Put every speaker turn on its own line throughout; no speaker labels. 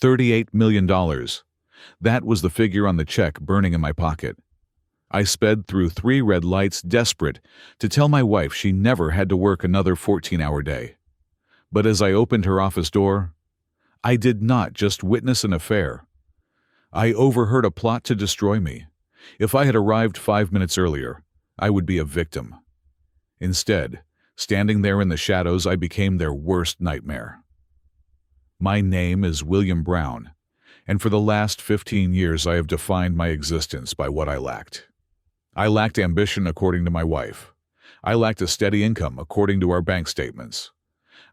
$38 million. That was the figure on the check burning in my pocket. I sped through 3 red lights, desperate to tell my wife she never had to work another 14-hour day. But as I opened her office door, I did not just witness an affair. I overheard a plot to destroy me. If I had arrived 5 minutes earlier, I would be a victim. Instead, standing there in the shadows, I became their worst nightmare. My name is William Brown, and for the last 15 years I have defined my existence by what I lacked. I lacked ambition according to my wife. I lacked a steady income according to our bank statements.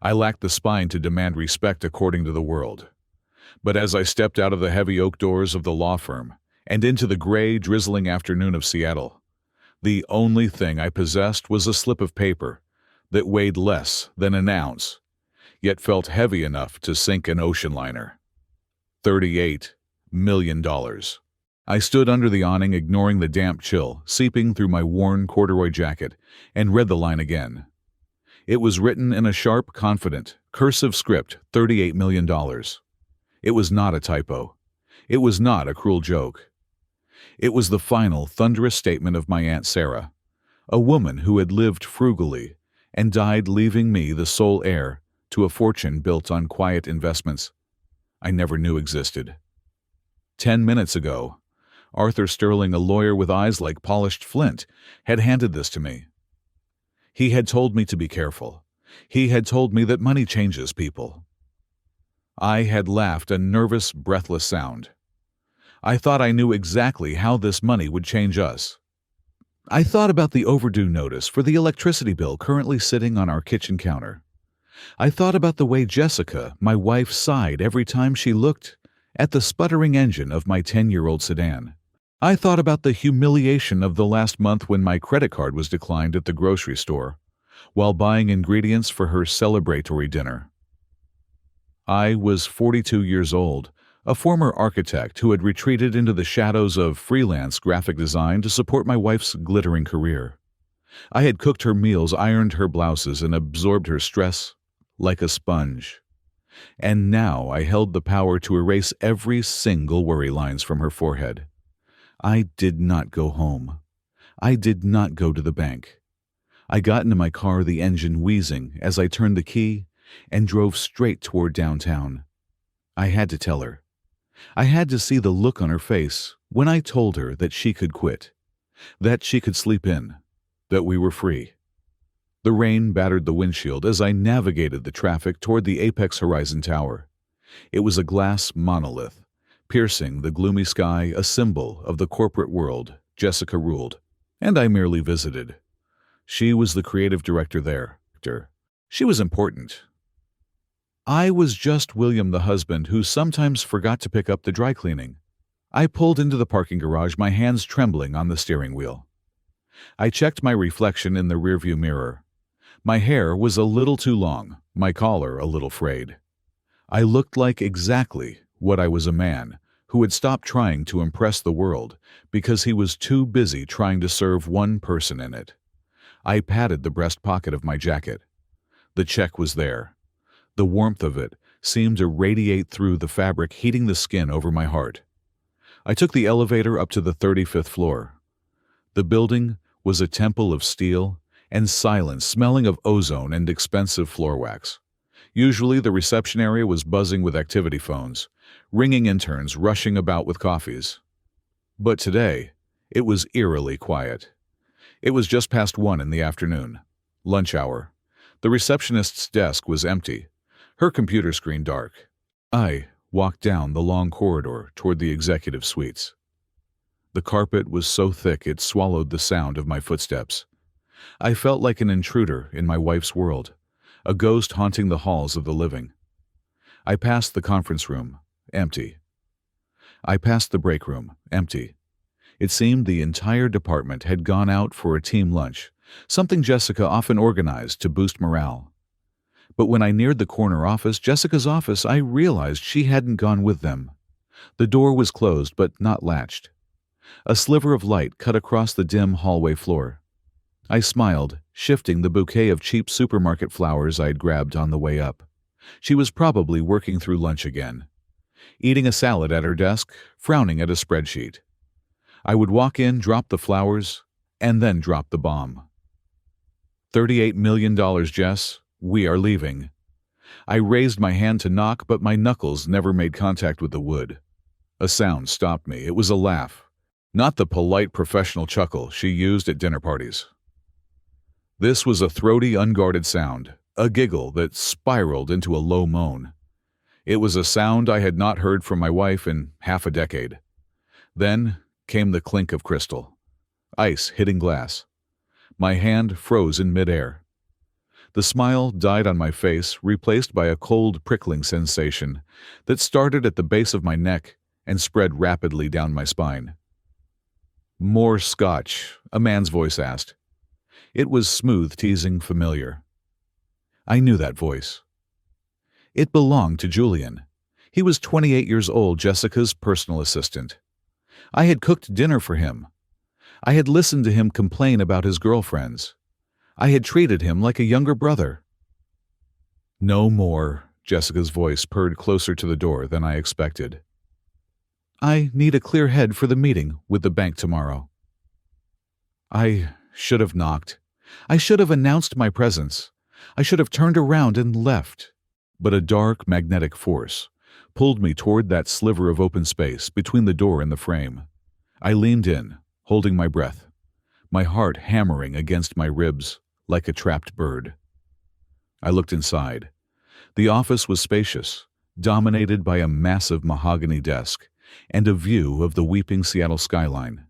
I lacked the spine to demand respect according to the world. But as I stepped out of the heavy oak doors of the law firm and into the gray, drizzling afternoon of Seattle, the only thing I possessed was a slip of paper that weighed less than an ounce, yet felt heavy enough to sink an ocean liner. $38 million. I stood under the awning, ignoring the damp chill seeping through my worn corduroy jacket, and read the line again. It was written in a sharp, confident, cursive script, $38 million. It was not a typo. It was not a cruel joke. It was the final, thunderous statement of my Aunt Sarah, a woman who had lived frugally and died leaving me the sole heir to a fortune built on quiet investments I never knew existed. 10 minutes ago, Arthur Sterling, a lawyer with eyes like polished flint, had handed this to me. He had told me to be careful. He had told me that money changes people. I had laughed a nervous, breathless sound. I thought I knew exactly how this money would change us. I thought about the overdue notice for the electricity bill currently sitting on our kitchen counter. I thought about the way Jessica, my wife, sighed every time she looked at the sputtering engine of my 10-year-old sedan. I thought about the humiliation of the last month when my credit card was declined at the grocery store while buying ingredients for her celebratory dinner. I was 42 years old, a former architect who had retreated into the shadows of freelance graphic design to support my wife's glittering career. I had cooked her meals, ironed her blouses, and absorbed her stress like a sponge. And now I held the power to erase every single worry lines from her forehead. I did not go home. I did not go to the bank. I got into my car, the engine wheezing as I turned the key, and drove straight toward downtown. I had to tell her. I had to see the look on her face when I told her that she could quit, that she could sleep in, that we were free. The rain battered the windshield as I navigated the traffic toward the Apex Horizon Tower. It was a glass monolith, piercing the gloomy sky, a symbol of the corporate world Jessica ruled, and I merely visited. She was the creative director there. She was important. I was just William, the husband who sometimes forgot to pick up the dry cleaning. I pulled into the parking garage, my hands trembling on the steering wheel. I checked my reflection in the rearview mirror. My hair was a little too long, my collar a little frayed. I looked like exactly what I was, a man who had stopped trying to impress the world because he was too busy trying to serve one person in it. I patted the breast pocket of my jacket. The check was there. The warmth of it seemed to radiate through the fabric, heating the skin over my heart. I took the elevator up to the 35th floor. The building was a temple of steel and silence, smelling of ozone and expensive floor wax. Usually the reception area was buzzing with activity phones, ringing interns rushing about with coffees. But today, it was eerily quiet. It was just past 1 in the afternoon, lunch hour. The receptionist's desk was empty, her computer screen dark. I walked down the long corridor toward the executive suites. The carpet was so thick it swallowed the sound of my footsteps. I felt like an intruder in my wife's world, a ghost haunting the halls of the living. I passed the conference room, empty. I passed the break room, empty. It seemed the entire department had gone out for a team lunch, something Jessica often organized to boost morale. But when I neared the corner office, Jessica's office, I realized she hadn't gone with them. The door was closed but not latched. A sliver of light cut across the dim hallway floor. I smiled, shifting the bouquet of cheap supermarket flowers I'd grabbed on the way up. She was probably working through lunch again. eating a salad at her desk, frowning at a spreadsheet. I would walk in, drop the flowers, and then drop the bomb. $38 million, Jess. We are leaving. I raised my hand to knock, but my knuckles never made contact with the wood. A sound stopped me. It was a laugh, not the polite professional chuckle she used at dinner parties. This was a throaty, unguarded sound, a giggle that spiraled into a low moan. It was a sound I had not heard from my wife in half a decade. Then came the clink of crystal. Ice hitting glass. My hand froze in midair. The smile died on my face, replaced by a cold, prickling sensation that started at the base of my neck and spread rapidly down my spine. "More scotch?" a man's voice asked. It was smooth, teasing, familiar. I knew that voice. It belonged to Julian. He was 28 years old, Jessica's personal assistant. I had cooked dinner for him. I had listened to him complain about his girlfriends. I had treated him like a younger brother. "No more," Jessica's voice purred closer to the door than I expected. "I need a clear head for the meeting with the bank tomorrow." I should have knocked. I should have announced my presence. I should have turned around and left. But a dark, magnetic force pulled me toward that sliver of open space between the door and the frame. I leaned in, holding my breath, my heart hammering against my ribs like a trapped bird. I looked inside. The office was spacious, dominated by a massive mahogany desk and a view of the weeping Seattle skyline.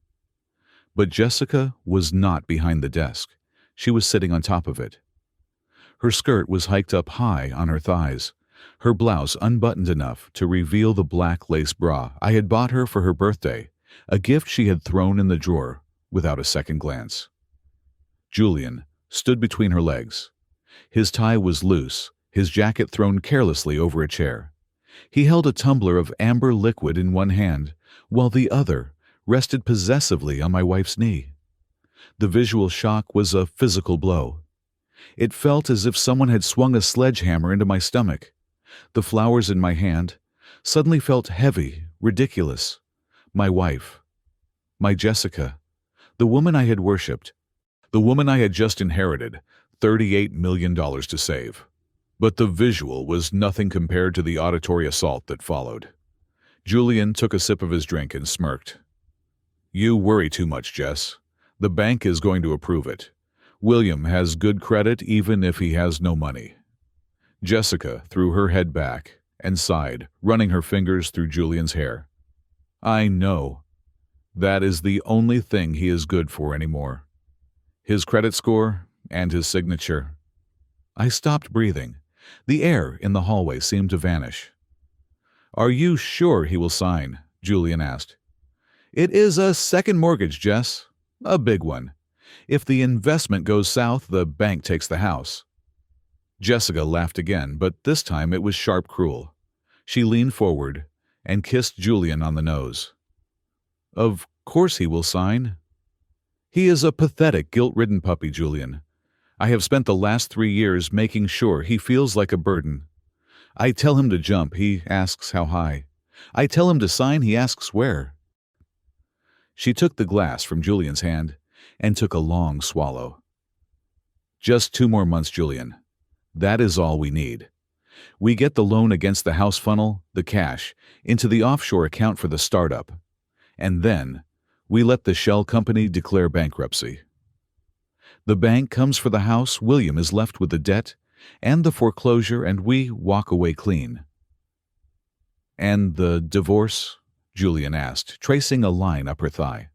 But Jessica was not behind the desk. She was sitting on top of it. Her skirt was hiked up high on her thighs, her blouse unbuttoned enough to reveal the black lace bra I had bought her for her birthday, a gift she had thrown in the drawer without a second glance. Julian stood between her legs. His tie was loose, his jacket thrown carelessly over a chair. He held a tumbler of amber liquid in one hand, while the other rested possessively on my wife's knee. The visual shock was a physical blow. It felt as if someone had swung a sledgehammer into my stomach. The flowers in my hand suddenly felt heavy, ridiculous. My wife, my Jessica, the woman I had worshipped, the woman I had just inherited $38 million to save. But the visual was nothing compared to the auditory assault that followed. Julian took a sip of his drink and smirked. "You worry too much, Jess. The bank is going to approve it. William has good credit even if he has no money." Jessica threw her head back and sighed, running her fingers through Julian's hair. "I know. That is the only thing he is good for anymore. His credit score and his signature." I stopped breathing. The air in the hallway seemed to vanish. "Are you sure he will sign?" Julian asked. "It is a second mortgage, Jess. A big one. If the investment goes south, the bank takes the house." Jessica laughed again, but this time it was sharp, cruel. She leaned forward and kissed Julian on the nose. "Of course he will sign. He is a pathetic, guilt-ridden puppy, Julian. I have spent the last 3 years making sure he feels like a burden. I tell him to jump, he asks how high. I tell him to sign, he asks where." She took the glass from Julian's hand and took a long swallow. "Just 2 more months, Julian. That is all we need. We get the loan against the house funnel, the cash, into the offshore account for the startup. And then we let the shell company declare bankruptcy. The bank comes for the house, William is left with the debt and the foreclosure, and we walk away clean." "And the divorce?" Julian asked, tracing a line up her thigh.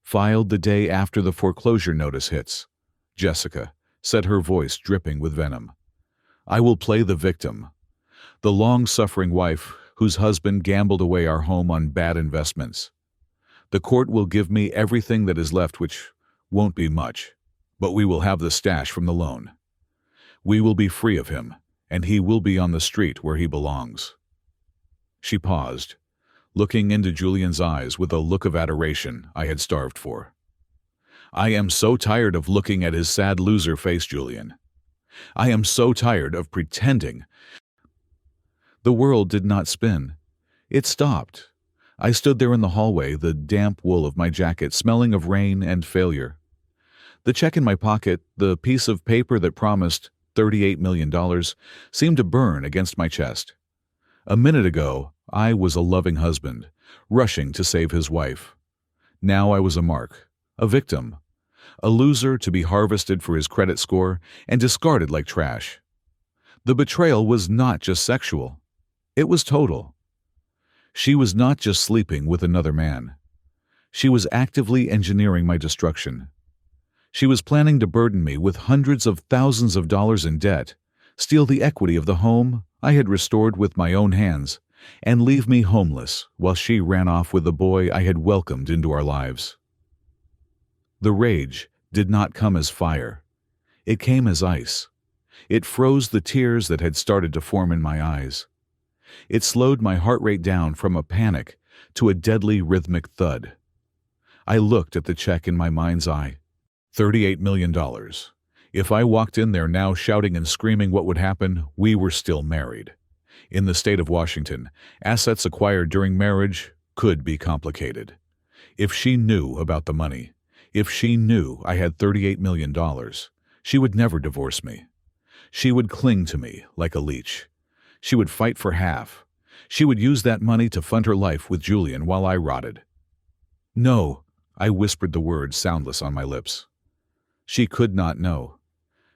"Filed the day after the foreclosure notice hits," Jessica said, her voice dripping with venom. "I will play the victim, the long-suffering wife whose husband gambled away our home on bad investments. The court will give me everything that is left, which won't be much, but we will have the stash from the loan. We will be free of him, and he will be on the street where he belongs." She paused, looking into Julian's eyes with a look of adoration I had starved for. "I am so tired of looking at his sad loser face, Julian. I am so tired of pretending The world did not spin. It stopped. I stood there in the hallway, the damp wool of my jacket smelling of rain and failure. The check in my pocket, the piece of paper that promised $38 million, seemed to burn against my chest. A minute ago, I was a loving husband, rushing to save his wife. Now I was a mark, a victim, a loser to be harvested for his credit score and discarded like trash. The betrayal was not just sexual. It was total. She was not just sleeping with another man. She was actively engineering my destruction. She was planning to burden me with hundreds of thousands of dollars in debt, steal the equity of the home I had restored with my own hands, and leave me homeless while she ran off with the boy I had welcomed into our lives. The rage did not come as fire. It came as ice. It froze the tears that had started to form in my eyes. It slowed my heart rate down from a panic to a deadly rhythmic thud. I looked at the check in my mind's eye. $38 million. If I walked in there now shouting and screaming what would happen, we were still married. In the state of Washington, assets acquired during marriage could be complicated. If she knew about the money, if she knew I had $38 million, she would never divorce me. She would cling to me like a leech. She would fight for half. She would use that money to fund her life with Julian while I rotted. No, I whispered the words soundless on my lips. She could not know.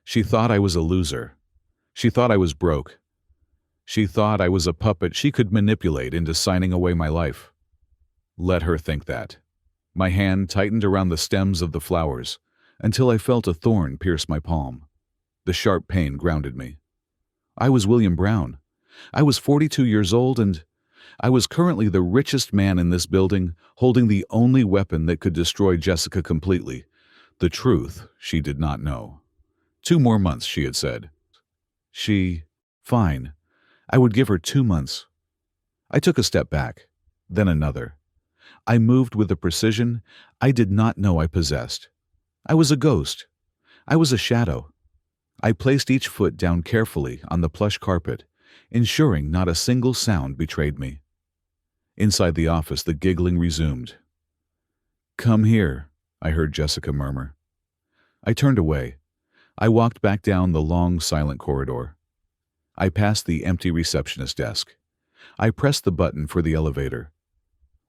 She thought I was a loser. She thought I was broke. She thought I was a puppet she could manipulate into signing away my life. Let her think that. My hand tightened around the stems of the flowers until I felt a thorn pierce my palm. The sharp pain grounded me. I was William Brown. I was 42 years old, and I was currently the richest man in this building, holding the only weapon that could destroy Jessica completely. The truth she did not know. 2 more months, she had said. Fine. I would give her 2 months. I took a step back, then another. I moved with a precision I did not know I possessed. I was a ghost. I was a shadow. I placed each foot down carefully on the plush carpet, ensuring not a single sound betrayed me. Inside the office, the giggling resumed. "Come here," I heard Jessica murmur. I turned away. I walked back down the long, silent corridor. I passed the empty receptionist desk. I pressed the button for the elevator.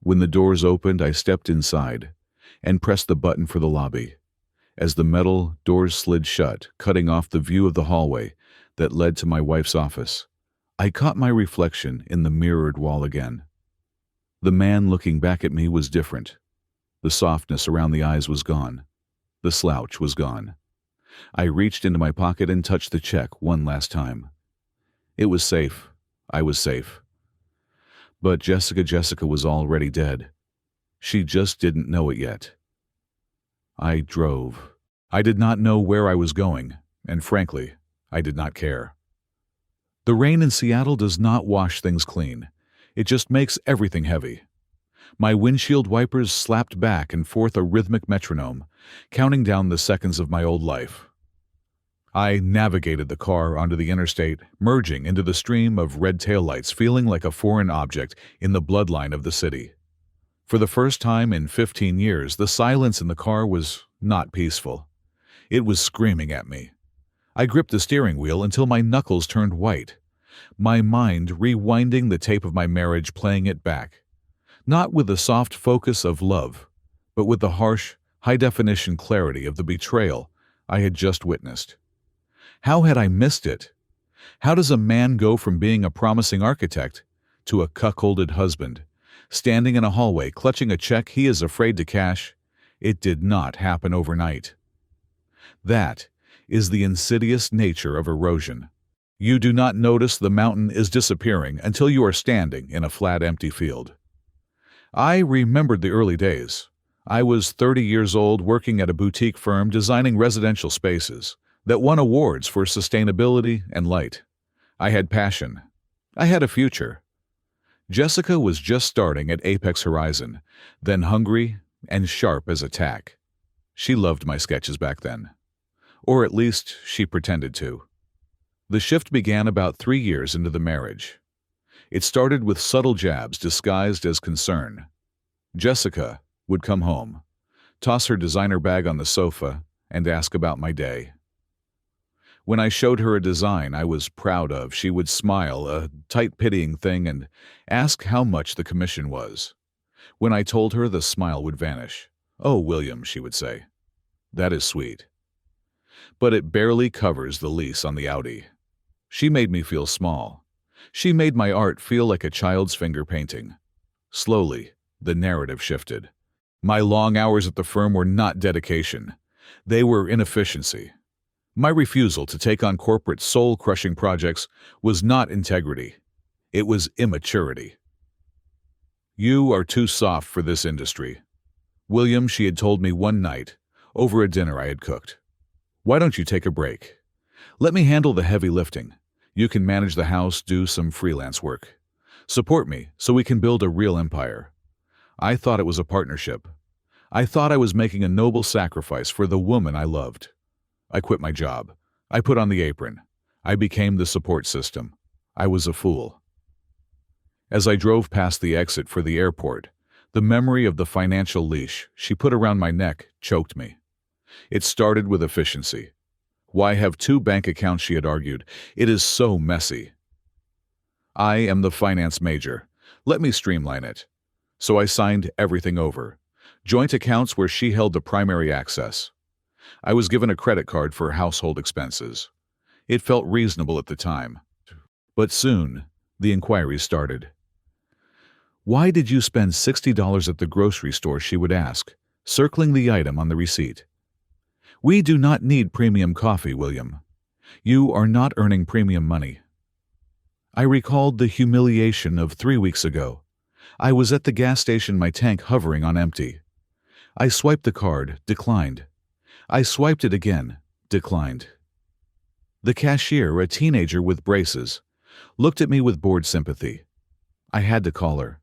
When the doors opened, I stepped inside and pressed the button for the lobby. As the metal doors slid shut, cutting off the view of the hallway that led to my wife's office, I caught my reflection in the mirrored wall again. The man looking back at me was different. The softness around the eyes was gone. The slouch was gone. I reached into my pocket and touched the check one last time. It was safe. I was safe. But Jessica was already dead. She just didn't know it yet. I drove. I did not know where I was going, and frankly, I did not care. The rain in Seattle does not wash things clean. It just makes everything heavy. My windshield wipers slapped back and forth a rhythmic metronome, counting down the seconds of my old life. I navigated the car onto the interstate, merging into the stream of red taillights, feeling like a foreign object in the bloodline of the city. For the first time in 15 years, the silence in the car was not peaceful. It was screaming at me. I gripped the steering wheel until my knuckles turned white, my mind rewinding the tape of my marriage, playing it back. Not with the soft focus of love, but with the harsh, high-definition clarity of the betrayal I had just witnessed. How had I missed it? How does a man go from being a promising architect to a cuckolded husband, standing in a hallway clutching a check he is afraid to cash? It did not happen overnight. That is the insidious nature of erosion. You do not notice the mountain is disappearing until you are standing in a flat, empty field. I remembered the early days. I was 30 years old, working at a boutique firm designing residential spaces that won awards for sustainability and light. I had passion. I had a future. Jessica was just starting at Apex Horizon, then hungry and sharp as a tack. She loved my sketches back then. Or at least she pretended to. The shift began about 3 years into the marriage. It started with subtle jabs disguised as concern. Jessica would come home, toss her designer bag on the sofa, and ask about my day. When I showed her a design I was proud of, she would smile, a tight pitying thing, and ask how much the commission was. When I told her, the smile would vanish. "Oh, William," she would say, "that is sweet. But it barely covers the lease on the Audi." She made me feel small. She made my art feel like a child's finger painting. Slowly, the narrative shifted. My long hours at the firm were not dedication. They were inefficiency. My refusal to take on corporate soul-crushing projects was not integrity. It was immaturity. "You are too soft for this industry," William, she had told me one night, over a dinner I had cooked. "Why don't you take a break? Let me handle the heavy lifting. You can manage the house, do some freelance work. Support me so we can build a real empire." I thought it was a partnership. I thought I was making a noble sacrifice for the woman I loved. I quit my job. I put on the apron. I became the support system. I was a fool. As I drove past the exit for the airport, the memory of the financial leash she put around my neck choked me. It started with efficiency. "Why have two bank accounts?" she had argued. "It is so messy." "I am the finance major. Let me streamline it." So I signed everything over. Joint accounts where she held the primary access. I was given a credit card for household expenses. It felt reasonable at the time. But soon, the inquiries started. "Why did you spend $60 at the grocery store?" she would ask, circling the item on the receipt. "We do not need premium coffee, William. You are not earning premium money." I recalled the humiliation of 3 weeks ago. I was at the gas station, my tank hovering on empty. I swiped the card, declined. I swiped it again, declined. The cashier, a teenager with braces, looked at me with bored sympathy. I had to call her.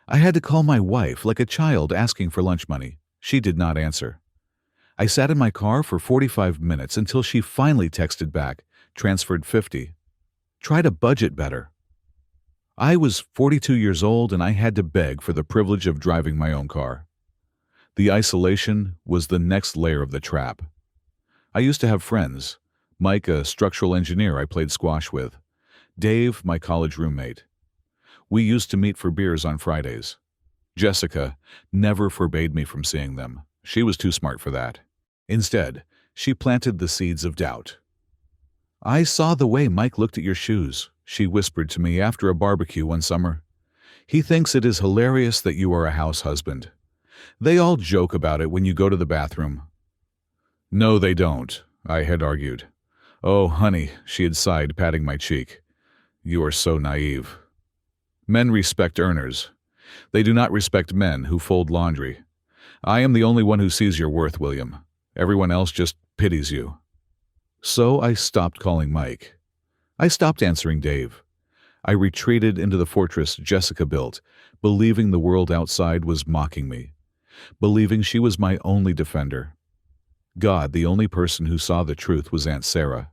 I had to call my wife like a child asking for lunch money. She did not answer. I sat in my car for 45 minutes until she finally texted back, transferred 50. Try to budget better. I was 42 years old and I had to beg for the privilege of driving my own car. The isolation was the next layer of the trap. I used to have friends. Mike, a structural engineer I played squash with. Dave, my college roommate. We used to meet for beers on Fridays. Jessica never forbade me from seeing them. She was too smart for that. Instead, she planted the seeds of doubt. "I saw the way Mike looked at your shoes," she whispered to me after a barbecue one summer. "He thinks it is hilarious that you are a house husband. They all joke about it when you go to the bathroom." "No, they don't," I had argued. "Oh, honey," she had sighed, patting my cheek. "You are so naive. Men respect earners. They do not respect men who fold laundry. I am the only one who sees your worth, William. Everyone else just pities you." So I stopped calling Mike. I stopped answering Dave. I retreated into the fortress Jessica built, believing the world outside was mocking me, believing she was my only defender. God, the only person who saw the truth, was Aunt Sarah.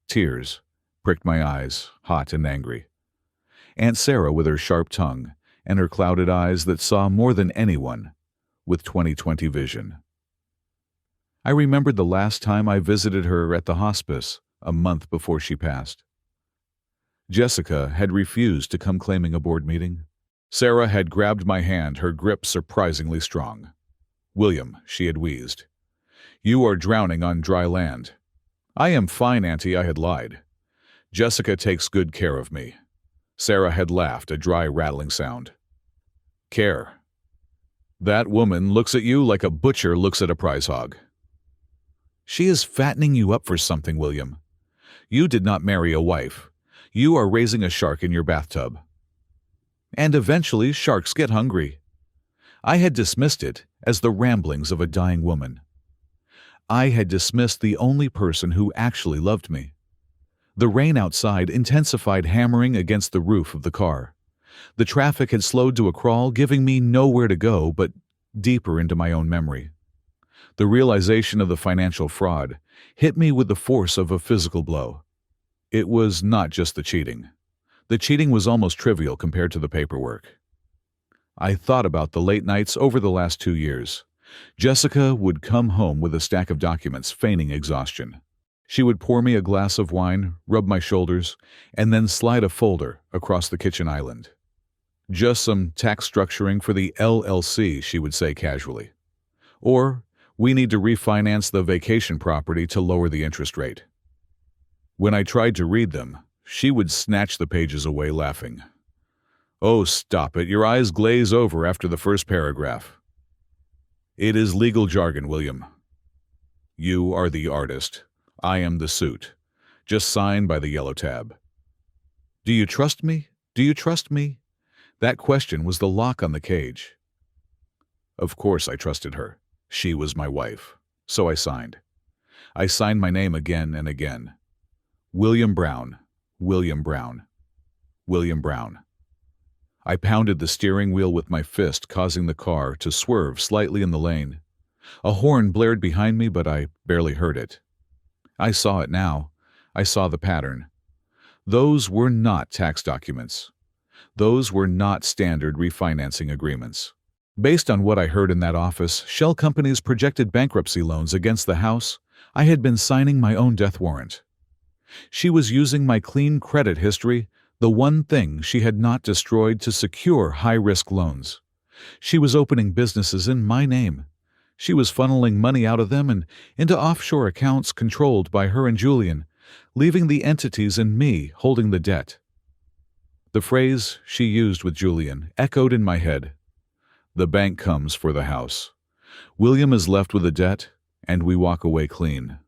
Tears pricked my eyes, hot and angry. Aunt Sarah with her sharp tongue and her clouded eyes that saw more than anyone, with 20/20 vision. I remembered the last time I visited her at the hospice, a month before she passed. Jessica had refused to come claiming a board meeting. Sarah had grabbed my hand, her grip surprisingly strong. "William," she had wheezed, "you are drowning on dry land." "I am fine, Auntie," I had lied. "Jessica takes good care of me." Sarah had laughed, a dry rattling sound. "Care. That woman looks at you like a butcher looks at a prize hog." "She is fattening you up for something, William. You did not marry a wife. You are raising a shark in your bathtub. And eventually sharks get hungry." I had dismissed it as the ramblings of a dying woman. I had dismissed the only person who actually loved me. The rain outside intensified, hammering against the roof of the car. The traffic had slowed to a crawl, giving me nowhere to go but deeper into my own memory. The realization of the financial fraud hit me with the force of a physical blow. It was not just the cheating. The cheating was almost trivial compared to the paperwork. I thought about the late nights over the last 2 years. Jessica would come home with a stack of documents, feigning exhaustion. She would pour me a glass of wine, rub my shoulders, and then slide a folder across the kitchen island. "Just some tax structuring for the LLC," she would say casually. Or, "We need to refinance the vacation property to lower the interest rate." When I tried to read them, she would snatch the pages away laughing. "Oh, stop it. Your eyes glaze over after the first paragraph." "It is legal jargon, William. You are the artist. I am the suit. Just sign by the yellow tab." "Do you trust me? Do you trust me?" That question was the lock on the cage. Of course I trusted her. She was my wife. So I signed. I signed my name again and again. William Brown, William Brown, William Brown. I pounded the steering wheel with my fist, causing the car to swerve slightly in the lane. A horn blared behind me, but I barely heard it. I saw it now. I saw the pattern. Those were not tax documents. Those were not standard refinancing agreements. Based on what I heard in that office, shell companies projected bankruptcy loans against the house. I had been signing my own death warrant. She was using my clean credit history, the one thing she had not destroyed, to secure high-risk loans. She was opening businesses in my name. She was funneling money out of them and into offshore accounts controlled by her and Julian, leaving the entities and me holding the debt. The phrase she used with Julian echoed in my head. The bank comes for the house. William is left with the debt, and we walk away clean.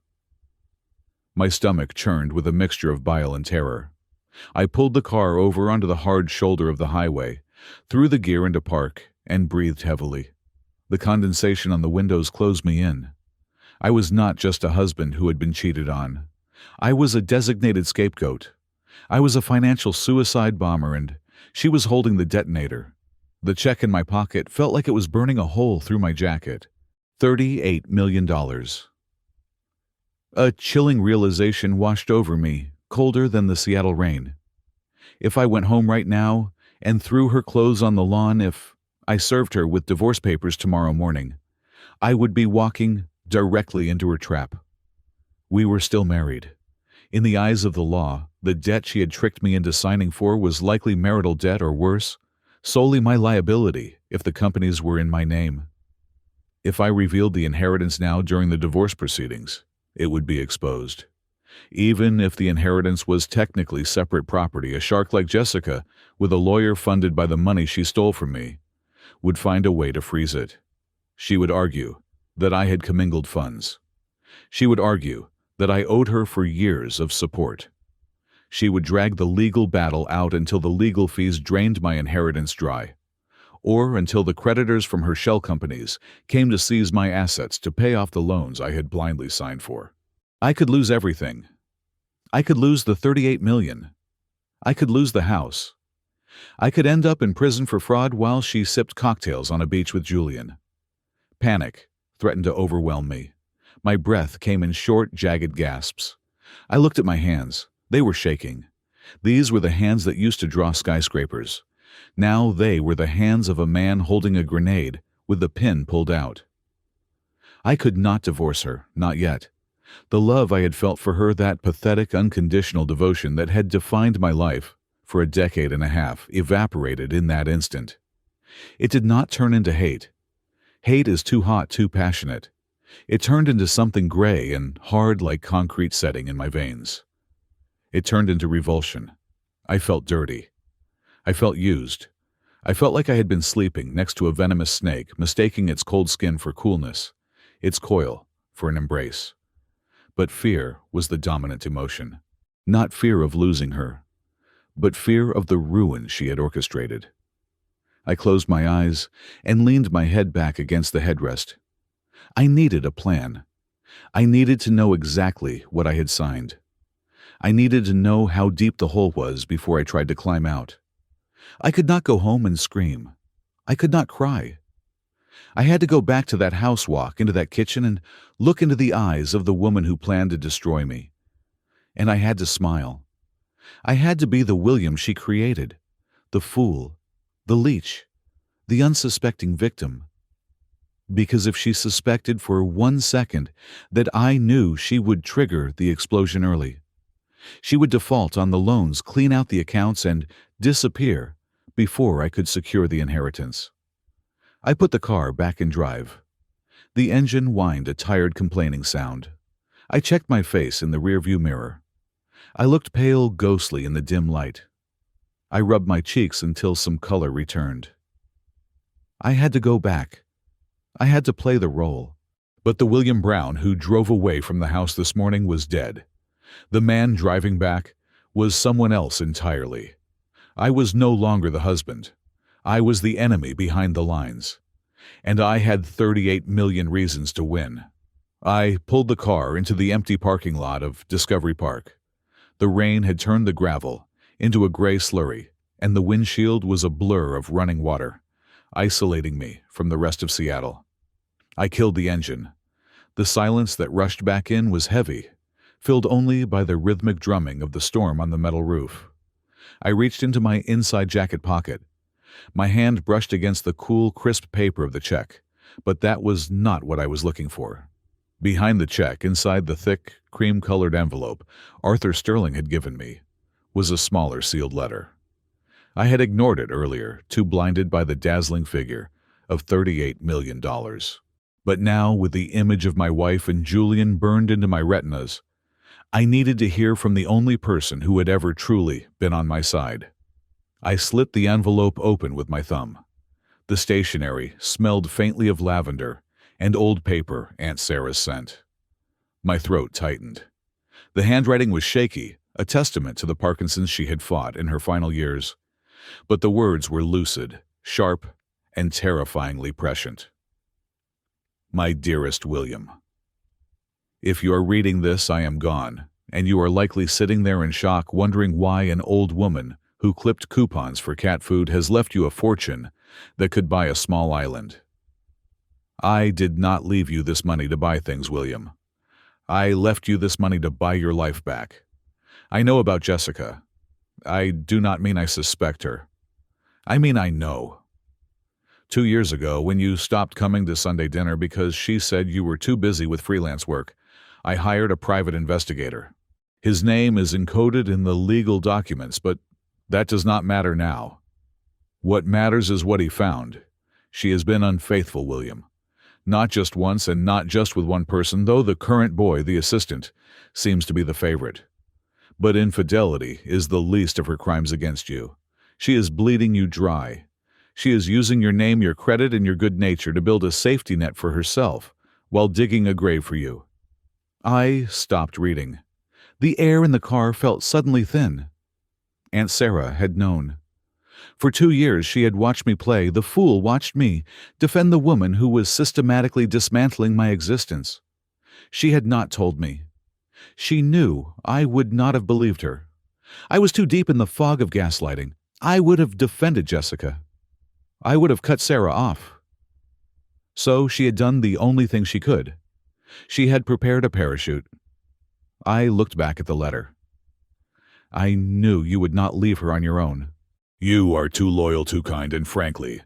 My stomach churned with a mixture of bile and terror. I pulled the car over onto the hard shoulder of the highway, threw the gear into park, and breathed heavily. The condensation on the windows closed me in. I was not just a husband who had been cheated on. I was a designated scapegoat. I was a financial suicide bomber, and she was holding the detonator. The check in my pocket felt like it was burning a hole through my jacket. $38 million. A chilling realization washed over me, colder than the Seattle rain. If I went home right now and threw her clothes on the lawn, if I served her with divorce papers tomorrow morning, I would be walking directly into her trap. We were still married. In the eyes of the law, the debt she had tricked me into signing for was likely marital debt, or worse, solely my liability if the companies were in my name. If I revealed the inheritance now during the divorce proceedings, it would be exposed. Even if the inheritance was technically separate property, a shark like Jessica, with a lawyer funded by the money she stole from me, would find a way to freeze it. She would argue that I had commingled funds. She would argue that I owed her for years of support. She would drag the legal battle out until the legal fees drained my inheritance dry, or until the creditors from her shell companies came to seize my assets to pay off the loans I had blindly signed for. I could lose everything. I could lose the $38 million. I could lose the house. I could end up in prison for fraud while she sipped cocktails on a beach with Julian. Panic threatened to overwhelm me. My breath came in short, jagged gasps. I looked at my hands. They were shaking. These were the hands that used to draw skyscrapers. Now they were the hands of a man holding a grenade with the pin pulled out. I could not divorce her, not yet. The love I had felt for her, that pathetic, unconditional devotion that had defined my life for a decade and a half, evaporated in that instant. It did not turn into hate. Hate is too hot, too passionate. It turned into something gray and hard like concrete setting in my veins. It turned into revulsion. I felt dirty. I felt used. I felt like I had been sleeping next to a venomous snake, mistaking its cold skin for coolness, its coil for an embrace. But fear was the dominant emotion. Not fear of losing her, but fear of the ruin she had orchestrated. I closed my eyes and leaned my head back against the headrest. I needed a plan. I needed to know exactly what I had signed. I needed to know how deep the hole was before I tried to climb out. I could not go home and scream. I could not cry. I had to go back to that house walk, into that kitchen, and look into the eyes of the woman who planned to destroy me. And I had to smile. I had to be the William she created, the fool, the leech, the unsuspecting victim. Because if she suspected for 1 second that I knew, she would trigger the explosion early. She would default on the loans, clean out the accounts, and disappear before I could secure the inheritance. I put the car back in drive. The engine whined a tired, complaining sound. I checked my face in the rearview mirror. I looked pale, ghostly in the dim light. I rubbed my cheeks until some color returned. I had to go back. I had to play the role. But the William Brown who drove away from the house this morning was dead. The man driving back was someone else entirely. I was no longer the husband. I was the enemy behind the lines. And I had 38 million reasons to win. I pulled the car into the empty parking lot of Discovery Park. The rain had turned the gravel into a gray slurry, and the windshield was a blur of running water, isolating me from the rest of Seattle. I killed the engine. The silence that rushed back in was heavy, filled only by the rhythmic drumming of the storm on the metal roof. I reached into my inside jacket pocket. My hand brushed against the cool, crisp paper of the check, but that was not what I was looking for. Behind the check, inside the thick, cream-colored envelope Arthur Sterling had given me, was a smaller sealed letter. I had ignored it earlier, too blinded by the dazzling figure of $38 million. But now, with the image of my wife and Julian burned into my retinas, I needed to hear from the only person who had ever truly been on my side. I slit the envelope open with my thumb. The stationery smelled faintly of lavender and old paper Aunt Sarah's sent. My throat tightened. The handwriting was shaky, a testament to the Parkinson's she had fought in her final years. But the words were lucid, sharp, and terrifyingly prescient. My dearest William, if you are reading this, I am gone, and you are likely sitting there in shock wondering why an old woman who clipped coupons for cat food has left you a fortune that could buy a small island. I did not leave you this money to buy things, William. I left you this money to buy your life back. I know about Jessica. I do not mean I suspect her. I mean I know. 2 years ago, when you stopped coming to Sunday dinner because she said you were too busy with freelance work, I hired a private investigator. His name is encoded in the legal documents, but that does not matter now. What matters is what he found. She has been unfaithful, William. Not just once and not just with one person, though the current boy, the assistant, seems to be the favorite. But infidelity is the least of her crimes against you. She is bleeding you dry. She is using your name, your credit, and your good nature to build a safety net for herself while digging a grave for you. I stopped reading. The air in the car felt suddenly thin. Aunt Sarah had known. For 2 years she had watched me play, the fool watched me, defend the woman who was systematically dismantling my existence. She had not told me. She knew I would not have believed her. I was too deep in the fog of gaslighting. I would have defended Jessica. I would have cut Sarah off. So she had done the only thing she could. She had prepared a parachute. I looked back at the letter. I knew you would not leave her on your own. You are too loyal, too kind, and frankly,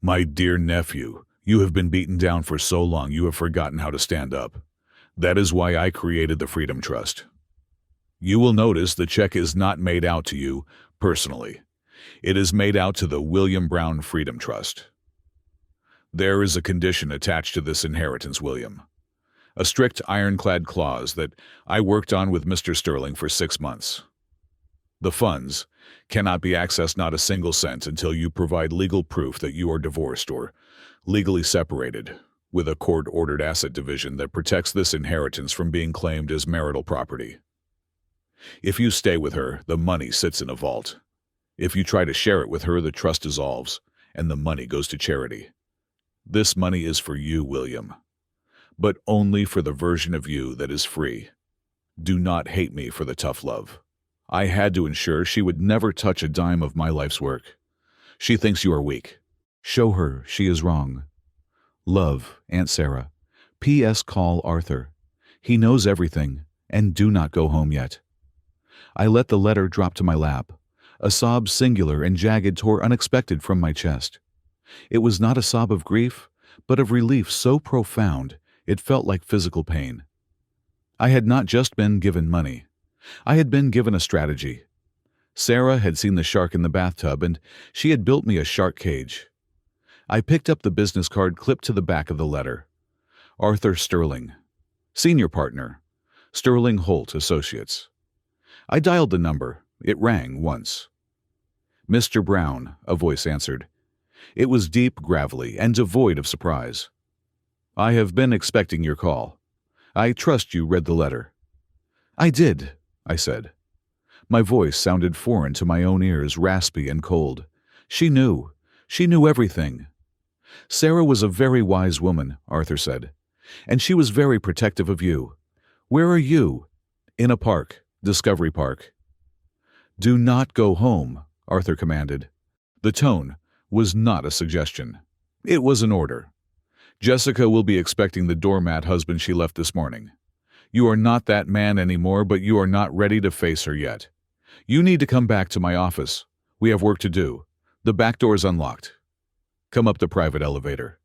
my dear nephew, you have been beaten down for so long you have forgotten how to stand up. That is why I created the Freedom Trust. You will notice the check is not made out to you personally. It is made out to the William Brown Freedom Trust. There is a condition attached to this inheritance, William. A strict ironclad clause that I worked on with Mr. Sterling for 6 months. The funds cannot be accessed, not a single cent, until you provide legal proof that you are divorced or legally separated, with a court-ordered asset division that protects this inheritance from being claimed as marital property. If you stay with her, the money sits in a vault. If you try to share it with her, the trust dissolves, and the money goes to charity. This money is for you, William, but only for the version of you that is free. Do not hate me for the tough love. I had to ensure she would never touch a dime of my life's work. She thinks you are weak. Show her she is wrong. Love, Aunt Sarah. P.S. Call Arthur. He knows everything, and do not go home yet. I let the letter drop to my lap. A sob singular and jagged tore unexpected from my chest. It was not a sob of grief, but of relief so profound it felt like physical pain. I had not just been given money. I had been given a strategy. Sarah had seen the shark in the bathtub, and she had built me a shark cage. I picked up the business card clipped to the back of the letter. Arthur Sterling, senior partner, Sterling Holt Associates. I dialed the number. It rang once. Mr. Brown, a voice answered. It was deep, gravelly, and devoid of surprise. I have been expecting your call. I trust you read the letter. I did, I said. My voice sounded foreign to my own ears, raspy and cold. She knew. She knew everything. Sarah was a very wise woman, Arthur said, and she was very protective of you. Where are you? In a park, Discovery Park. Do not go home, Arthur commanded. The tone was not a suggestion. It was an order. Jessica will be expecting the doormat husband she left this morning. You are not that man anymore, but you are not ready to face her yet. You need to come back to my office. We have work to do. The back door is unlocked. Come up the private elevator.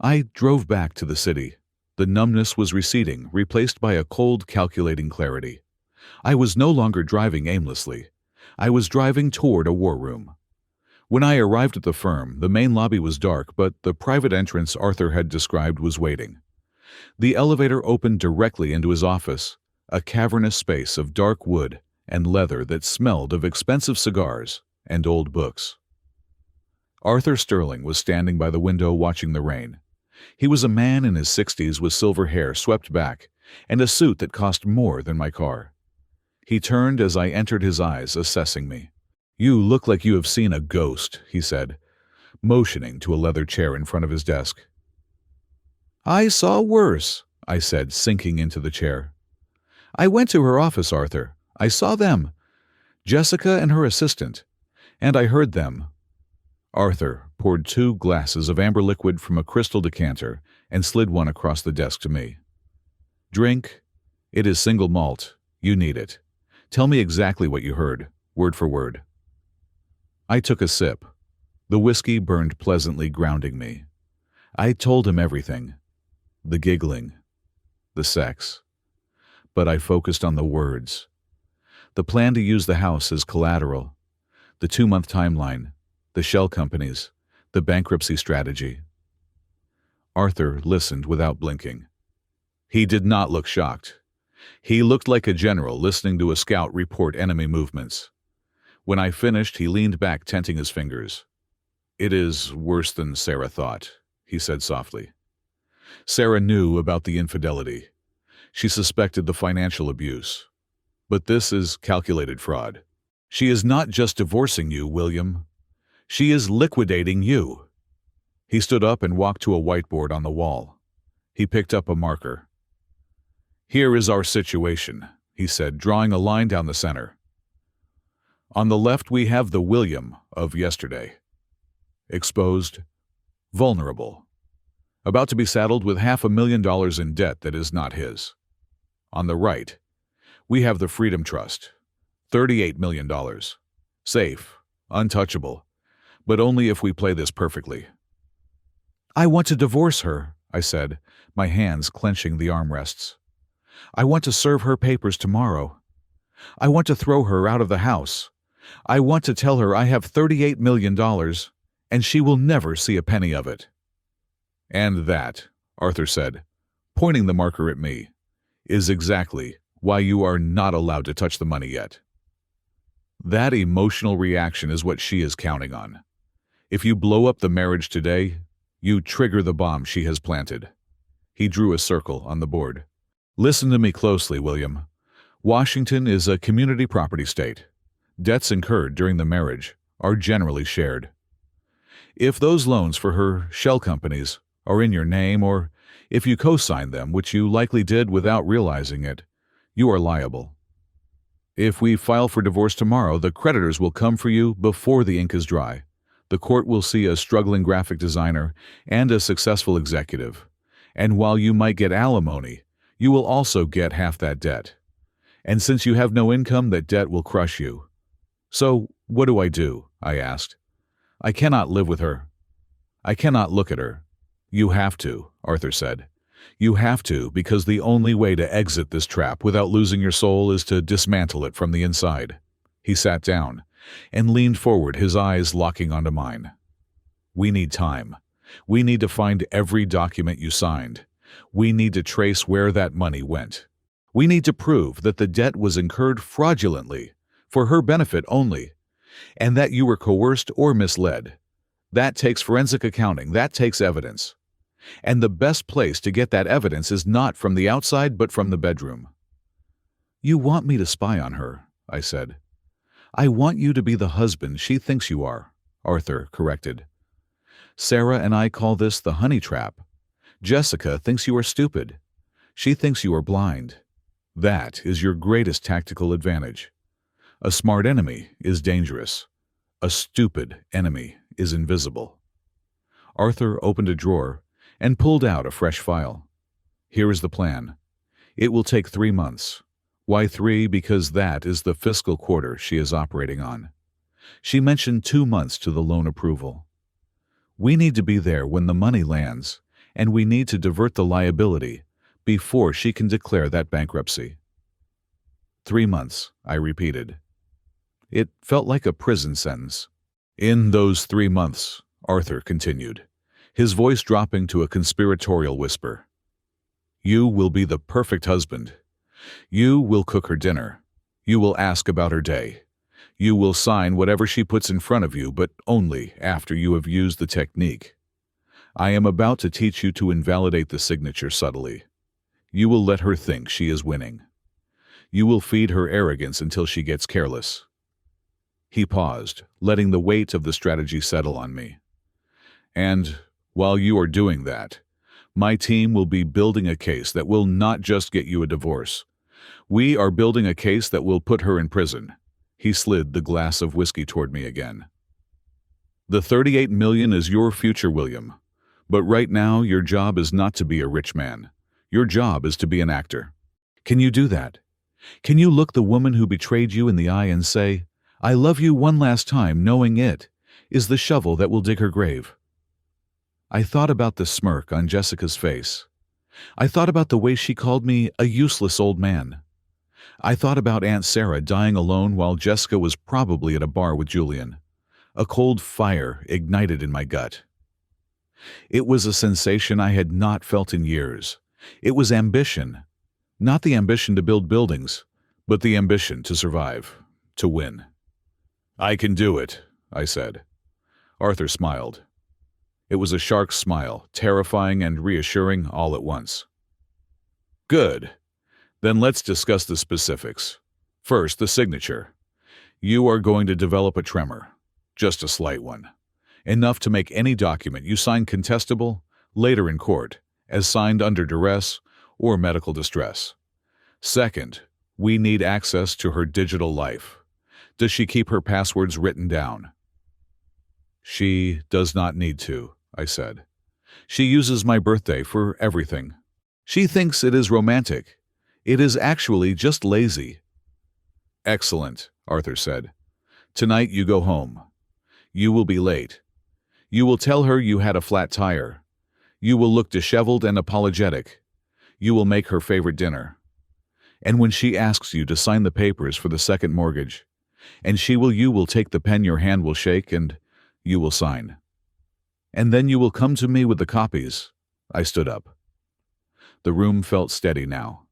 I drove back to the city. The numbness was receding, replaced by a cold, calculating clarity. I was no longer driving aimlessly. I was driving toward a war room. When I arrived at the firm, the main lobby was dark, but the private entrance Arthur had described was waiting. The elevator opened directly into his office, a cavernous space of dark wood and leather that smelled of expensive cigars and old books. Arthur Sterling was standing by the window watching the rain. He was a man in his 60s with silver hair swept back and a suit that cost more than my car. He turned as I entered, his eyes assessing me. You look like you have seen a ghost, he said, motioning to a leather chair in front of his desk. I saw worse, I said, sinking into the chair. I went to her office, Arthur. I saw them, Jessica and her assistant, and I heard them. Arthur poured 2 glasses of amber liquid from a crystal decanter and slid one across the desk to me. Drink. It is single malt. You need it. Tell me exactly what you heard, word for word. I took a sip. The whiskey burned pleasantly, grounding me. I told him everything. The giggling. The sex. But I focused on the words. The plan to use the house as collateral. The 2-month timeline. The shell companies. The bankruptcy strategy. Arthur listened without blinking. He did not look shocked. He looked like a general listening to a scout report enemy movements. When I finished, he leaned back, tenting his fingers. It is worse than Sarah thought, he said softly. Sarah knew about the infidelity. She suspected the financial abuse. But this is calculated fraud. She is not just divorcing you, William. She is liquidating you. He stood up and walked to a whiteboard on the wall. He picked up a marker. Here is our situation, he said, drawing a line down the center. On the left we have the William of yesterday. Exposed, vulnerable, about to be saddled with $500,000 in debt that is not his. On the right, we have the Freedom Trust, $38 million. Safe, untouchable, but only if we play this perfectly. I want to divorce her, I said, my hands clenching the armrests. I want to serve her papers tomorrow. I want to throw her out of the house. I want to tell her I have $38 million, and she will never see a penny of it. And that, Arthur said, pointing the marker at me, is exactly why you are not allowed to touch the money yet. That emotional reaction is what she is counting on. If you blow up the marriage today, you trigger the bomb she has planted. He drew a circle on the board. Listen to me closely, William. Washington is a community property state. Debts incurred during the marriage are generally shared. If those loans for her shell companies are in your name, or if you co-signed them, which you likely did without realizing it, you are liable. If we file for divorce tomorrow, the creditors will come for you before the ink is dry. The court will see a struggling graphic designer and a successful executive. And while you might get alimony, you will also get half that debt. And since you have no income, that debt will crush you. So, what do I do? I asked. I cannot live with her. I cannot look at her. You have to, Arthur said. You have to, because the only way to exit this trap without losing your soul is to dismantle it from the inside. He sat down and leaned forward, his eyes locking onto mine. We need time. We need to find every document you signed. We need to trace where that money went. We need to prove that the debt was incurred fraudulently, for her benefit only, and that you were coerced or misled. That takes forensic accounting. That takes evidence. And the best place to get that evidence is not from the outside, but from the bedroom. You want me to spy on her, I said. I want you to be the husband she thinks you are, Arthur corrected. Sarah and I call this the honey trap. Jessica thinks you are stupid. She thinks you are blind. That is your greatest tactical advantage. A smart enemy is dangerous. A stupid enemy is invisible. Arthur opened a drawer and pulled out a fresh file. Here is the plan. It will take 3 months. Why 3? Because that is the fiscal quarter she is operating on. She mentioned 2 months to the loan approval. We need to be there when the money lands, and we need to divert the liability before she can declare that bankruptcy. 3 months, I repeated. It felt like a prison sentence. In those 3 months, Arthur continued, his voice dropping to a conspiratorial whisper, you will be the perfect husband. You will cook her dinner. You will ask about her day. You will sign whatever she puts in front of you, but only after you have used the technique. I am about to teach you to invalidate the signature subtly. You will let her think she is winning. You will feed her arrogance until she gets careless. He paused, letting the weight of the strategy settle on me. And while you are doing that, my team will be building a case that will not just get you a divorce. We are building a case that will put her in prison. He slid the glass of whiskey toward me again. The $38 million is your future, William. But right now, your job is not to be a rich man. Your job is to be an actor. Can you do that? Can you look the woman who betrayed you in the eye and say, I love you one last time, knowing it is the shovel that will dig her grave? I thought about the smirk on Jessica's face. I thought about the way she called me a useless old man. I thought about Aunt Sarah dying alone while Jessica was probably at a bar with Julian. A cold fire ignited in my gut. It was a sensation I had not felt in years. It was ambition. Not the ambition to build buildings, but the ambition to survive, to win. I can do it, I said. Arthur smiled. It was a shark's smile, terrifying and reassuring all at once. Good. Then let's discuss the specifics. First, the signature. You are going to develop a tremor, just a slight one. Enough to make any document you sign contestable later in court, as signed under duress or medical distress. Second, we need access to her digital life. Does she keep her passwords written down? She does not need to, I said. She uses my birthday for everything. She thinks it is romantic. It is actually just lazy. Excellent, Arthur said. Tonight you go home. You will be late. You will tell her you had a flat tire. You will look disheveled and apologetic. You will make her favorite dinner. And when she asks you to sign the papers for the second mortgage, and you will take the pen your hand will shake and you will sign. And then you will come to me with the copies. I stood up. The room felt steady now.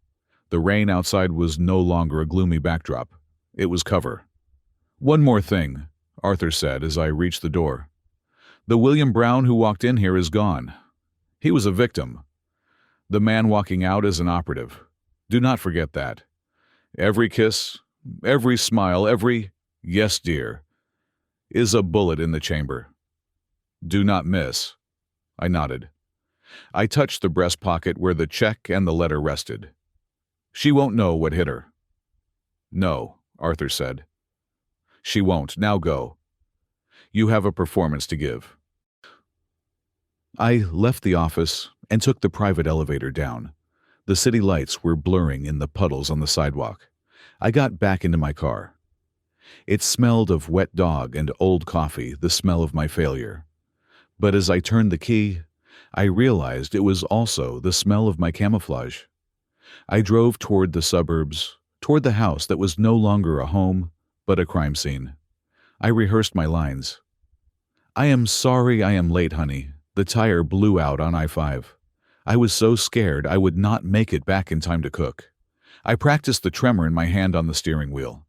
The rain outside was no longer a gloomy backdrop. It was cover. One more thing, Arthur said as I reached the door. The William Brown who walked in here is gone. He was a victim. The man walking out is an operative. Do not forget that. Every kiss, every smile, every yes, dear, is a bullet in the chamber. Do not miss. I nodded. I touched the breast pocket where the check and the letter rested. She won't know what hit her. No, Arthur said. She won't. Now go. You have a performance to give. I left the office and took the private elevator down. The city lights were blurring in the puddles on the sidewalk. I got back into my car. It smelled of wet dog and old coffee, the smell of my failure. But as I turned the key, I realized it was also the smell of my camouflage. I drove toward the suburbs, toward the house that was no longer a home, but a crime scene. I rehearsed my lines. "I am sorry I am late, honey. The tire blew out on I-5. I was so scared I would not make it back in time to cook." I practiced the tremor in my hand on the steering wheel.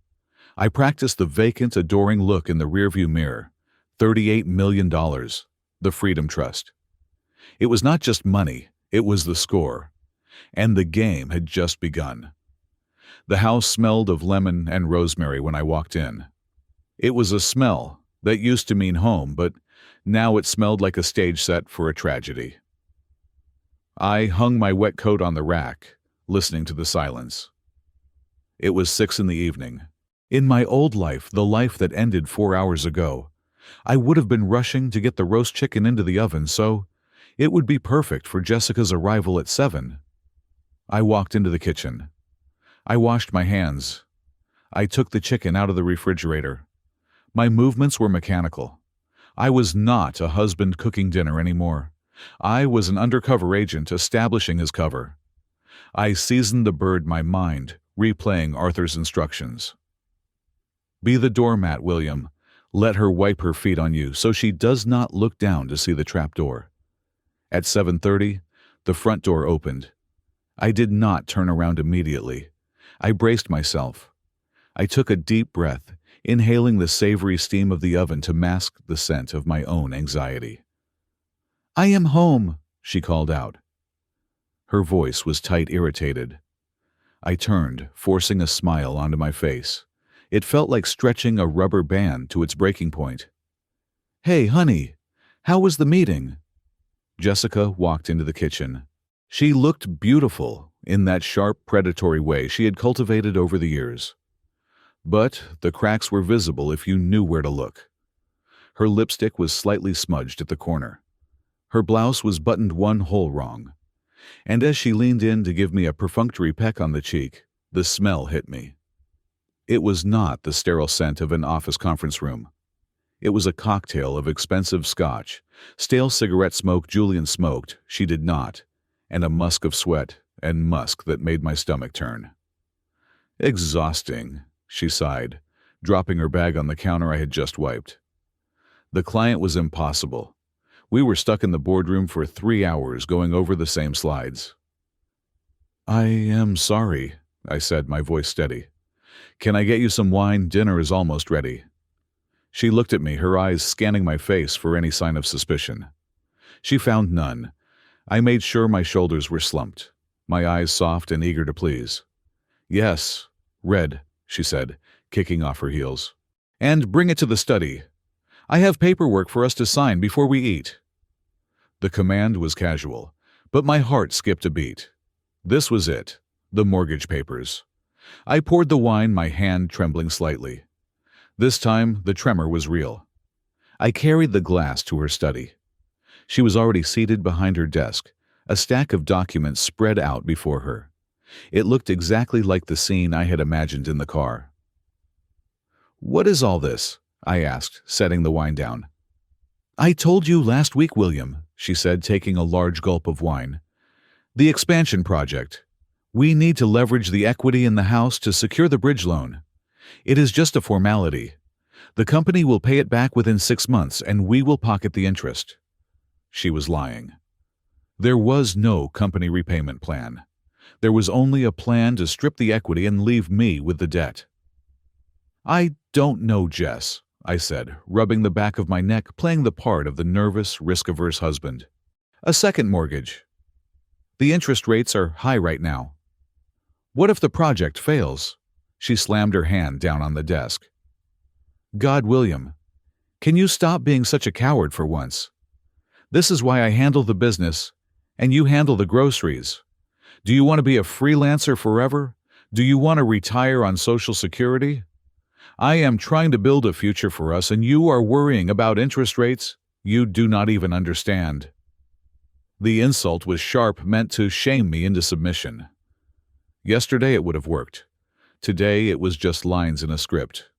I practiced the vacant, adoring look in the rearview mirror. $38 million. The Freedom Trust. It was not just money, it was the score. And the game had just begun. The house smelled of lemon and rosemary when I walked in. It was a smell that used to mean home, but now it smelled like a stage set for a tragedy. I hung my wet coat on the rack, listening to the silence. It was 6 in the evening. In my old life, the life that ended 4 hours ago, I would have been rushing to get the roast chicken into the oven, so it would be perfect for Jessica's arrival at 7. I walked into the kitchen. I washed my hands. I took the chicken out of the refrigerator. My movements were mechanical. I was not a husband cooking dinner anymore. I was an undercover agent establishing his cover. I seasoned the bird my mind, replaying Arthur's instructions. "Be the doormat, William. Let her wipe her feet on you so she does not look down to see the trapdoor." At 7:30, the front door opened. I did not turn around immediately. I braced myself. I took a deep breath, inhaling the savory steam of the oven to mask the scent of my own anxiety. "I am home," she called out. Her voice was tight, irritated. I turned, forcing a smile onto my face. It felt like stretching a rubber band to its breaking point. "Hey, honey, how was the meeting?" Jessica walked into the kitchen. She looked beautiful in that sharp, predatory way she had cultivated over the years. But the cracks were visible if you knew where to look. Her lipstick was slightly smudged at the corner. Her blouse was buttoned one hole wrong. And as she leaned in to give me a perfunctory peck on the cheek, the smell hit me. It was not the sterile scent of an office conference room. It was a cocktail of expensive scotch, stale cigarette smoke Julian smoked, she did not, and a musk of sweat and musk that made my stomach turn. "Exhausting," she sighed, dropping her bag on the counter I had just wiped. The client was impossible. We were stuck in the boardroom for 3 hours going over the same slides. "I am sorry," I said, my voice steady. "Can I get you some wine? Dinner is almost ready." She looked at me, her eyes scanning my face for any sign of suspicion. She found none. I made sure my shoulders were slumped, my eyes soft and eager to please. "Yes, red," she said, kicking off her heels. "And bring it to the study. I have paperwork for us to sign before we eat." The command was casual, but my heart skipped a beat. This was it, the mortgage papers. I poured the wine, my hand trembling slightly. This time, the tremor was real. I carried the glass to her study. She was already seated behind her desk, a stack of documents spread out before her. It looked exactly like the scene I had imagined in the car. "What is all this?" I asked, setting the wine down. "I told you last week, William," she said, taking a large gulp of wine. "The expansion project. We need to leverage the equity in the house to secure the bridge loan. It is just a formality. The company will pay it back within 6 months, and we will pocket the interest." She was lying. There was no company repayment plan. There was only a plan to strip the equity and leave me with the debt. "I don't know, Jess," I said, rubbing the back of my neck, playing the part of the nervous, risk-averse husband. "A second mortgage. The interest rates are high right now. What if the project fails?" She slammed her hand down on the desk. "God, William, can you stop being such a coward for once? This is why I handle the business, and you handle the groceries. Do you want to be a freelancer forever? Do you want to retire on Social Security? I am trying to build a future for us, and you are worrying about interest rates? You do not even understand." The insult was sharp, meant to shame me into submission. Yesterday it would have worked. Today it was just lines in a script.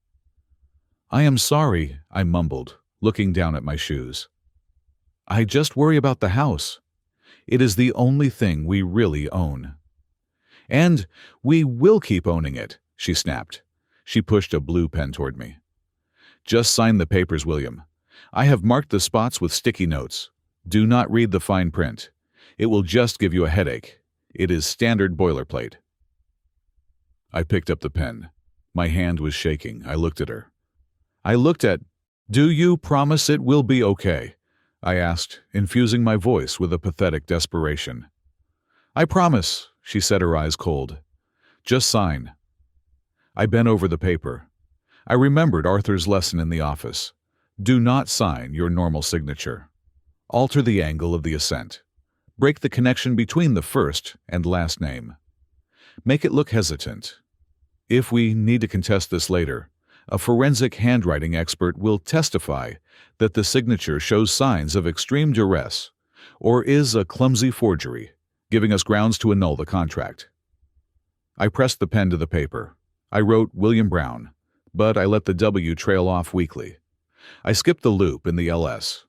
"I am sorry," I mumbled, looking down at my shoes. "I just worry about the house. It is the only thing we really own." "And we will keep owning it," she snapped. She pushed a blue pen toward me. "Just sign the papers, William. I have marked the spots with sticky notes. Do not read the fine print. It will just give you a headache. It is standard boilerplate." I picked up the pen. My hand was shaking. I looked at her. "Do you promise it will be okay?" I asked, infusing my voice with a pathetic desperation. "I promise," she said, her eyes cold. "Just sign." I bent over the paper. I remembered Arthur's lesson in the office. Do not sign your normal signature. Alter the angle of the assent. Break the connection between the first and last name. Make it look hesitant. If we need to contest this later, a forensic handwriting expert will testify that the signature shows signs of extreme duress or is a clumsy forgery, giving us grounds to annul the contract. I pressed the pen to the paper. I wrote William Brown, but I let the W trail off weakly. I skipped the loop in the LS.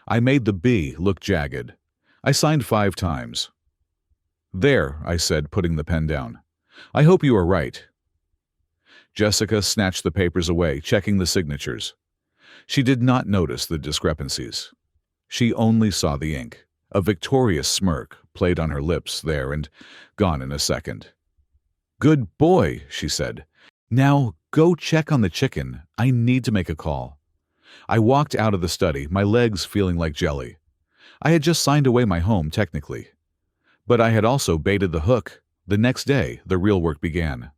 I made the B look jagged. I signed 5 times. "There," I said, putting the pen down. "I hope you are right." Jessica snatched the papers away, checking the signatures. She did not notice the discrepancies. She only saw the ink. A victorious smirk played on her lips there and gone in a second. "Good boy," she said. "Now go check on the chicken. I need to make a call." I walked out of the study, my legs feeling like jelly. I had just signed away my home, technically. But I had also baited the hook. The next day, the real work began.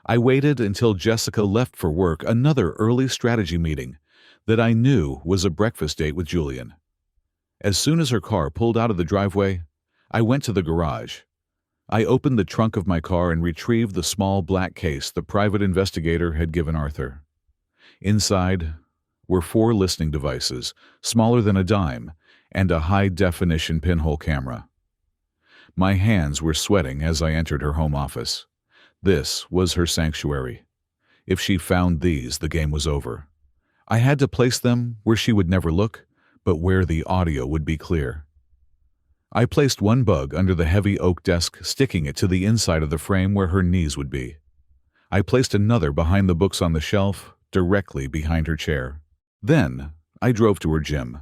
I waited until Jessica left for work, another early strategy meeting that I knew was a breakfast date with Julian. As soon as her car pulled out of the driveway, I went to the garage. I opened the trunk of my car and retrieved the small black case the private investigator had given Arthur. Inside were 4 listening devices, smaller than a dime, and a high-definition pinhole camera. My hands were sweating as I entered her home office. This was her sanctuary. If she found these, the game was over. I had to place them where she would never look, but where the audio would be clear. I placed one bug under the heavy oak desk, sticking it to the inside of the frame where her knees would be. I placed another behind the books on the shelf, directly behind her chair. Then I drove to her gym.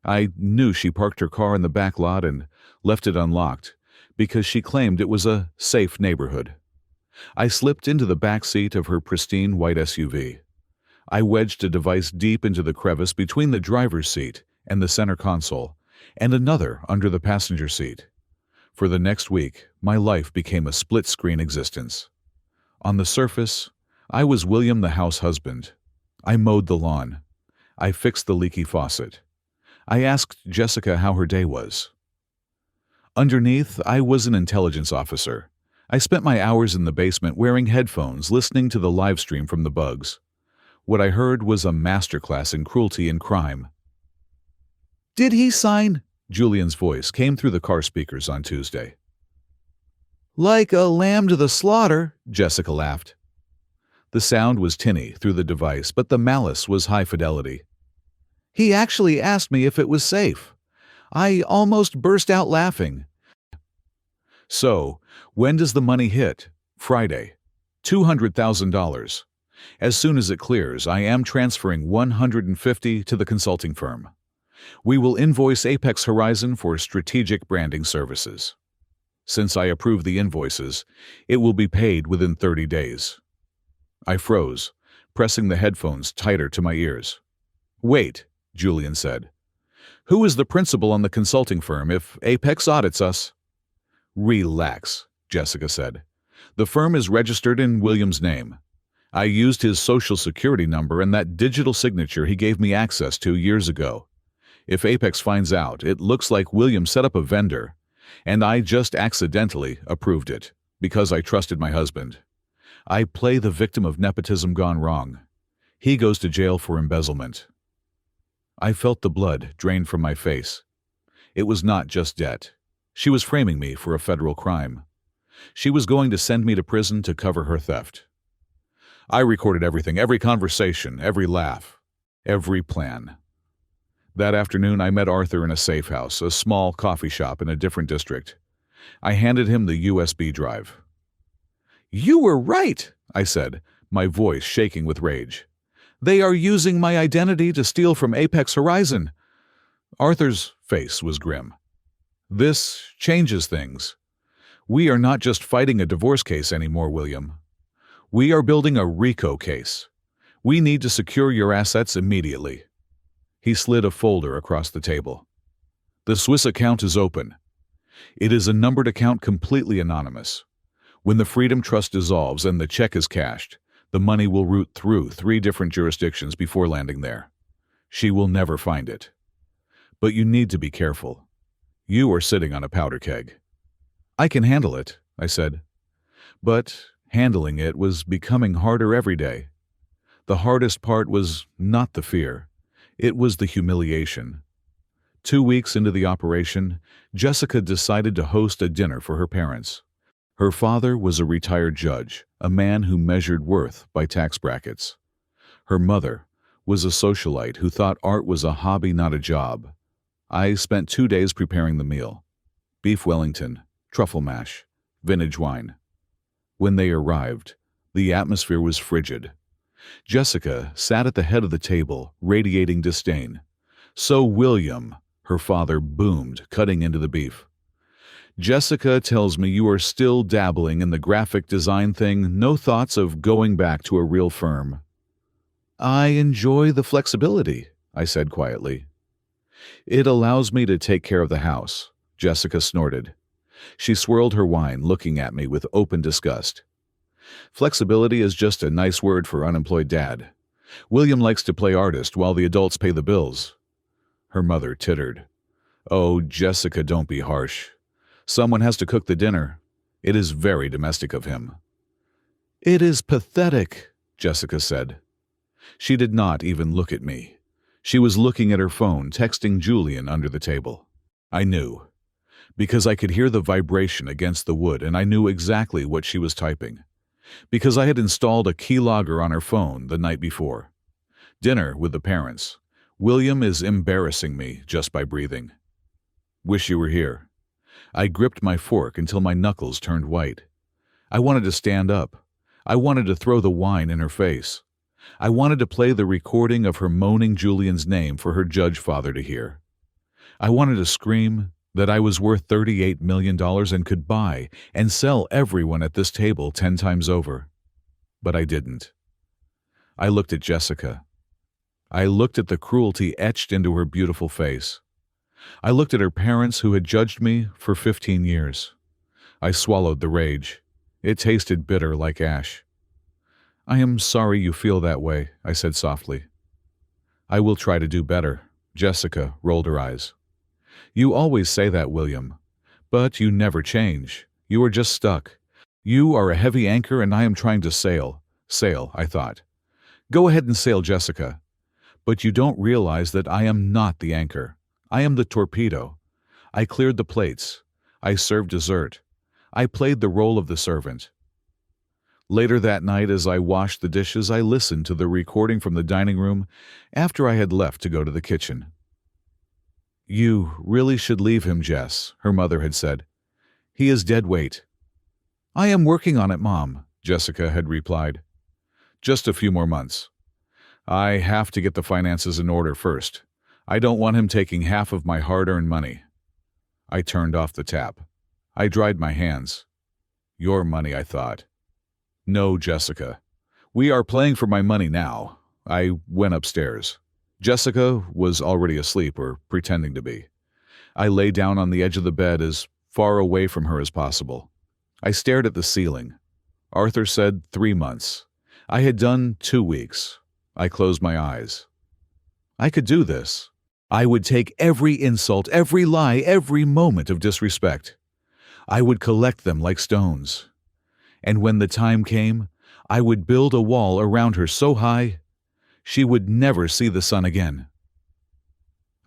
I knew she parked her car in the back lot and left it unlocked because she claimed it was a safe neighborhood. I slipped into the back seat of her pristine white SUV. I wedged a device deep into the crevice between the driver's seat and the center console, and another under the passenger seat. For the next week, my life became a split-screen existence. On the surface, I was William the house husband. I mowed the lawn. I fixed the leaky faucet. I asked Jessica how her day was. Underneath, I was an intelligence officer. I spent my hours in the basement wearing headphones, listening to the live stream from the bugs. What I heard was a masterclass in cruelty and crime. "Did he sign?" Julian's voice came through the car speakers on Tuesday. "Like a lamb to the slaughter," Jessica laughed. The sound was tinny through the device, but the malice was high fidelity. "He actually asked me if it was safe. I almost burst out laughing." "So, when does the money hit?" "Friday. $200,000. As soon as it clears, I am transferring $150 to the consulting firm. We will invoice Apex Horizon for strategic branding services. Since I approve the invoices, it will be paid within 30 days. I froze, pressing the headphones tighter to my ears. "Wait," Julian said. "Who is the principal on the consulting firm if Apex audits us?" "Relax," Jessica said. "The firm is registered in William's name. I used his social security number and that digital signature he gave me access to years ago. If Apex finds out, it looks like William set up a vendor, and I just accidentally approved it, because I trusted my husband. I play the victim of nepotism gone wrong. He goes to jail for embezzlement." I felt the blood drain from my face. It was not just debt. She was framing me for a federal crime. She was going to send me to prison to cover her theft. I recorded everything, every conversation, every laugh, every plan. That afternoon, I met Arthur in a safe house, a small coffee shop in a different district. I handed him the USB drive. "You were right," I said, my voice shaking with rage. "They are using my identity to steal from Apex Horizon." Arthur's face was grim. "This changes things. We are not just fighting a divorce case anymore, William. We are building a RICO case. We need to secure your assets immediately." He slid a folder across the table. "The Swiss account is open. It is a numbered account completely anonymous. When the Freedom Trust dissolves and the check is cashed, the money will route through 3 different jurisdictions before landing there. She will never find it. But you need to be careful. You are sitting on a powder keg." "I can handle it," I said. But handling it was becoming harder every day. The hardest part was not the fear. It was the humiliation. 2 weeks into the operation, Jessica decided to host a dinner for her parents. Her father was a retired judge, a man who measured worth by tax brackets. Her mother was a socialite who thought art was a hobby, not a job. I spent 2 days preparing the meal. Beef Wellington, truffle mash, vintage wine. When they arrived, the atmosphere was frigid. Jessica sat at the head of the table, radiating disdain. "So, William," her father boomed, cutting into the beef. "Jessica tells me you are still dabbling in the graphic design thing, no thoughts of going back to a real firm." "I enjoy the flexibility," I said quietly. "It allows me to take care of the house," Jessica snorted. She swirled her wine, looking at me with open disgust. "Flexibility is just a nice word for unemployed dad. William likes to play artist while the adults pay the bills." Her mother tittered. "Oh, Jessica, don't be harsh. Someone has to cook the dinner. It is very domestic of him." "It is pathetic," Jessica said. She did not even look at me. She was looking at her phone, texting Julian under the table. I knew, because I could hear the vibration against the wood and I knew exactly what she was typing. Because I had installed a keylogger on her phone the night before. "Dinner with the parents. William is embarrassing me just by breathing. Wish you were here." I gripped my fork until my knuckles turned white. I wanted to stand up. I wanted to throw the wine in her face. I wanted to play the recording of her moaning Julian's name for her judge father to hear. I wanted to scream that I was worth $38 million and could buy and sell everyone at this table 10 times over. But I didn't. I looked at Jessica. I looked at the cruelty etched into her beautiful face. I looked at her parents who had judged me for 15 years. I swallowed the rage. It tasted bitter like ash. "I am sorry you feel that way," I said softly. "I will try to do better." Jessica rolled her eyes. "You always say that, William. But you never change. You are just stuck. You are a heavy anchor and I am trying to sail." Sail, I thought. Go ahead and sail, Jessica. But you don't realize that I am not the anchor. I am the torpedo. I cleared the plates. I served dessert. I played the role of the servant. Later that night, as I washed the dishes, I listened to the recording from the dining room after I had left to go to the kitchen. "You really should leave him, Jess," her mother had said. "He is dead weight." "I am working on it, Mom," Jessica had replied. "Just a few more months. I have to get the finances in order first. I don't want him taking half of my hard-earned money." I turned off the tap. I dried my hands. Your money, I thought. No, Jessica. We are playing for my money now. I went upstairs. Jessica was already asleep, or pretending to be. I lay down on the edge of the bed as far away from her as possible. I stared at the ceiling. Arthur said 3 months. I had done 2 weeks. I closed my eyes. I could do this. I would take every insult, every lie, every moment of disrespect. I would collect them like stones. And when the time came, I would build a wall around her so high, she would never see the sun again.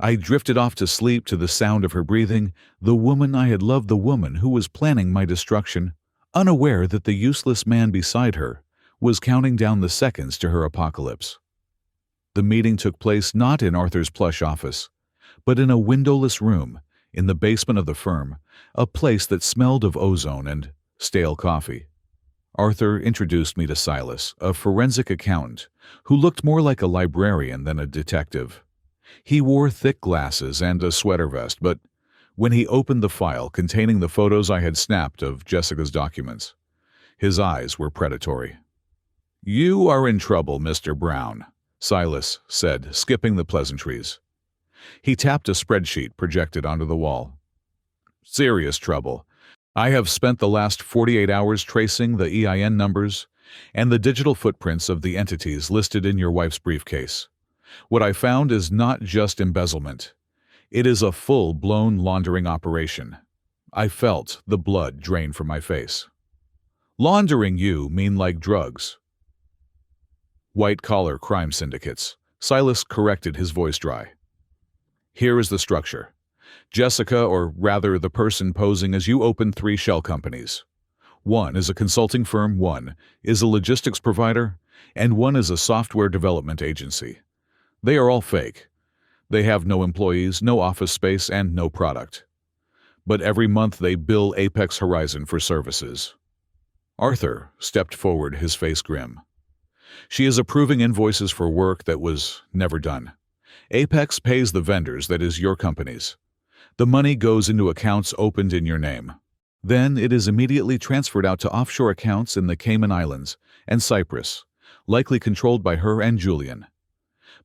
I drifted off to sleep to the sound of her breathing, the woman I had loved, the woman who was planning my destruction, unaware that the useless man beside her was counting down the seconds to her apocalypse. The meeting took place not in Arthur's plush office, but in a windowless room in the basement of the firm, a place that smelled of ozone and stale coffee. Arthur introduced me to Silas, a forensic accountant who looked more like a librarian than a detective. He wore thick glasses and a sweater vest, but when he opened the file containing the photos I had snapped of Jessica's documents, his eyes were predatory. "You are in trouble, Mr. Brown," Silas said, skipping the pleasantries. He tapped a spreadsheet projected onto the wall. "Serious trouble. I have spent the last 48 hours tracing the EIN numbers and the digital footprints of the entities listed in your wife's briefcase. What I found is not just embezzlement. It is a full-blown laundering operation." I felt the blood drain from my face. "Laundering you mean like drugs?" "White-collar crime syndicates," Silas corrected, his voice dry. "Here is the structure. Jessica, or rather the person posing as you, opened 3 shell companies. One is a consulting firm, one is a logistics provider, and one is a software development agency. They are all fake. They have no employees, no office space, and no product. But every month they bill Apex Horizon for services." Arthur stepped forward, his face grim. "She is approving invoices for work that was never done. Apex pays the vendors, that is, your companies. The money goes into accounts opened in your name. Then it is immediately transferred out to offshore accounts in the Cayman Islands and Cyprus, likely controlled by her and Julian.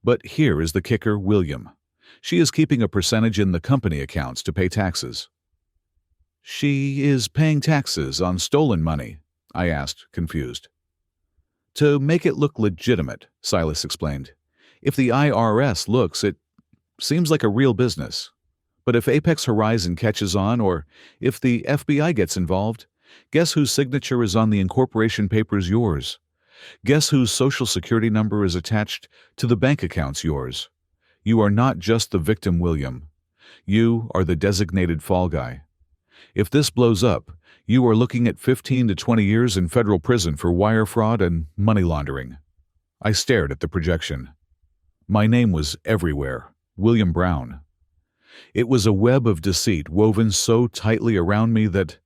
But here is the kicker, William. She is keeping a percentage in the company accounts to pay taxes." "She is paying taxes on stolen money?" I asked, confused. "To make it look legitimate," Silas explained. "If the IRS looks, it seems like a real business. But if Apex Horizon catches on, or if the FBI gets involved, guess whose signature is on the incorporation papers? Yours. Guess whose social security number is attached to the bank accounts? Yours. You are not just the victim, William. You are the designated fall guy. If this blows up, you are looking at 15 to 20 years in federal prison for wire fraud and money laundering." I stared at the projection. My name was everywhere. William Brown. It was a web of deceit woven so tightly around me that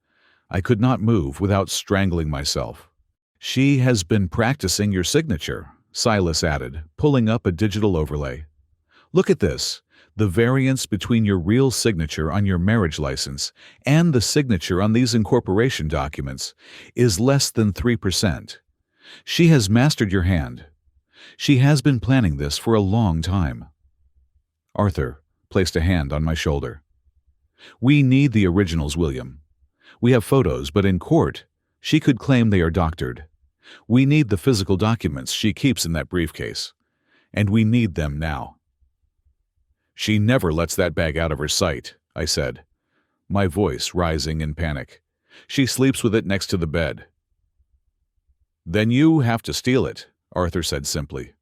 I could not move without strangling myself. "She has been practicing your signature," Silas added, pulling up a digital overlay. "Look at this. The variance between your real signature on your marriage license and the signature on these incorporation documents is less than 3%. She has mastered your hand. She has been planning this for a long time." Arthur placed a hand on my shoulder. "We need the originals, William. We have photos, but in court, she could claim they are doctored. We need the physical documents she keeps in that briefcase, and we need them now." "She never lets that bag out of her sight," I said, my voice rising in panic. "She sleeps with it next to the bed." "Then you have to steal it," Arthur said simply.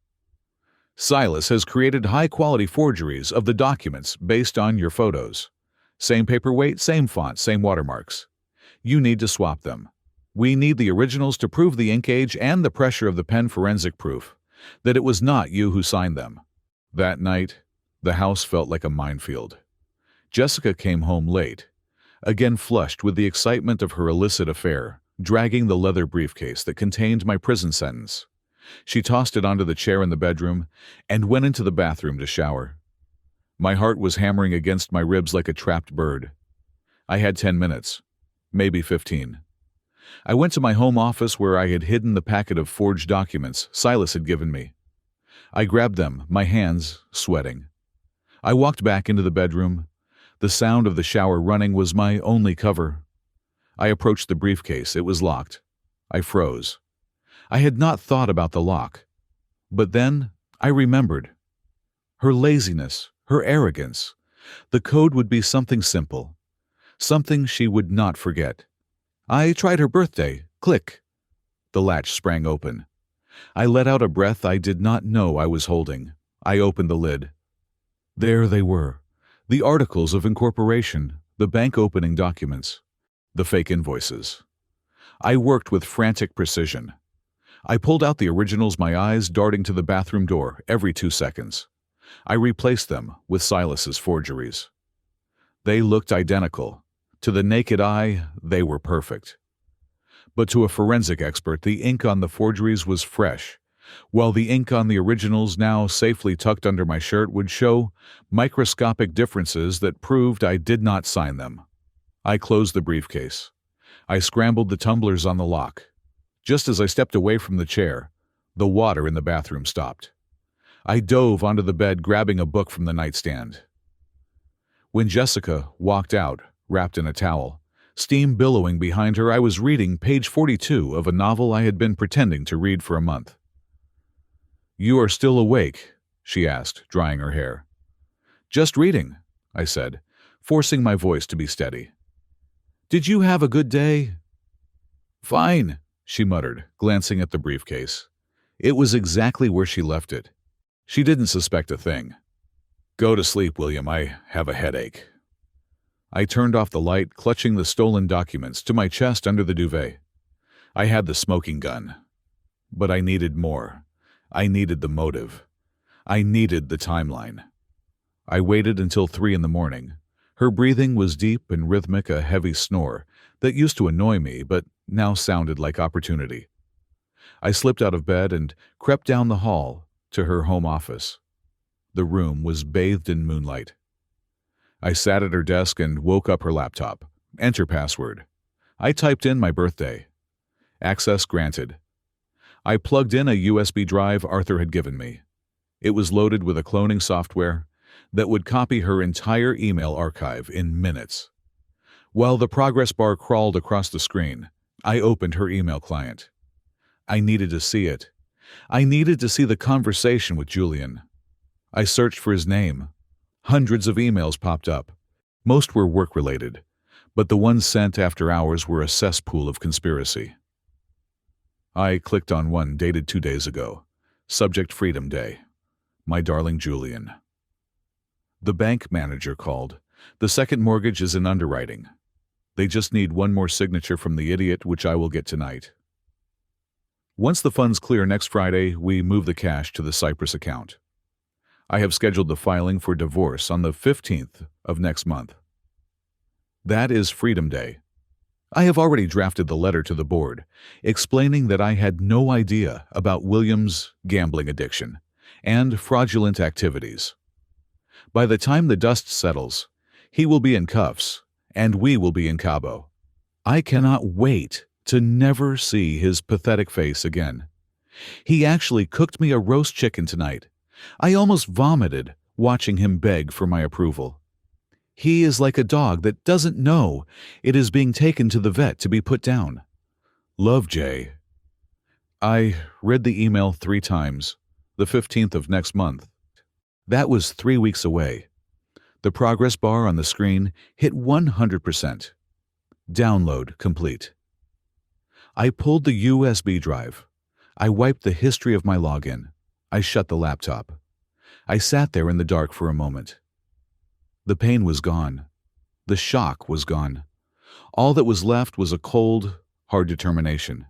"Silas has created high-quality forgeries of the documents based on your photos. Same paperweight, same font, same watermarks. You need to swap them. We need the originals to prove the ink age and the pressure of the pen, forensic proof that it was not you who signed them." That night, the house felt like a minefield. Jessica came home late, again flushed with the excitement of her illicit affair, dragging the leather briefcase that contained my prison sentence. She tossed it onto the chair in the bedroom and went into the bathroom to shower. My heart was hammering against my ribs like a trapped bird. I had 10 minutes, maybe 15. I went to my home office where I had hidden the packet of forged documents Silas had given me. I grabbed them, my hands sweating. I walked back into the bedroom. The sound of the shower running was my only cover. I approached the briefcase. It was locked. I froze. I had not thought about the lock. But then I remembered. Her laziness, her arrogance. The code would be something simple. Something she would not forget. I tried her birthday. Click. The latch sprang open. I let out a breath I did not know I was holding. I opened the lid. There they were. The articles of incorporation, the bank opening documents, the fake invoices. I worked with frantic precision. I pulled out the originals, my eyes darting to the bathroom door every 2 seconds. I replaced them with Silas's forgeries. They looked identical. To the naked eye, they were perfect. But to a forensic expert, the ink on the forgeries was fresh, while the ink on the originals, now safely tucked under my shirt, would show microscopic differences that proved I did not sign them. I closed the briefcase. I scrambled the tumblers on the lock. Just as I stepped away from the chair, the water in the bathroom stopped. I dove onto the bed, grabbing a book from the nightstand. When Jessica walked out, wrapped in a towel, steam billowing behind her, I was reading page 42 of a novel I had been pretending to read for a month. "You are still awake?" she asked, drying her hair. "Just reading," I said, forcing my voice to be steady. "Did you have a good day?" "Fine," she muttered, glancing at the briefcase. It was exactly where she left it. She didn't suspect a thing. "Go to sleep, William. I have a headache." I turned off the light, clutching the stolen documents to my chest under the duvet. I had the smoking gun. But I needed more. I needed the motive. I needed the timeline. I waited until 3 in the morning. Her breathing was deep and rhythmic, a heavy snore that used to annoy me but now sounded like opportunity. I slipped out of bed and crept down the hall to her home office. The room was bathed in moonlight. I sat at her desk and woke up her laptop. Enter password. I typed in my birthday. Access granted. I plugged in a USB drive Arthur had given me. It was loaded with a cloning software that would copy her entire email archive in minutes. While the progress bar crawled across the screen, I opened her email client. I needed to see it. I needed to see the conversation with Julian. I searched for his name. Hundreds of emails popped up. Most were work-related, but the ones sent after hours were a cesspool of conspiracy. I clicked on one dated 2 days ago. Subject: Freedom Day. My darling Julian. The bank manager called. The second mortgage is in underwriting. They just need one more signature from the idiot, which I will get tonight. Once the funds clear next Friday, we move the cash to the Cyprus account. I have scheduled the filing for divorce on the 15th of next month. That is Freedom Day. I have already drafted the letter to the board, explaining that I had no idea about William's gambling addiction and fraudulent activities. By the time the dust settles, he will be in cuffs, and we will be in Cabo. I cannot wait to never see his pathetic face again. He actually cooked me a roast chicken tonight. I almost vomited watching him beg for my approval. He is like a dog that doesn't know it is being taken to the vet to be put down. Love, Jay. I read the email 3 times, the 15th of next month. That was 3 weeks away. The progress bar on the screen hit 100%. Download complete. I pulled the USB drive. I wiped the history of my login. I shut the laptop. I sat there in the dark for a moment. The pain was gone. The shock was gone. All that was left was a cold, hard determination.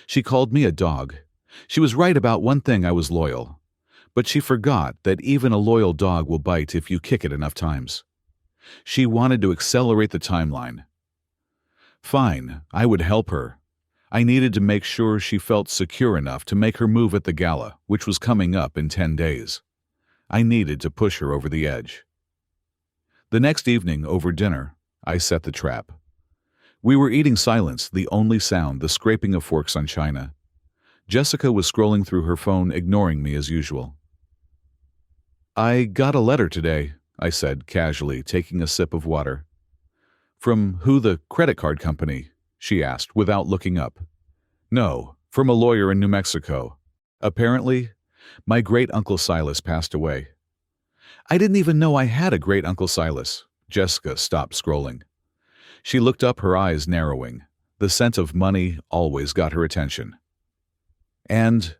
She called me a dog. She was right about one thing: I was loyal. But she forgot that even a loyal dog will bite if you kick it enough times. She wanted to accelerate the timeline. Fine, I would help her. I needed to make sure she felt secure enough to make her move at the gala, which was coming up in 10 days. I needed to push her over the edge. The next evening, over dinner, I set the trap. We were eating silence, the only sound the scraping of forks on china. Jessica was scrolling through her phone, ignoring me as usual. "I got a letter today," I said casually, taking a sip of water. "From who? The credit card company?" she asked without looking up. "No, from a lawyer in New Mexico. Apparently, my great-uncle Silas passed away." I didn't even know I had a great-uncle Silas. Jessica stopped scrolling. She looked up, her eyes narrowing. The scent of money always got her attention. And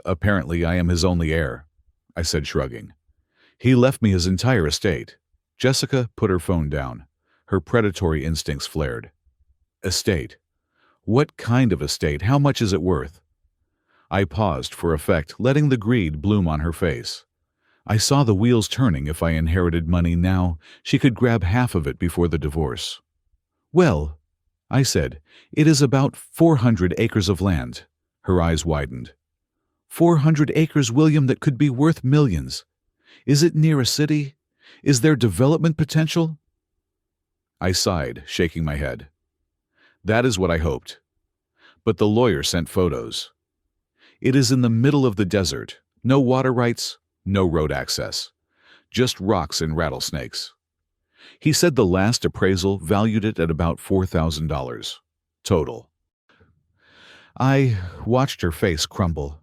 apparently I am his only heir," I said, shrugging. "He left me his entire estate." Jessica put her phone down. Her predatory instincts flared. "Estate? What kind of estate? How much is it worth? I paused for effect, letting the greed bloom on her face. I saw the wheels turning. If I inherited money now, she could grab half of it before the divorce. Well, I said, it is about 400 acres of land. Her eyes widened. 400 acres, William, that could be worth millions. Is it near a city? Is there development potential? I sighed, shaking my head. That is what I hoped. But the lawyer sent photos. It is in the middle of the desert. No water rights, no road access. Just rocks and rattlesnakes. He said the last appraisal valued it at about $4,000. Total. I watched her face crumble.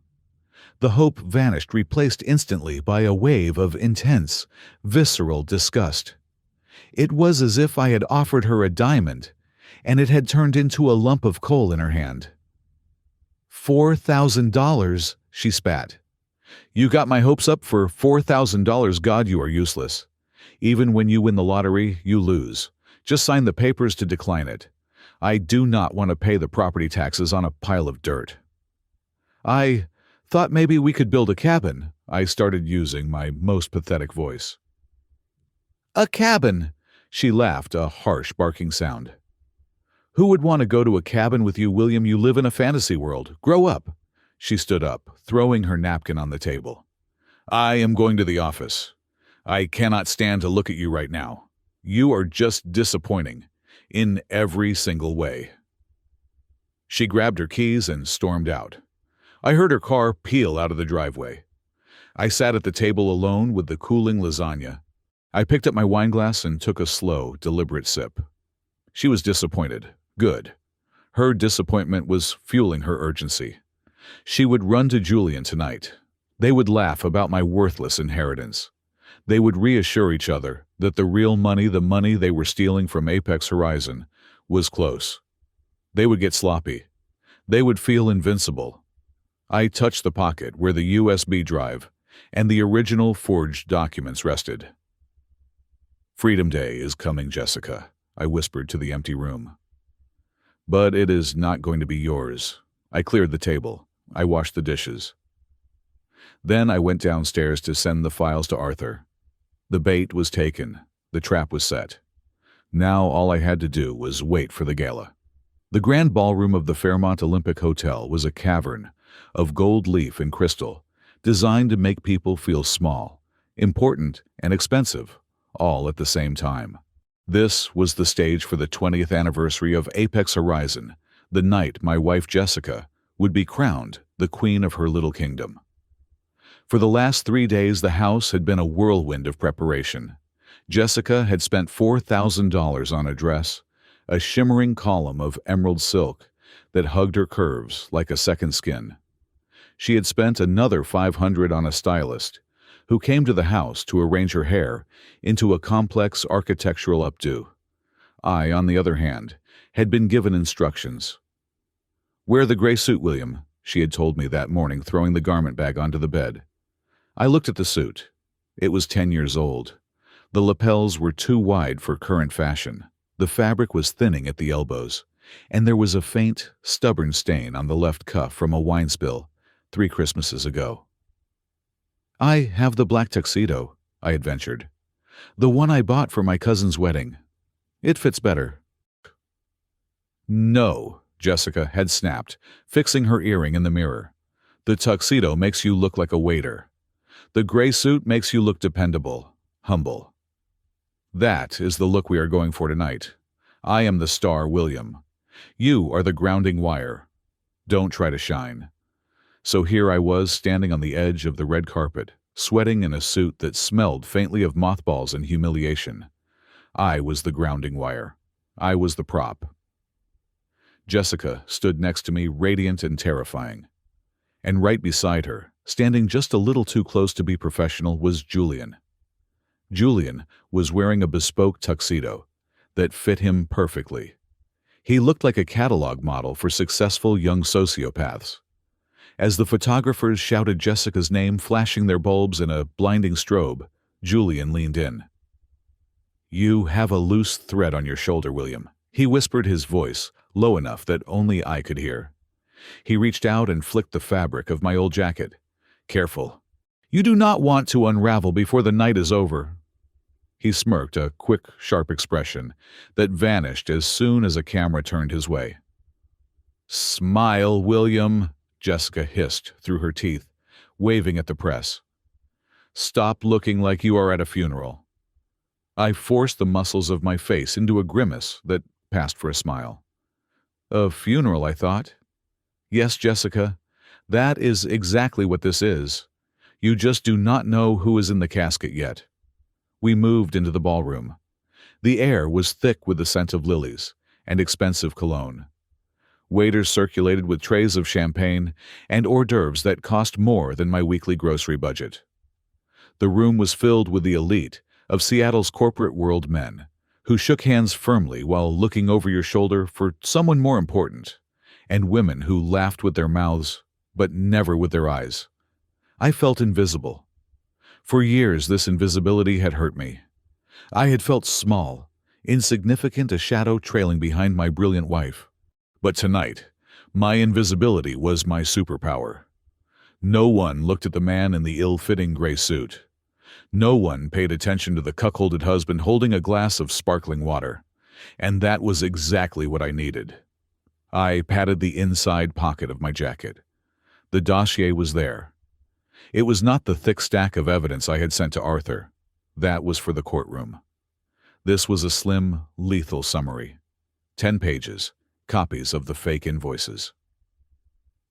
The hope vanished, replaced instantly by a wave of intense, visceral disgust. It was as if I had offered her a diamond, and it had turned into a lump of coal in her hand. $4,000, she spat. You got my hopes up for $4,000. God, you are useless. Even when you win the lottery, you lose. Just sign the papers to decline it. I do not want to pay the property taxes on a pile of dirt. I thought maybe we could build a cabin. I started using my most pathetic voice. A cabin, she laughed, a harsh barking sound. Who would want to go to a cabin with you, William? You live in a fantasy world. Grow up. She stood up, throwing her napkin on the table. I am going to the office. I cannot stand to look at you right now. You are just disappointing, in every single way. She grabbed her keys and stormed out. I heard her car peel out of the driveway. I sat at the table alone with the cooling lasagna. I picked up my wineglass and took a slow, deliberate sip. She was disappointed. Good. Her disappointment was fueling her urgency. She would run to Julian tonight. They would laugh about my worthless inheritance. They would reassure each other that the real money, the money they were stealing from Apex Horizon, was close. They would get sloppy. They would feel invincible. I touched the pocket where the USB drive and the original forged documents rested. Freedom Day is coming, Jessica, I whispered to the empty room. But it is not going to be yours. I cleared the table. I washed the dishes. Then I went downstairs to send the files to Arthur. The bait was taken. The trap was set. Now all I had to do was wait for the gala. The grand ballroom of the Fairmont Olympic Hotel was a cavern of gold leaf and crystal, designed to make people feel small, important, and expensive, all at the same time. This was the stage for the 20th anniversary of Apex Horizon, the night my wife Jessica would be crowned the queen of her little kingdom. For the last 3 days, the house had been a whirlwind of preparation. Jessica had spent $4,000 on a dress, a shimmering column of emerald silk that hugged her curves like a second skin. She had spent another $500 on a stylist, who came to the house to arrange her hair into a complex architectural updo. I, on the other hand, had been given instructions. Wear the gray suit, William, she had told me that morning, throwing the garment bag onto the bed. I looked at the suit. It was 10 years old. The lapels were too wide for current fashion. The fabric was thinning at the elbows, and there was a faint, stubborn stain on the left cuff from a wine spill 3 Christmases ago. I have the black tuxedo, I had ventured. The one I bought for my cousin's wedding. It fits better. No, Jessica had snapped, fixing her earring in the mirror. The tuxedo makes you look like a waiter. The gray suit makes you look dependable, humble. That is the look we are going for tonight. I am the star, William. You are the grounding wire. Don't try to shine. So here I was, standing on the edge of the red carpet, sweating in a suit that smelled faintly of mothballs and humiliation. I was the grounding wire. I was the prop. Jessica stood next to me, radiant and terrifying. And right beside her, standing just a little too close to be professional, was Julian. Julian was wearing a bespoke tuxedo that fit him perfectly. He looked like a catalog model for successful young sociopaths. As the photographers shouted Jessica's name, flashing their bulbs in a blinding strobe, Julian leaned in. "You have a loose thread on your shoulder, William," he whispered, his voice low enough that only I could hear. He reached out and flicked the fabric of my old jacket. "Careful. You do not want to unravel before the night is over." He smirked, a quick, sharp expression that vanished as soon as a camera turned his way. "Smile, William," Jessica hissed through her teeth, waving at the press. "Stop looking like you are at a funeral." I forced the muscles of my face into a grimace that passed for a smile. "A funeral," I thought. "Yes, Jessica, that is exactly what this is. You just do not know who is in the casket yet." We moved into the ballroom. The air was thick with the scent of lilies and expensive cologne. Waiters circulated with trays of champagne and hors d'oeuvres that cost more than my weekly grocery budget. The room was filled with the elite of Seattle's corporate world men, who shook hands firmly while looking over your shoulder for someone more important, and women who laughed with their mouths, but never with their eyes. I felt invisible. For years, this invisibility had hurt me. I had felt small, insignificant, a shadow trailing behind my brilliant wife. But tonight, my invisibility was my superpower. No one looked at the man in the ill-fitting gray suit. No one paid attention to the cuckolded husband holding a glass of sparkling water. And that was exactly what I needed. I patted the inside pocket of my jacket. The dossier was there. It was not the thick stack of evidence I had sent to Arthur. That was for the courtroom. This was a slim, lethal summary. 10 pages, copies of the fake invoices.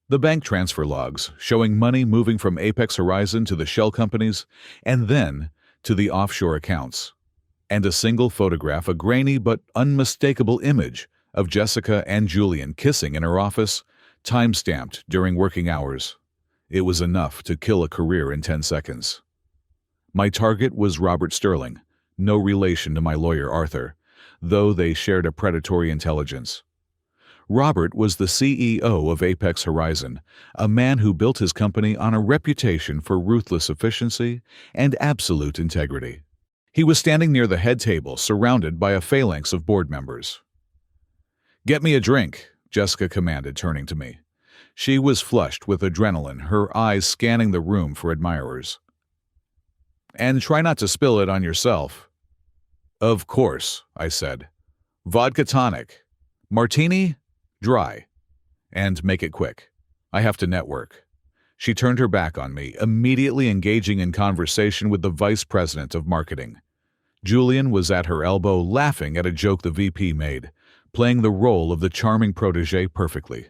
The bank transfer logs showing money moving from Apex Horizon to the shell companies and then to the offshore accounts. And a single photograph, a grainy but unmistakable image of Jessica and Julian kissing in her office, time-stamped during working hours. It was enough to kill a career in 10 seconds. My target was Robert Sterling, no relation to my lawyer Arthur, though they shared a predatory intelligence. Robert was the CEO of Apex Horizon, a man who built his company on a reputation for ruthless efficiency and absolute integrity. He was standing near the head table, surrounded by a phalanx of board members. "Get me a drink," Jessica commanded, turning to me. She was flushed with adrenaline, her eyes scanning the room for admirers. "And try not to spill it on yourself." "Of course," I said. "Vodka tonic. Martini? Dry. And make it quick. I have to network." She turned her back on me, immediately engaging in conversation with the vice president of marketing. Julian was at her elbow, laughing at a joke the VP made, playing the role of the charming protege perfectly.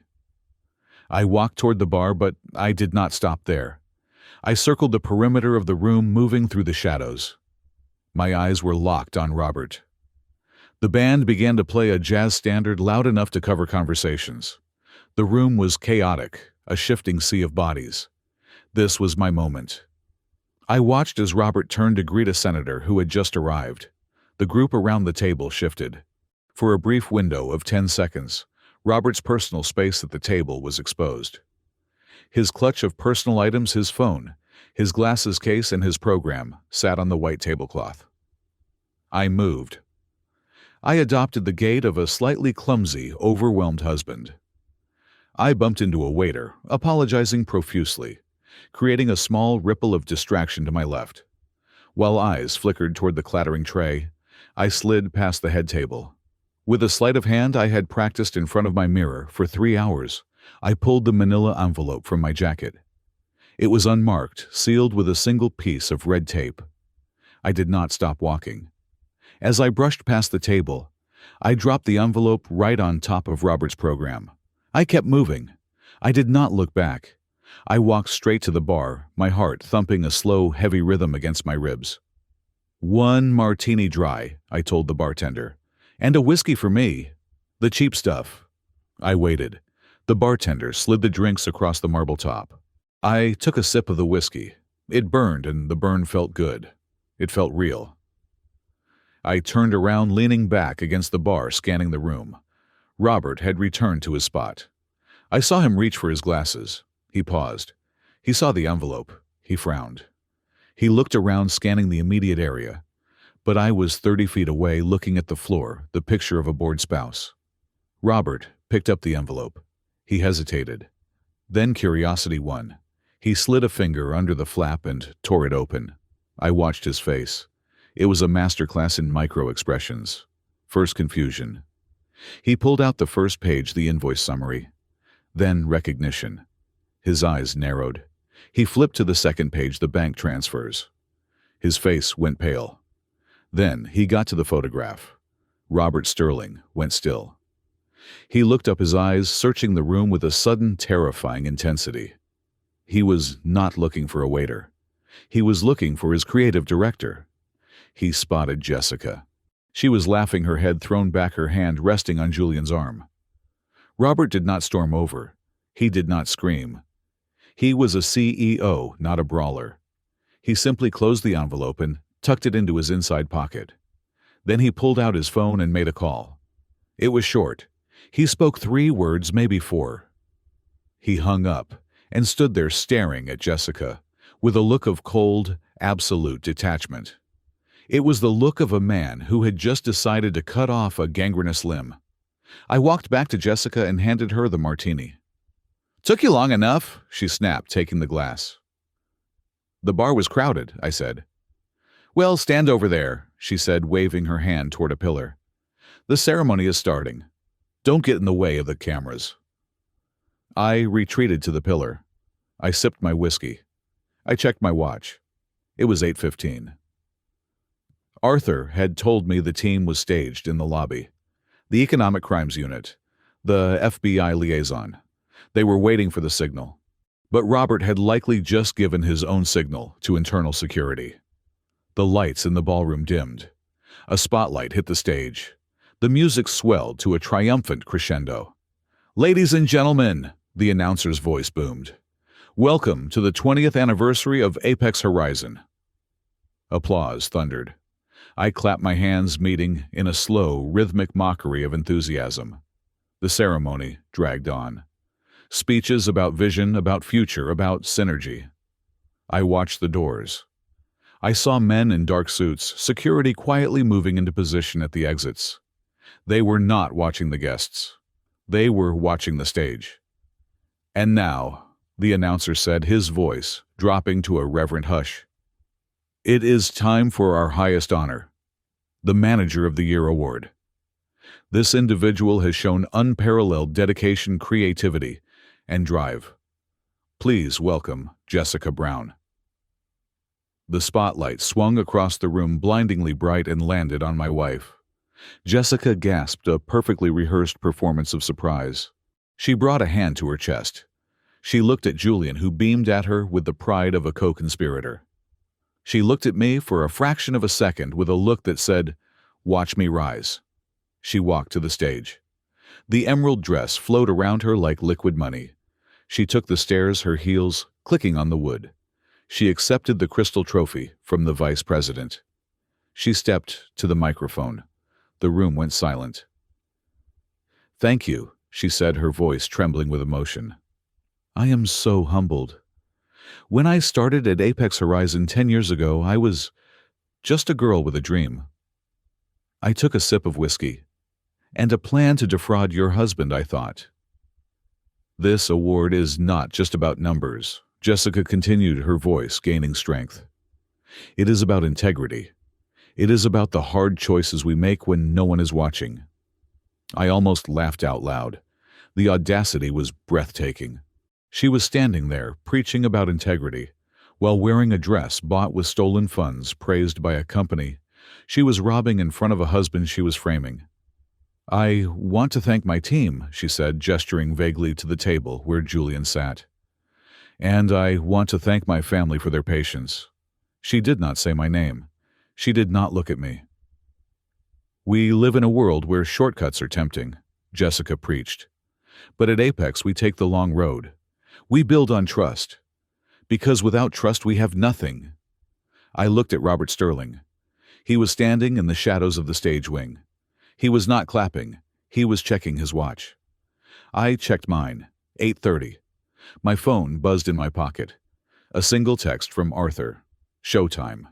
I walked toward the bar, but I did not stop there. I circled the perimeter of the room, moving through the shadows. My eyes were locked on Robert. The band began to play a jazz standard loud enough to cover conversations. The room was chaotic, a shifting sea of bodies. This was my moment. I watched as Robert turned to greet a senator who had just arrived. The group around the table shifted. For a brief window of 10 seconds, Robert's personal space at the table was exposed. His clutch of personal items, his phone, his glasses case, and his program sat on the white tablecloth. I moved. I adopted the gait of a slightly clumsy, overwhelmed husband. I bumped into a waiter, apologizing profusely, creating a small ripple of distraction to my left. While eyes flickered toward the clattering tray, I slid past the head table. With a sleight of hand I had practiced in front of my mirror for 3 hours, I pulled the manila envelope from my jacket. It was unmarked, sealed with a single piece of red tape. I did not stop walking. As I brushed past the table, I dropped the envelope right on top of Robert's program. I kept moving. I did not look back. I walked straight to the bar, my heart thumping a slow, heavy rhythm against my ribs. "1 martini dry," I told the bartender. "And a whiskey for me. The cheap stuff." I waited. The bartender slid the drinks across the marble top. I took a sip of the whiskey. It burned, and the burn felt good. It felt real. I turned around, leaning back against the bar, scanning the room. Robert had returned to his spot. I saw him reach for his glasses. He paused. He saw the envelope. He frowned. He looked around, scanning the immediate area. But I was 30 feet away, looking at the floor, the picture of a bored spouse. Robert picked up the envelope. He hesitated. Then curiosity won. He slid a finger under the flap and tore it open. I watched his face. It was a masterclass in micro-expressions. First confusion. He pulled out the first page, the invoice summary. Then recognition. His eyes narrowed. He flipped to the second page, the bank transfers. His face went pale. Then he got to the photograph. Robert Sterling went still. He looked up, his eyes searching the room with a sudden, terrifying intensity. He was not looking for a waiter. He was looking for his creative director. He spotted Jessica. She was laughing, her head thrown back, her hand resting on Julian's arm. Robert did not storm over. He did not scream. He was a CEO, not a brawler. He simply closed the envelope and tucked it into his inside pocket. Then he pulled out his phone and made a call. It was short. He spoke 3 words, maybe 4. He hung up and stood there staring at Jessica with a look of cold, absolute detachment. It was the look of a man who had just decided to cut off a gangrenous limb. I walked back to Jessica and handed her the martini. "Took you long enough," she snapped, taking the glass. "The bar was crowded," I said. "Well, stand over there," she said, waving her hand toward a pillar. "The ceremony is starting. Don't get in the way of the cameras." I retreated to the pillar. I sipped my whiskey. I checked my watch. It was 8:15. Arthur had told me the team was staged in the lobby. The Economic Crimes Unit, the FBI liaison. They were waiting for the signal. But Robert had likely just given his own signal to internal security. The lights in the ballroom dimmed. A spotlight hit the stage. The music swelled to a triumphant crescendo. "Ladies and gentlemen," the announcer's voice boomed. "Welcome to the 20th anniversary of Apex Horizon." Applause thundered. I clapped my hands, meeting in a slow, rhythmic mockery of enthusiasm. The ceremony dragged on. Speeches about vision, about future, about synergy. I watched the doors. I saw men in dark suits, security quietly moving into position at the exits. They were not watching the guests. They were watching the stage. "And now," the announcer said, his voice dropping to a reverent hush, "it is time for our highest honor, the Manager of the Year award. This individual has shown unparalleled dedication, creativity, and drive. Please welcome Jessica Brown." The spotlight swung across the room, blindingly bright, and landed on my wife. Jessica gasped, a perfectly rehearsed performance of surprise. She brought a hand to her chest. She looked at Julian, who beamed at her with the pride of a co-conspirator. She looked at me for a fraction of a second with a look that said, "Watch me rise." She walked to the stage. The emerald dress flowed around her like liquid money. She took the stairs, her heels clicking on the wood. She accepted the crystal trophy from the vice president. She stepped to the microphone. The room went silent. "Thank you," she said, her voice trembling with emotion. "I am so humbled. When I started at Apex Horizon 10 years ago, I was just a girl with a dream. I took a sip of whiskey. And a plan to defraud your husband, I thought. This award is not just about numbers," Jessica continued, her voice gaining strength. "It is about integrity. It is about the hard choices we make when no one is watching." I almost laughed out loud. The audacity was breathtaking. She was standing there, preaching about integrity, while wearing a dress bought with stolen funds, praised by a company she was robbing in front of a husband she was framing. "I want to thank my team," she said, gesturing vaguely to the table where Julian sat. "And I want to thank my family for their patience." She did not say my name. She did not look at me. "We live in a world where shortcuts are tempting," Jessica preached. "But at Apex we take the long road. We build on trust. Because without trust we have nothing." I looked at Robert Sterling. He was standing in the shadows of the stage wing. He was not clapping. He was checking his watch. I checked mine. 8:30. My phone buzzed in my pocket. A single text from Arthur. "Showtime."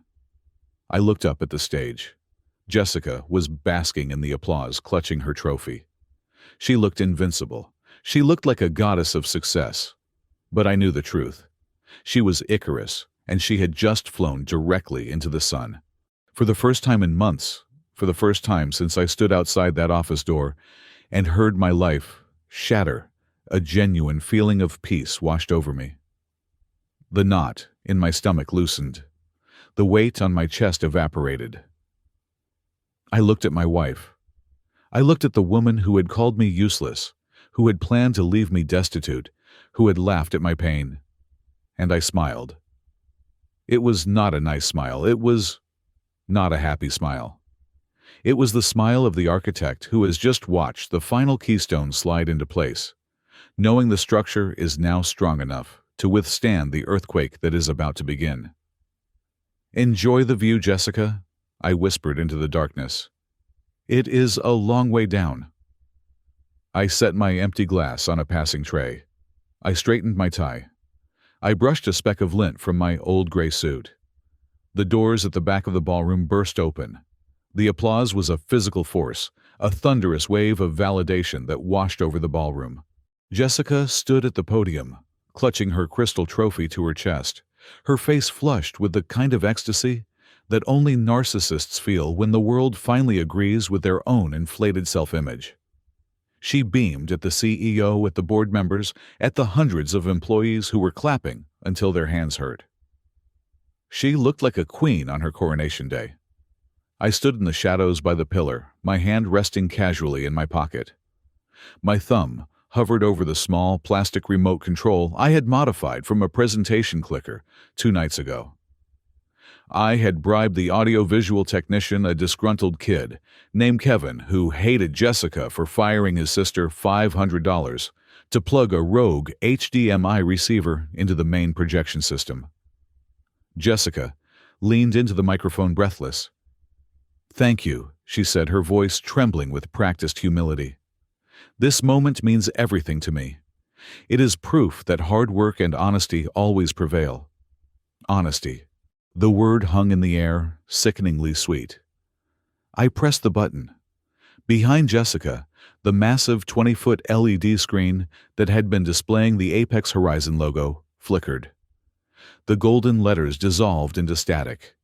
I looked up at the stage. Jessica was basking in the applause, clutching her trophy. She looked invincible. She looked like a goddess of success. But I knew the truth. She was Icarus, and she had just flown directly into the sun. For the first time in months, for the first time since I stood outside that office door and heard my life shatter, a genuine feeling of peace washed over me. The knot in my stomach loosened. The weight on my chest evaporated. I looked at my wife. I looked at the woman who had called me useless, who had planned to leave me destitute, who had laughed at my pain. And I smiled. It was not a nice smile. It was not a happy smile. It was the smile of the architect who has just watched the final keystone slide into place, knowing the structure is now strong enough to withstand the earthquake that is about to begin. "Enjoy the view, Jessica," I whispered into the darkness. "It is a long way down." I set my empty glass on a passing tray. I straightened my tie. I brushed a speck of lint from my old gray suit. The doors at the back of the ballroom burst open. The applause was a physical force, a thunderous wave of validation that washed over the ballroom. Jessica stood at the podium, clutching her crystal trophy to her chest, her face flushed with the kind of ecstasy that only narcissists feel when the world finally agrees with their own inflated self-image. She beamed at the CEO, at the board members, at the hundreds of employees who were clapping until their hands hurt. She looked like a queen on her coronation day. I stood in the shadows by the pillar, my hand resting casually in my pocket. My thumb hovered over the small plastic remote control I had modified from a presentation clicker 2 nights ago. I had bribed the audio-visual technician, a disgruntled kid named Kevin, who hated Jessica for firing his sister $500, to plug a rogue HDMI receiver into the main projection system. Jessica leaned into the microphone breathless. "Thank you," she said, her voice trembling with practiced humility. "This moment means everything to me. It is proof that hard work and honesty always prevail." Honesty. The word hung in the air, sickeningly sweet. I pressed the button. Behind Jessica, the massive 20-foot LED screen that had been displaying the Apex Horizon logo flickered. The golden letters dissolved into static.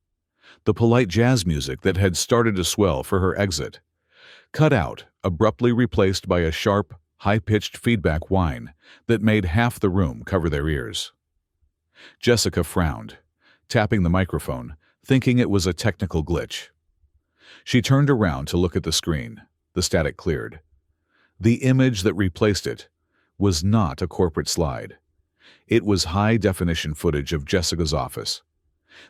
The polite jazz music that had started to swell for her exit cut out, abruptly replaced by a sharp, high-pitched feedback whine that made half the room cover their ears. Jessica frowned, tapping the microphone, thinking it was a technical glitch. She turned around to look at the screen. The static cleared. The image that replaced it was not a corporate slide. It was high-definition footage of Jessica's office.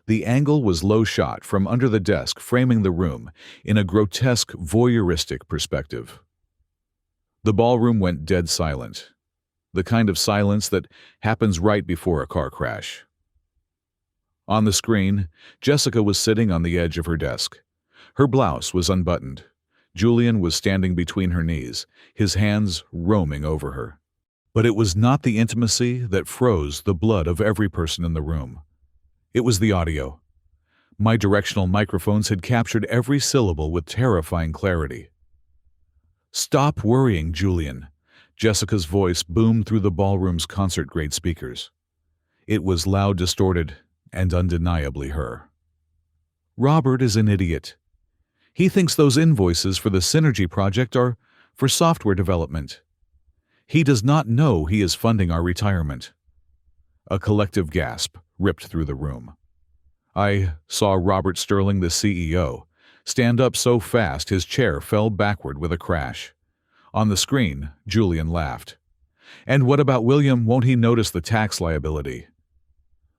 The angle was low shot from under the desk, framing the room in a grotesque, voyeuristic perspective. The ballroom went dead silent, the kind of silence that happens right before a car crash. On the screen, Jessica was sitting on the edge of her desk. Her blouse was unbuttoned. Julian was standing between her knees, his hands roaming over her. But it was not the intimacy that froze the blood of every person in the room. It was the audio. My directional microphones had captured every syllable with terrifying clarity. "Stop worrying, Julian," Jessica's voice boomed through the ballroom's concert-grade speakers. It was loud, distorted, and undeniably her. "Robert is an idiot. He thinks those invoices for the Synergy project are for software development. He does not know he is funding our retirement." A collective gasp ripped through the room. I saw Robert Sterling, the CEO, stand up so fast his chair fell backward with a crash. On the screen, Julian laughed. "And what about William? Won't he notice the tax liability?"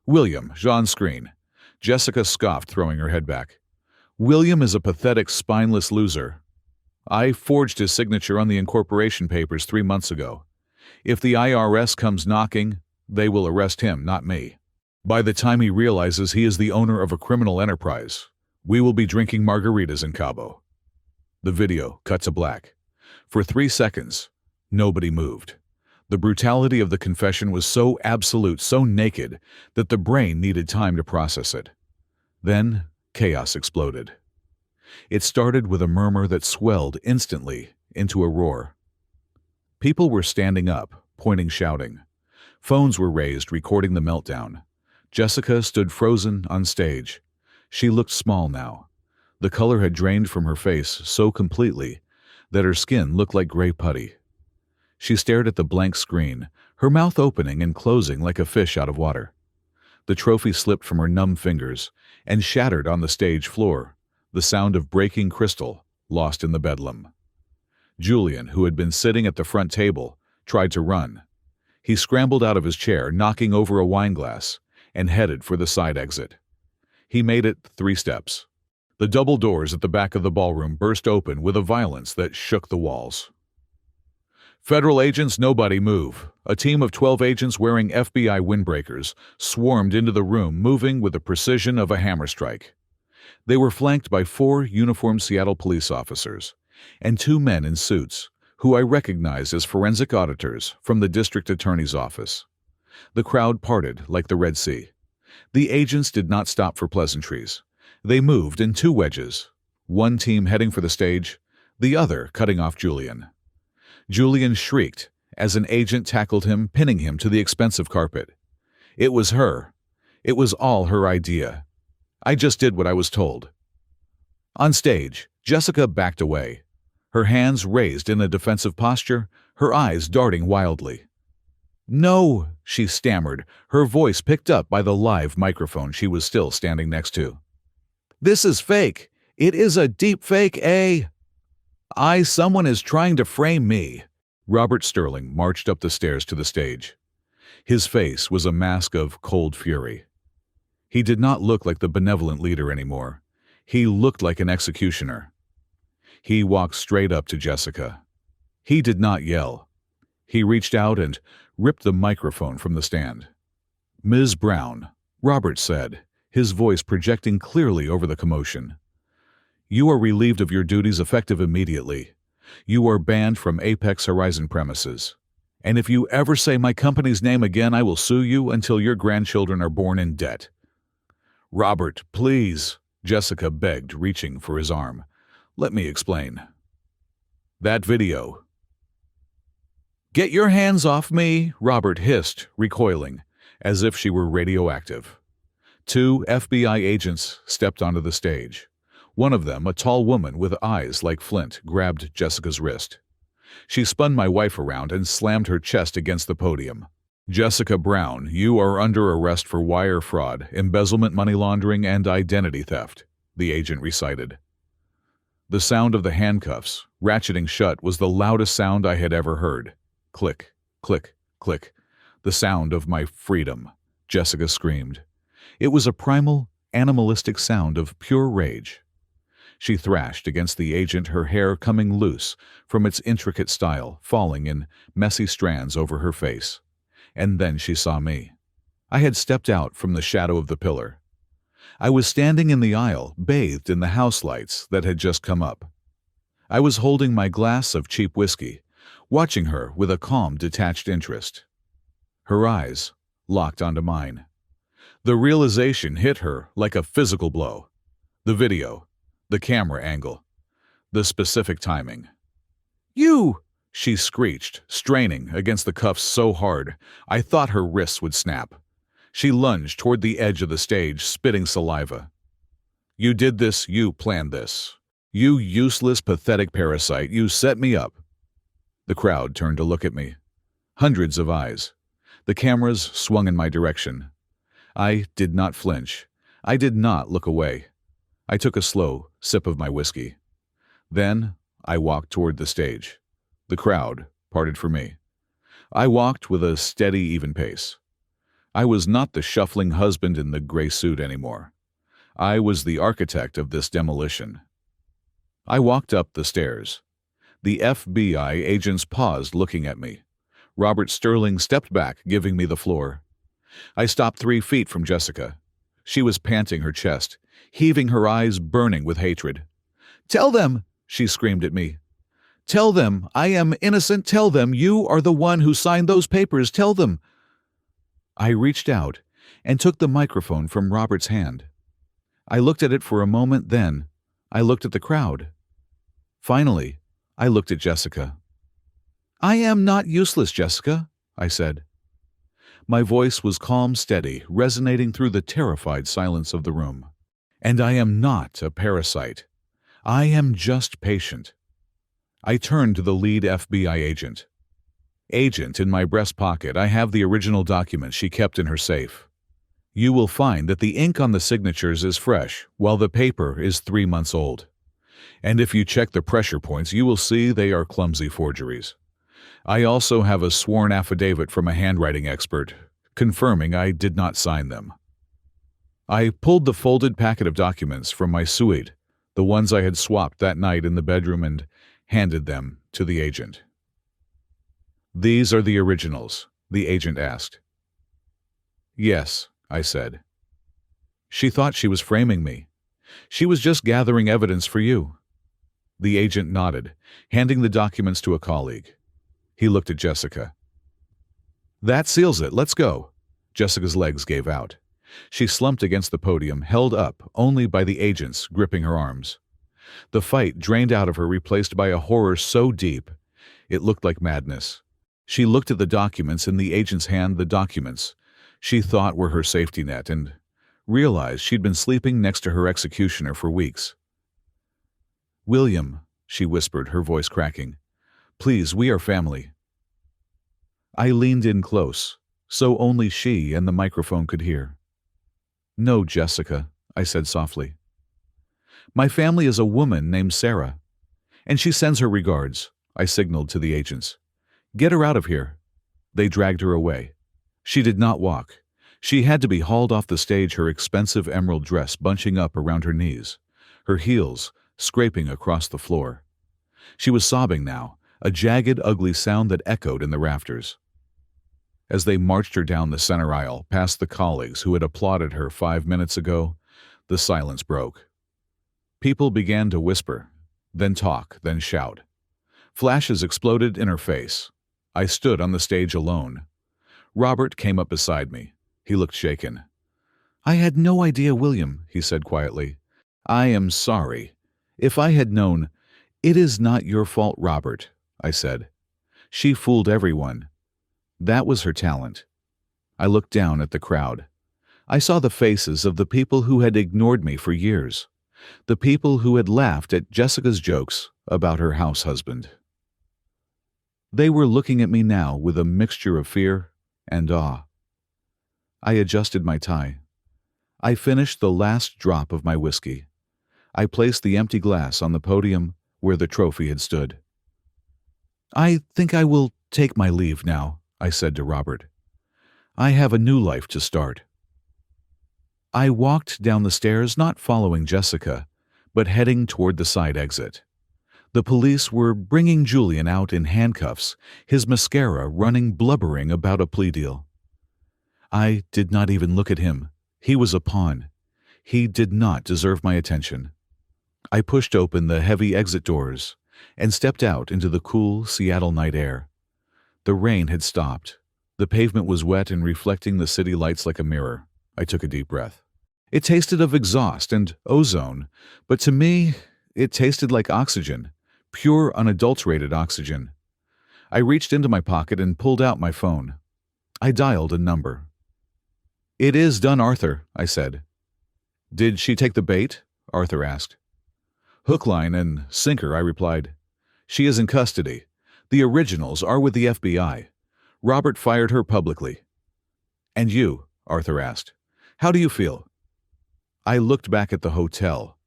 "William, Jean's screen." Jessica scoffed, throwing her head back. "William is a pathetic, spineless loser. I forged his signature on the incorporation papers 3 months ago. If the IRS comes knocking, they will arrest him, not me. By the time he realizes he is the owner of a criminal enterprise, we will be drinking margaritas in Cabo." The video cut to black. For 3 seconds, nobody moved. The brutality of the confession was so absolute, so naked, that the brain needed time to process it. Then, chaos exploded. It started with a murmur that swelled instantly into a roar. People were standing up, pointing, shouting. Phones were raised, recording the meltdown. Jessica stood frozen on stage. She looked small now. The color had drained from her face so completely that her skin looked like gray putty. She stared at the blank screen, her mouth opening and closing like a fish out of water. The trophy slipped from her numb fingers and shattered on the stage floor, the sound of breaking crystal lost in the bedlam. Julian, who had been sitting at the front table, tried to run. He scrambled out of his chair, knocking over a wine glass, and headed for the side exit. He made it 3 steps. The double doors at the back of the ballroom burst open with a violence that shook the walls. Federal agents, nobody move. A team of 12 agents wearing FBI windbreakers swarmed into the room, moving with the precision of a hammer strike. They were flanked by 4 uniformed Seattle police officers and 2 men in suits, who I recognized as forensic auditors from the district attorney's office. The crowd parted like the Red Sea. The agents did not stop for pleasantries. They moved in 2 wedges, one team heading for the stage, the other cutting off Julian. Julian shrieked as an agent tackled him, pinning him to the expensive carpet. It was her. It was all her idea. I just did what I was told. On stage, Jessica backed away, her hands raised in a defensive posture, her eyes darting wildly. "No," she stammered, her voice picked up by the live microphone she was still standing next to. "This is fake. It is a deep fake, eh? Someone is trying to frame me." Robert Sterling marched up the stairs to the stage. His face was a mask of cold fury. He did not look like the benevolent leader anymore. He looked like an executioner. He walked straight up to Jessica. He did not yell. He reached out and ripped the microphone from the stand. "Ms. Brown," Robert said, his voice projecting clearly over the commotion. "You are relieved of your duties effective immediately. You are banned from Apex Horizon premises. And if you ever say my company's name again, I will sue you until your grandchildren are born in debt." "Robert, please," Jessica begged, reaching for his arm. "Let me explain. That video." "Get your hands off me," Robert hissed, recoiling, as if she were radioactive. 2 FBI agents stepped onto the stage. One of them, a tall woman with eyes like flint, grabbed Jessica's wrist. She spun my wife around and slammed her chest against the podium. "Jessica Brown, you are under arrest for wire fraud, embezzlement, money laundering, and identity theft," the agent recited. The sound of the handcuffs, ratcheting shut, was the loudest sound I had ever heard. Click, click, click. The sound of my freedom, Jessica screamed. It was a primal, animalistic sound of pure rage. She thrashed against the agent, her hair coming loose from its intricate style, falling in messy strands over her face. And then she saw me. I had stepped out from the shadow of the pillar. I was standing in the aisle, bathed in the house lights that had just come up. I was holding my glass of cheap whiskey, watching her with a calm, detached interest. Her eyes locked onto mine. The realization hit her like a physical blow. The video, the camera angle, the specific timing. "You!" she screeched, straining against the cuffs so hard I thought her wrists would snap. She lunged toward the edge of the stage, spitting saliva. "You did this, you planned this. You useless, pathetic parasite, you set me up." The crowd turned to look at me. Hundreds of eyes. The cameras swung in my direction. I did not flinch. I did not look away. I took a slow sip of my whiskey. Then I walked toward the stage. The crowd parted for me. I walked with a steady, even pace. I was not the shuffling husband in the gray suit anymore. I was the architect of this demolition. I walked up the stairs. The FBI agents paused, looking at me. Robert Sterling stepped back, giving me the floor. I stopped 3 feet from Jessica. She was panting her chest, heaving, her eyes burning with hatred. "Tell them," she screamed at me. "Tell them I am innocent. Tell them you are the one who signed those papers. Tell them." I reached out and took the microphone from Robert's hand. I looked at it for a moment, then I looked at the crowd. Finally, I looked at Jessica. I am not useless, Jessica, I said. My voice was calm, steady, resonating through the terrified silence of the room. And I am not a parasite. I am just patient. I turned to the lead FBI agent. Agent, in my breast pocket, I have the original documents she kept in her safe. You will find that the ink on the signatures is fresh, while the paper is 3 months old. And if you check the pressure points, you will see they are clumsy forgeries. I also have a sworn affidavit from a handwriting expert, confirming I did not sign them. I pulled the folded packet of documents from my suite, the ones I had swapped that night in the bedroom, and handed them to the agent. These are the originals, the agent asked. Yes, I said. She thought she was framing me. She was just gathering evidence for you. The agent nodded, handing the documents to a colleague. He looked at Jessica. That seals it. Let's go. Jessica's legs gave out. She slumped against the podium, held up only by the agents gripping her arms. The fight drained out of her, replaced by a horror so deep it looked like madness. She looked at the documents in the agent's hand, the documents she thought were her safety net, and realized she'd been sleeping next to her executioner for weeks. William, she whispered, her voice cracking. Please, we are family. I leaned in close, so only she and the microphone could hear. No, Jessica, I said softly. My family is a woman named Sarah, and she sends her regards, I signaled to the agents. Get her out of here. They dragged her away. She did not walk. She had to be hauled off the stage, her expensive emerald dress bunching up around her knees, her heels scraping across the floor. She was sobbing now, a jagged, ugly sound that echoed in the rafters. As they marched her down the center aisle, past the colleagues who had applauded her 5 minutes ago, the silence broke. People began to whisper, then talk, then shout. Flashes exploded in her face. I stood on the stage alone. Robert came up beside me. He looked shaken. I had no idea, William, he said quietly. I am sorry. If I had known, it is not your fault, Robert, I said. She fooled everyone. That was her talent. I looked down at the crowd. I saw the faces of the people who had ignored me for years, the people who had laughed at Jessica's jokes about her house husband. They were looking at me now with a mixture of fear and awe. I adjusted my tie. I finished the last drop of my whiskey. I placed the empty glass on the podium where the trophy had stood. I think I will take my leave now, I said to Robert. I have a new life to start. I walked down the stairs, not following Jessica, but heading toward the side exit. The police were bringing Julian out in handcuffs, his mascara running, blubbering about a plea deal. I did not even look at him. He was a pawn. He did not deserve my attention. I pushed open the heavy exit doors and stepped out into the cool Seattle night air. The rain had stopped. The pavement was wet and reflecting the city lights like a mirror. I took a deep breath. It tasted of exhaust and ozone, but to me, it tasted like oxygen, pure, unadulterated oxygen. I reached into my pocket and pulled out my phone. I dialed a number. It is done, Arthur, I said. Did she take the bait? Arthur asked. Hook, line, and sinker, I replied. She is in custody. The originals are with the FBI. Robert fired her publicly. And you? Arthur asked. How do you feel? I looked back at the hotel.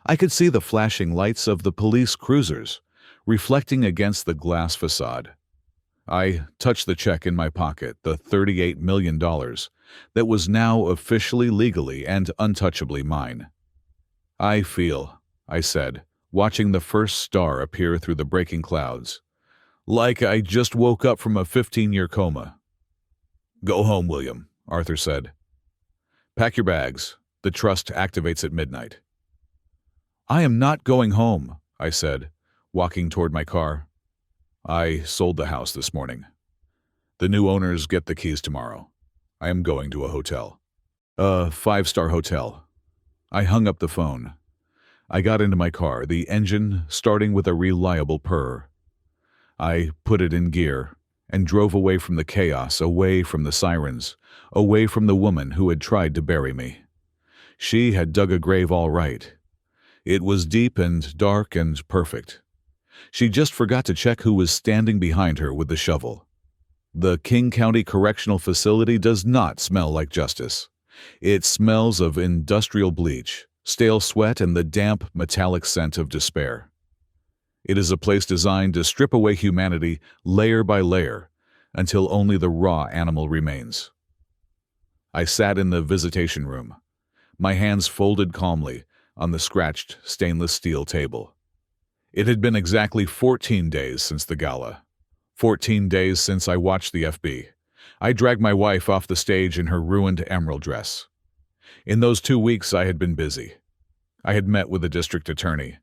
I could see the flashing lights of the police cruisers, reflecting against the glass facade. I touched the check in my pocket, the $38 million, that was now officially, legally, and untouchably mine. I feel, I said, watching the first star appear through the breaking clouds, like I just woke up from a 15-year coma. Go home, William, Arthur said. Pack your bags. The trust activates at midnight. I am not going home, I said, walking toward my car. I sold the house this morning. The new owners get the keys tomorrow. I am going to a hotel. A 5-star hotel. I hung up the phone. I got into my car, the engine starting with a reliable purr. I put it in gear and drove away from the chaos, away from the sirens, away from the woman who had tried to bury me. She had dug a grave all right. It was deep and dark and perfect. She just forgot to check who was standing behind her with the shovel. The King County Correctional Facility does not smell like justice. It smells of industrial bleach, stale sweat, and the damp, metallic scent of despair. It is a place designed to strip away humanity layer by layer until only the raw animal remains. I sat in the visitation room, my hands folded calmly on the scratched stainless steel table. It had been exactly 14 days since the gala. 14 days since I watched the FB. I dragged my wife off the stage in her ruined emerald dress. In those 2 weeks I had been busy. I had met with the district attorney.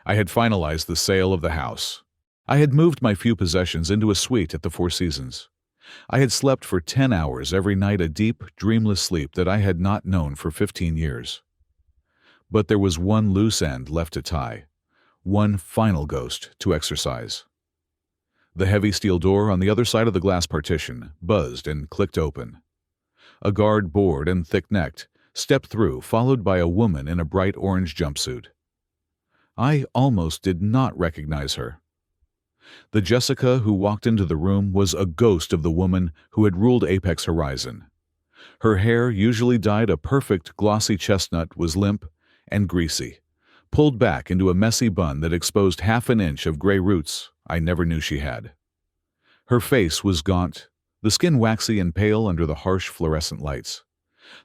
I had finalized the sale of the house. I had moved my few possessions into a suite at the Four Seasons. I had slept for 10 hours every night, a deep, dreamless sleep that I had not known for 15 years. But there was one loose end left to tie, one final ghost to exorcise. The heavy steel door on the other side of the glass partition buzzed and clicked open. A guard, bored and thick-necked, stepped through, followed by a woman in a bright orange jumpsuit. I almost did not recognize her. The Jessica who walked into the room was a ghost of the woman who had ruled Apex Horizon. Her hair, usually dyed a perfect glossy chestnut, was limp and greasy, pulled back into a messy bun that exposed half an inch of gray roots I never knew she had. Her face was gaunt, the skin waxy and pale under the harsh fluorescent lights.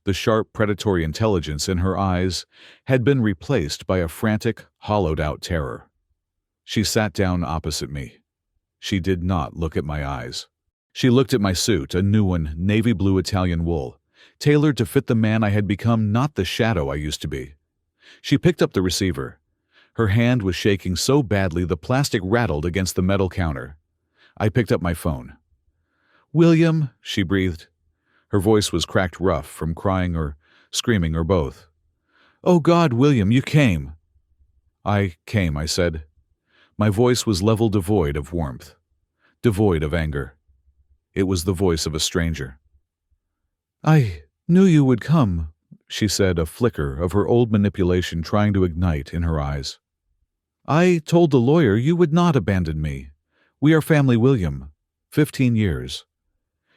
The sharp, predatory intelligence in her eyes had been replaced by a frantic, hollowed-out terror. She sat down opposite me. She did not look at my eyes. She looked at my suit, a new one, navy blue Italian wool, tailored to fit the man I had become, not the shadow I used to be. She picked up the receiver. Her hand was shaking so badly the plastic rattled against the metal counter. I picked up my phone. "William," she breathed. Her voice was cracked rough from crying or screaming or both. "Oh God, William, you came." "I came," I said. My voice was level devoid of warmth, devoid of anger. It was the voice of a stranger. "I knew you would come," she said, a flicker of her old manipulation trying to ignite in her eyes. "I told the lawyer you would not abandon me. We are family, William. 15 years.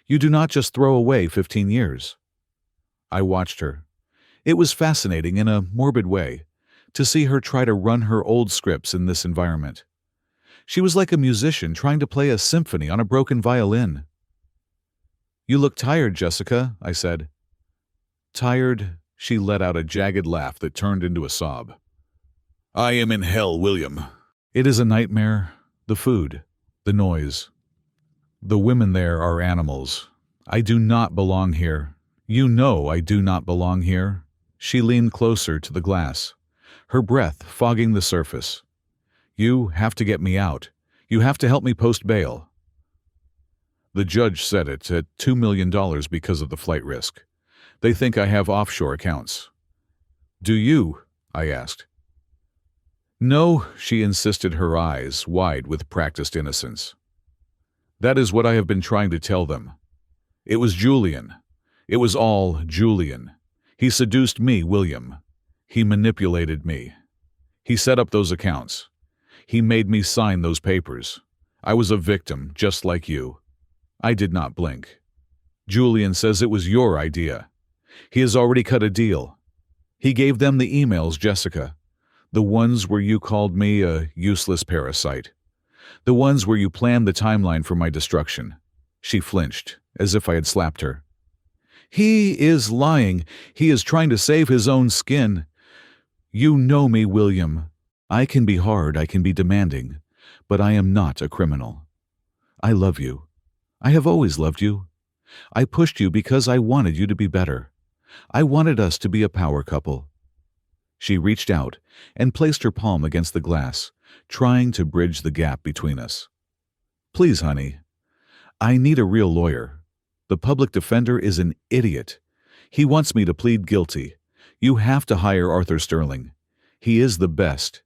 You do not just throw away 15 years. I watched her. It was fascinating in a morbid way to see her try to run her old scripts in this environment. She was like a musician trying to play a symphony on a broken violin. "You look tired, Jessica," I said. "Tired?" She let out a jagged laugh that turned into a sob. "I am in hell, William. It is a nightmare. The food, the noise. The women there are animals. I do not belong here. You know I do not belong here." She leaned closer to the glass, her breath fogging the surface. "You have to get me out. You have to help me post bail." The judge set it at $2 million because of the flight risk. They think I have offshore accounts. "Do you?" I asked. "No," she insisted, her eyes wide with practiced innocence. "That is what I have been trying to tell them. It was Julian. It was all Julian. He seduced me, William. He manipulated me. He set up those accounts. He made me sign those papers. I was a victim, just like you. I did not blink. Julian says it was your idea. He has already cut a deal. He gave them the emails, Jessica. The ones where you called me a useless parasite. The ones where you planned the timeline for my destruction." She flinched, as if I had slapped her. "He is lying. He is trying to save his own skin. You know me, William. I can be hard, I can be demanding, but I am not a criminal. I love you. I have always loved you. I pushed you because I wanted you to be better. I wanted us to be a power couple." She reached out and placed her palm against the glass, trying to bridge the gap between us. "Please, honey. I need a real lawyer. The public defender is an idiot. He wants me to plead guilty. You have to hire Arthur Sterling. He is the best.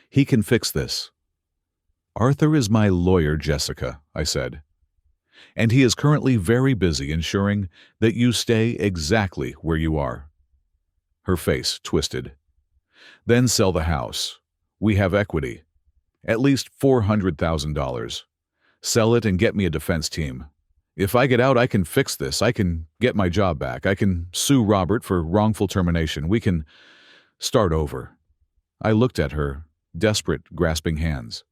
He can fix this." Arthur is my lawyer, Jessica, I said, and he is currently very busy ensuring that you stay exactly where you are. Her face twisted. Then sell the house. We have equity. At least $400,000. Sell it and get me a defense team. If I get out, I can fix this. I can get my job back. I can sue Robert for wrongful termination. We can start over. I looked at her, desperate, grasping hands.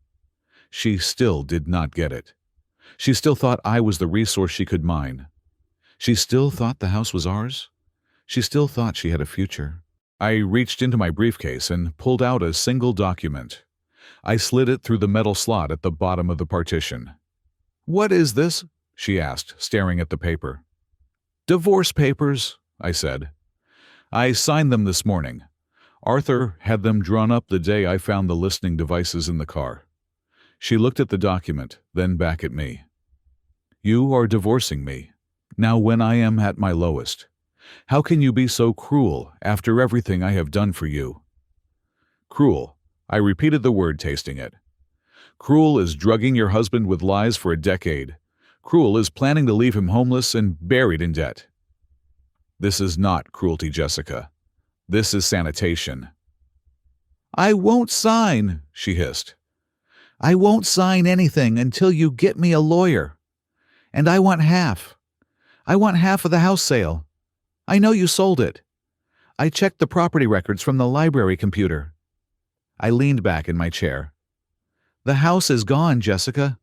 She still did not get it. She still thought I was the resource she could mine. She still thought the house was ours. She still thought she had a future. I reached into my briefcase and pulled out a single document. I slid it through the metal slot at the bottom of the partition. "What is this?" she asked, staring at the paper. "Divorce papers," I said. "I signed them this morning. Arthur had them drawn up the day I found the listening devices in the car." She looked at the document, then back at me. "You are divorcing me, now when I am at my lowest. How can you be so cruel after everything I have done for you?" Cruel. I repeated the word, tasting it. Cruel is drugging your husband with lies for a decade. Cruel is planning to leave him homeless and buried in debt. This is not cruelty, Jessica. This is sanitation. "I won't sign," she hissed. "I won't sign anything until you get me a lawyer. And I want half. I want half of the house sale. I know you sold it. I checked the property records from the library computer." I leaned back in my chair. "The house is gone, Jessica.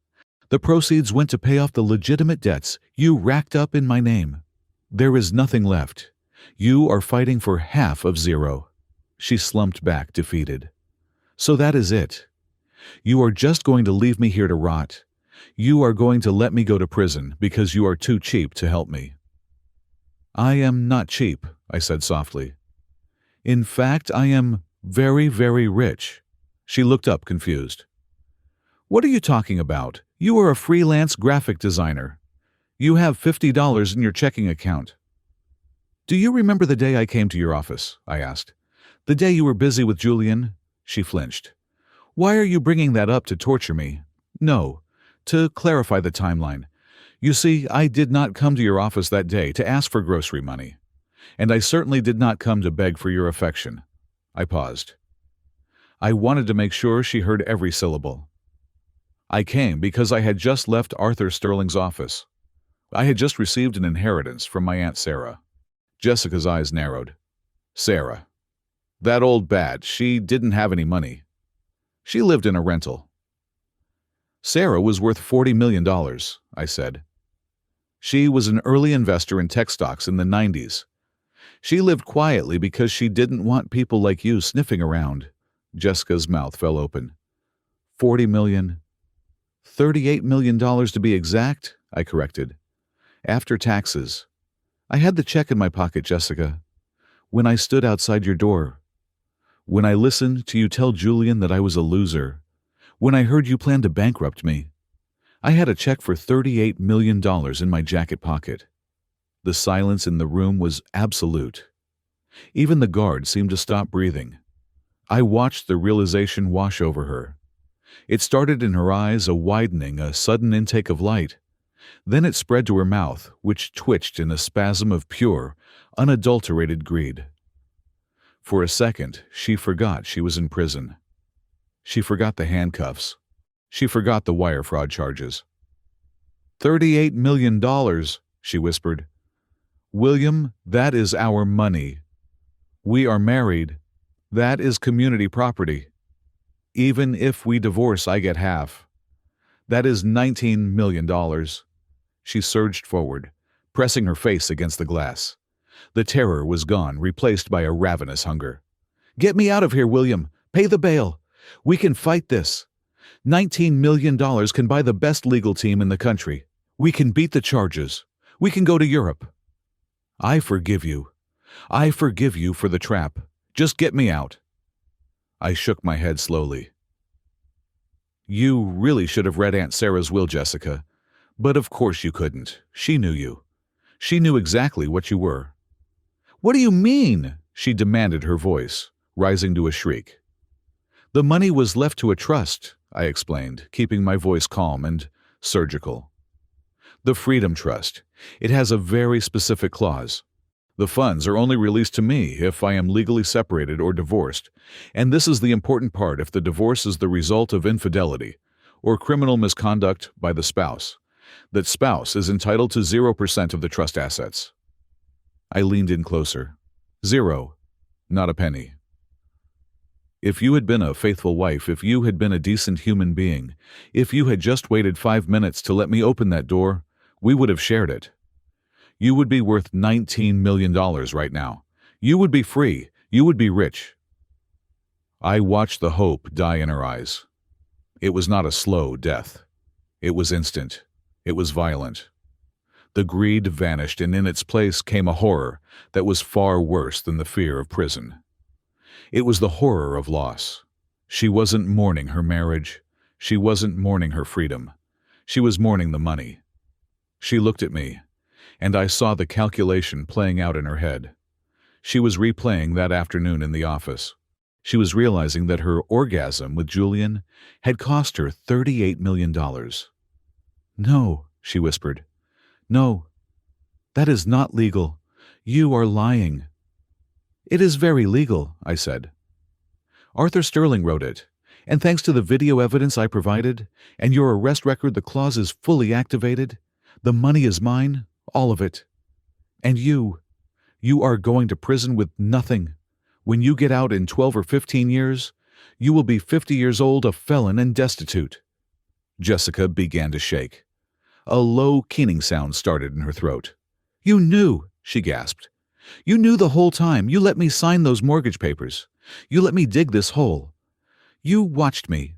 The proceeds went to pay off the legitimate debts you racked up in my name. There is nothing left. You are fighting for half of zero." She slumped back, defeated. "So that is it. You are just going to leave me here to rot. You are going to let me go to prison because you are too cheap to help me." "I am not cheap," I said softly. "In fact, I am very, very rich." She looked up, confused. "What are you talking about? You are a freelance graphic designer. You have $50 in your checking account." "Do you remember the day I came to your office?" I asked. "The day you were busy with Julian?" She flinched. "Why are you bringing that up to torture me?" "No, to clarify the timeline. You see, I did not come to your office that day to ask for grocery money. And I certainly did not come to beg for your affection." I paused. I wanted to make sure she heard every syllable. "I came because I had just left Arthur Sterling's office. I had just received an inheritance from my Aunt Sarah." Jessica's eyes narrowed. "Sarah. That old bat, she didn't have any money. She lived in a rental." "Sarah was worth $40 million, I said. "She was an early investor in tech stocks in the 90s. She lived quietly because she didn't want people like you sniffing around." Jessica's mouth fell open. $40 million. $38 million to be exact, I corrected. "After taxes. I had the check in my pocket, Jessica. When I stood outside your door. When I listened to you tell Julian that I was a loser. When I heard you planned to bankrupt me. I had a check for $38 million in my jacket pocket." The silence in the room was absolute. Even the guard seemed to stop breathing. I watched the realization wash over her. It started in her eyes, a widening, a sudden intake of light. Then it spread to her mouth, which twitched in a spasm of pure, unadulterated greed. For a second, she forgot she was in prison. She forgot the handcuffs. She forgot the wire fraud charges. $38 million, she whispered. "William, that is our money. We are married. That is community property. Even if we divorce, I get half. That is $19 million. She surged forward, pressing her face against the glass. The terror was gone, replaced by a ravenous hunger. "Get me out of here, William. Pay the bail. We can fight this. $19 million can buy the best legal team in the country. We can beat the charges. We can go to Europe. I forgive you. I forgive you for the trap. Just get me out." I shook my head slowly. "You really should have read Aunt Sarah's will, Jessica. But of course you couldn't. She knew you. She knew exactly what you were." "What do you mean?" she demanded, her voice rising to a shriek. "The money was left to a trust," I explained, keeping my voice calm and surgical. The Freedom Trust. It has a very specific clause. The funds are only released to me if I am legally separated or divorced, and this is the important part: if the divorce is the result of infidelity or criminal misconduct by the spouse, that spouse is entitled to 0% of the trust assets. I leaned in closer. 0. Not a penny. If you had been a faithful wife, if you had been a decent human being, if you had just waited 5 minutes to let me open that door, we would have shared it. You would be worth $19 million right now. You would be free. You would be rich. I watched the hope die in her eyes. It was not a slow death. It was instant. It was violent. The greed vanished, and in its place came a horror that was far worse than the fear of prison. It was the horror of loss. She wasn't mourning her marriage. She wasn't mourning her freedom. She was mourning the money. She looked at me, and I saw the calculation playing out in her head. She was replaying that afternoon in the office. She was realizing that her orgasm with Julian had cost her $38 million. "No," she whispered. "No, that is not legal. You are lying." "It is very legal," I said. "Arthur Sterling wrote it, and thanks to the video evidence I provided and your arrest record, the clause is fully activated. The money is mine, all of it. And you are going to prison with nothing. When you get out in 12 or 15 years, you will be 50 years old, a felon, and destitute." Jessica began to shake. A low, keening sound started in her throat. "You knew," she gasped. "You knew the whole time. You let me sign those mortgage papers. You let me dig this hole. You watched me."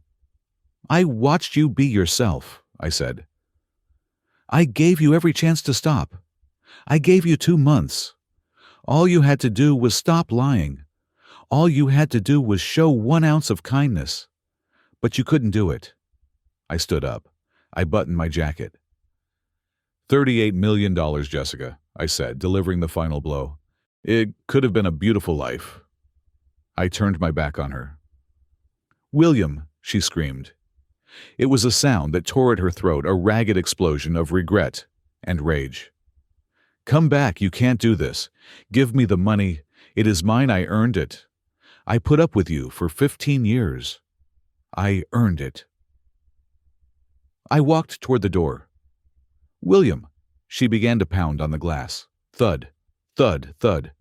"I watched you be yourself," I said. "I gave you every chance to stop. I gave you 2 months. All you had to do was stop lying. All you had to do was show 1 ounce of kindness. But you couldn't do it." I stood up. I buttoned my jacket. $38 million, Jessica, I said, delivering the final blow. It could have been a beautiful life. I turned my back on her. "William," she screamed. It was a sound that tore at her throat, a ragged explosion of regret and rage. "Come back, you can't do this. Give me the money. It is mine, I earned it. I put up with you for 15 years. I earned it." I walked toward the door. "William," she began to pound on the glass. Thud, thud, thud.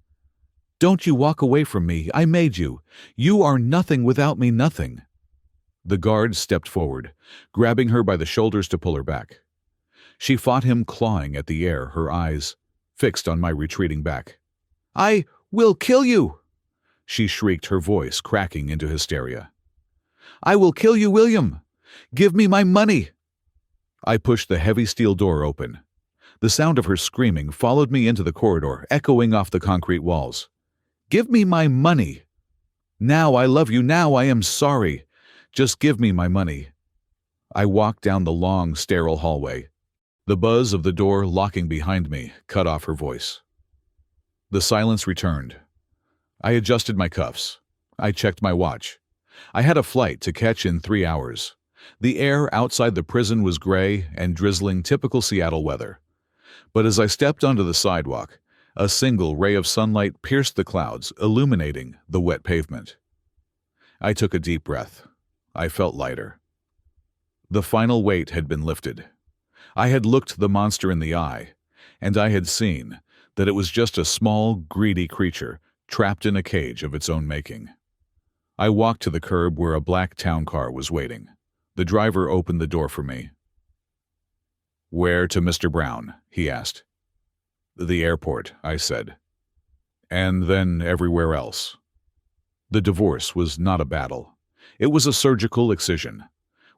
"Don't you walk away from me. I made you. You are nothing without me, nothing." The guard stepped forward, grabbing her by the shoulders to pull her back. She fought him, clawing at the air, her eyes fixed on my retreating back. "I will kill you!" she shrieked, her voice cracking into hysteria. "I will kill you, William! Give me my money!" I pushed the heavy steel door open. The sound of her screaming followed me into the corridor, echoing off the concrete walls. "Give me my money! Now I love you, now I am sorry. Just give me my money." I walked down the long, sterile hallway. The buzz of the door locking behind me cut off her voice. The silence returned. I adjusted my cuffs. I checked my watch. I had a flight to catch in 3 hours. The air outside the prison was gray and drizzling, typical Seattle weather. But as I stepped onto the sidewalk, a single ray of sunlight pierced the clouds, illuminating the wet pavement. I took a deep breath. I felt lighter. The final weight had been lifted. I had looked the monster in the eye, and I had seen that it was just a small, greedy creature trapped in a cage of its own making. I walked to the curb where a black town car was waiting. The driver opened the door for me. "Where to Mr. Brown?" he asked. "The airport," I said. "And then everywhere else." The divorce was not a battle. It was a surgical excision.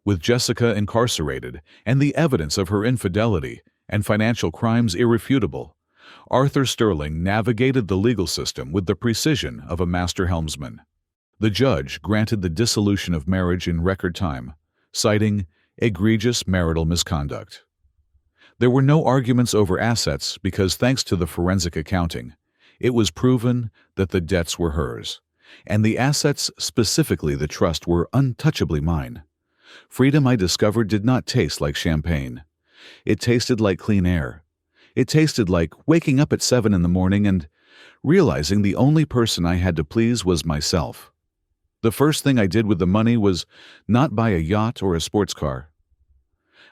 With Jessica incarcerated and the evidence of her infidelity and financial crimes irrefutable, Arthur Sterling navigated the legal system with the precision of a master helmsman. The judge granted the dissolution of marriage in record time, citing egregious marital misconduct. There were no arguments over assets because, thanks to the forensic accounting, it was proven that the debts were hers, and the assets, specifically the trust, were untouchably mine. Freedom, I discovered, did not taste like champagne. It tasted like clean air. It tasted like waking up at 7 in the morning and realizing the only person I had to please was myself. The first thing I did with the money was not buy a yacht or a sports car.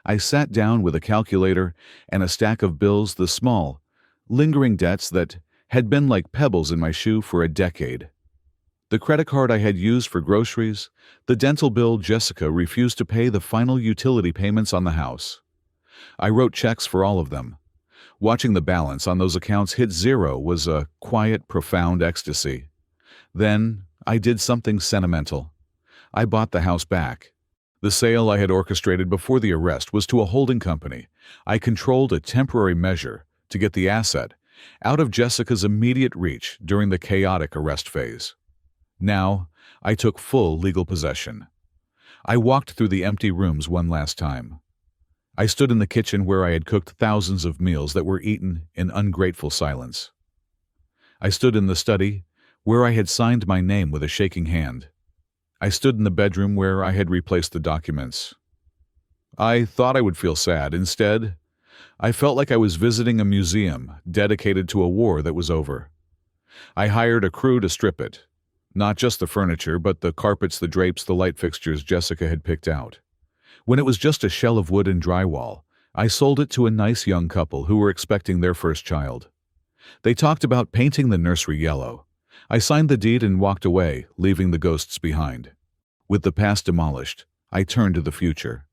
I sat down with a calculator and a stack of bills, the small, lingering debts that had been like pebbles in my shoe for a decade. The credit card I had used for groceries, the dental bill Jessica refused to pay, the final utility payments on the house. I wrote checks for all of them. Watching the balance on those accounts hit zero was a quiet, profound ecstasy. Then I did something sentimental. I bought the house back. The sale I had orchestrated before the arrest was to a holding company. I controlled a temporary measure to get the asset out of Jessica's immediate reach during the chaotic arrest phase. Now, I took full legal possession. I walked through the empty rooms one last time. I stood in the kitchen where I had cooked thousands of meals that were eaten in ungrateful silence. I stood in the study where I had signed my name with a shaking hand. I stood in the bedroom where I had replaced the documents. I thought I would feel sad. Instead, I felt like I was visiting a museum dedicated to a war that was over. I hired a crew to strip it. Not just the furniture, but the carpets, the drapes, the light fixtures Jessica had picked out. When it was just a shell of wood and drywall, I sold it to a nice young couple who were expecting their first child. They talked about painting the nursery yellow. I signed the deed and walked away, leaving the ghosts behind. With the past demolished, I turned to the future.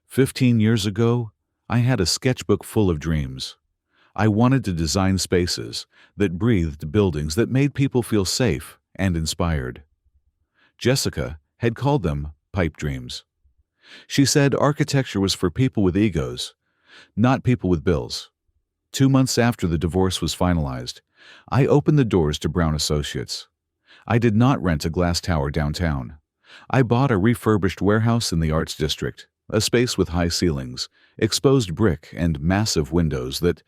15 years ago, I had a sketchbook full of dreams. I wanted to design spaces that breathed, buildings that made people feel safe and inspired. Jessica had called them pipe dreams. She said architecture was for people with egos, not people with bills. 2 months after the divorce was finalized, I opened the doors to Brown Associates. I did not rent a glass tower downtown. I bought a refurbished warehouse in the Arts District, a space with high ceilings, exposed brick, and massive windows that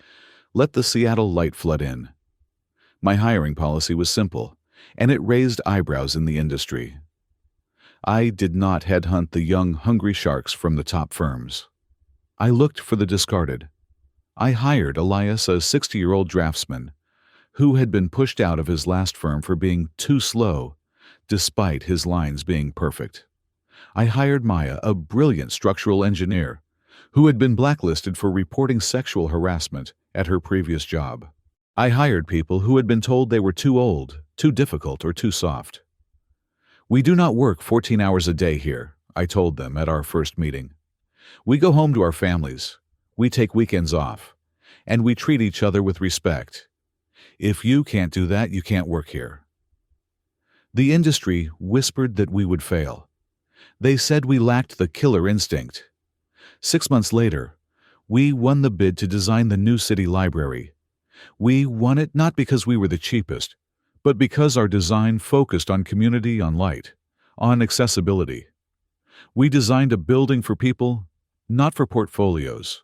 let the Seattle light flood in. My hiring policy was simple, and it raised eyebrows in the industry. I did not headhunt the young, hungry sharks from the top firms. I looked for the discarded. I hired Elias, a 60-year-old draftsman, who had been pushed out of his last firm for being too slow, despite his lines being perfect. I hired Maya, a brilliant structural engineer, who had been blacklisted for reporting sexual harassment at her previous job. I hired people who had been told they were too old, too difficult, or too soft. "We do not work 14 hours a day here," I told them at our first meeting. "We go home to our families, we take weekends off, and we treat each other with respect. If you can't do that, you can't work here." The industry whispered that we would fail. They said we lacked the killer instinct. 6 months later, we won the bid to design the new city library. We won it not because we were the cheapest, but because our design focused on community, on light, on accessibility. We designed a building for people, not for portfolios.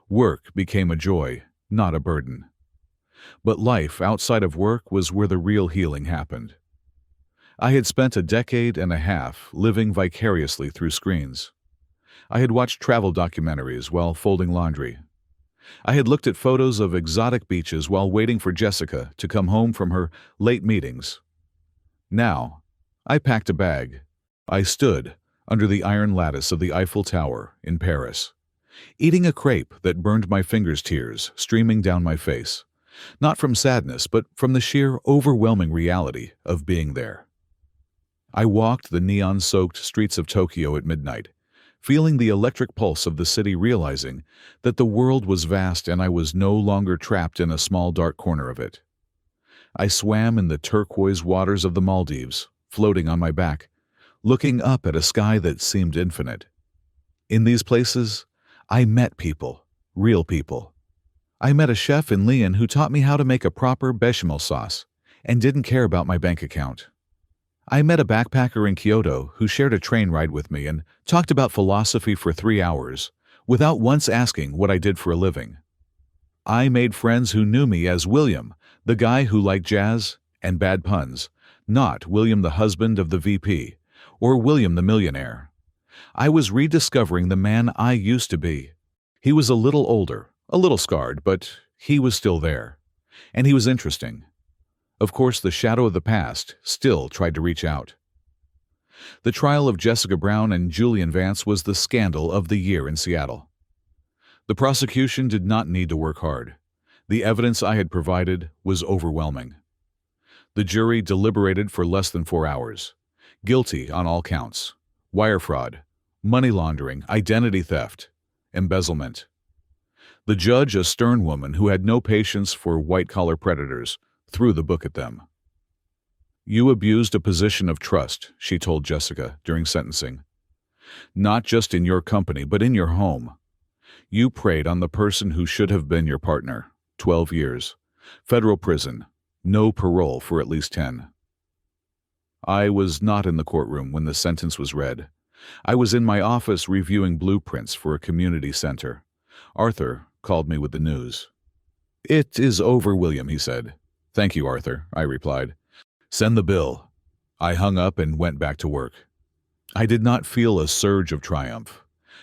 Work became a joy, not a burden. But life outside of work was where the real healing happened. I had spent a decade and a half living vicariously through screens. I had watched travel documentaries while folding laundry. I had looked at photos of exotic beaches while waiting for Jessica to come home from her late meetings. Now, I packed a bag. I stood under the iron lattice of the Eiffel Tower in Paris, eating a crepe that burned my fingers, tears streaming down my face, not from sadness, but from the sheer overwhelming reality of being there. I walked the neon-soaked streets of Tokyo at midnight, feeling the electric pulse of the city, realizing that the world was vast and I was no longer trapped in a small dark corner of it. I swam in the turquoise waters of the Maldives, floating on my back, looking up at a sky that seemed infinite. In these places, I met people, real people. I met a chef in Lyon who taught me how to make a proper bechamel sauce and didn't care about my bank account. I met a backpacker in Kyoto who shared a train ride with me and talked about philosophy for 3 hours without once asking what I did for a living. I made friends who knew me as William, the guy who liked jazz and bad puns, not William, the husband of the VP, or William the millionaire. I was rediscovering the man I used to be. He was a little older, a little scarred, but he was still there. And he was interesting. Of course, the shadow of the past still tried to reach out. The trial of Jessica Brown and Julian Vance was the scandal of the year in Seattle. The prosecution did not need to work hard. The evidence I had provided was overwhelming. The jury deliberated for less than 4 hours. Guilty on all counts: wire fraud, money laundering, identity theft, embezzlement. The judge, a stern woman who had no patience for white-collar predators, threw the book at them. "You abused a position of trust," she told Jessica during sentencing. "Not just in your company, but in your home. You preyed on the person who should have been your partner. 12 years. Federal prison. No parole for at least 10. I was not in the courtroom when the sentence was read. I was in my office reviewing blueprints for a community center. Arthur called me with the news. "It is over, William," he said. "Thank you, Arthur," I replied. "Send the bill." I hung up and went back to work. I did not feel a surge of triumph.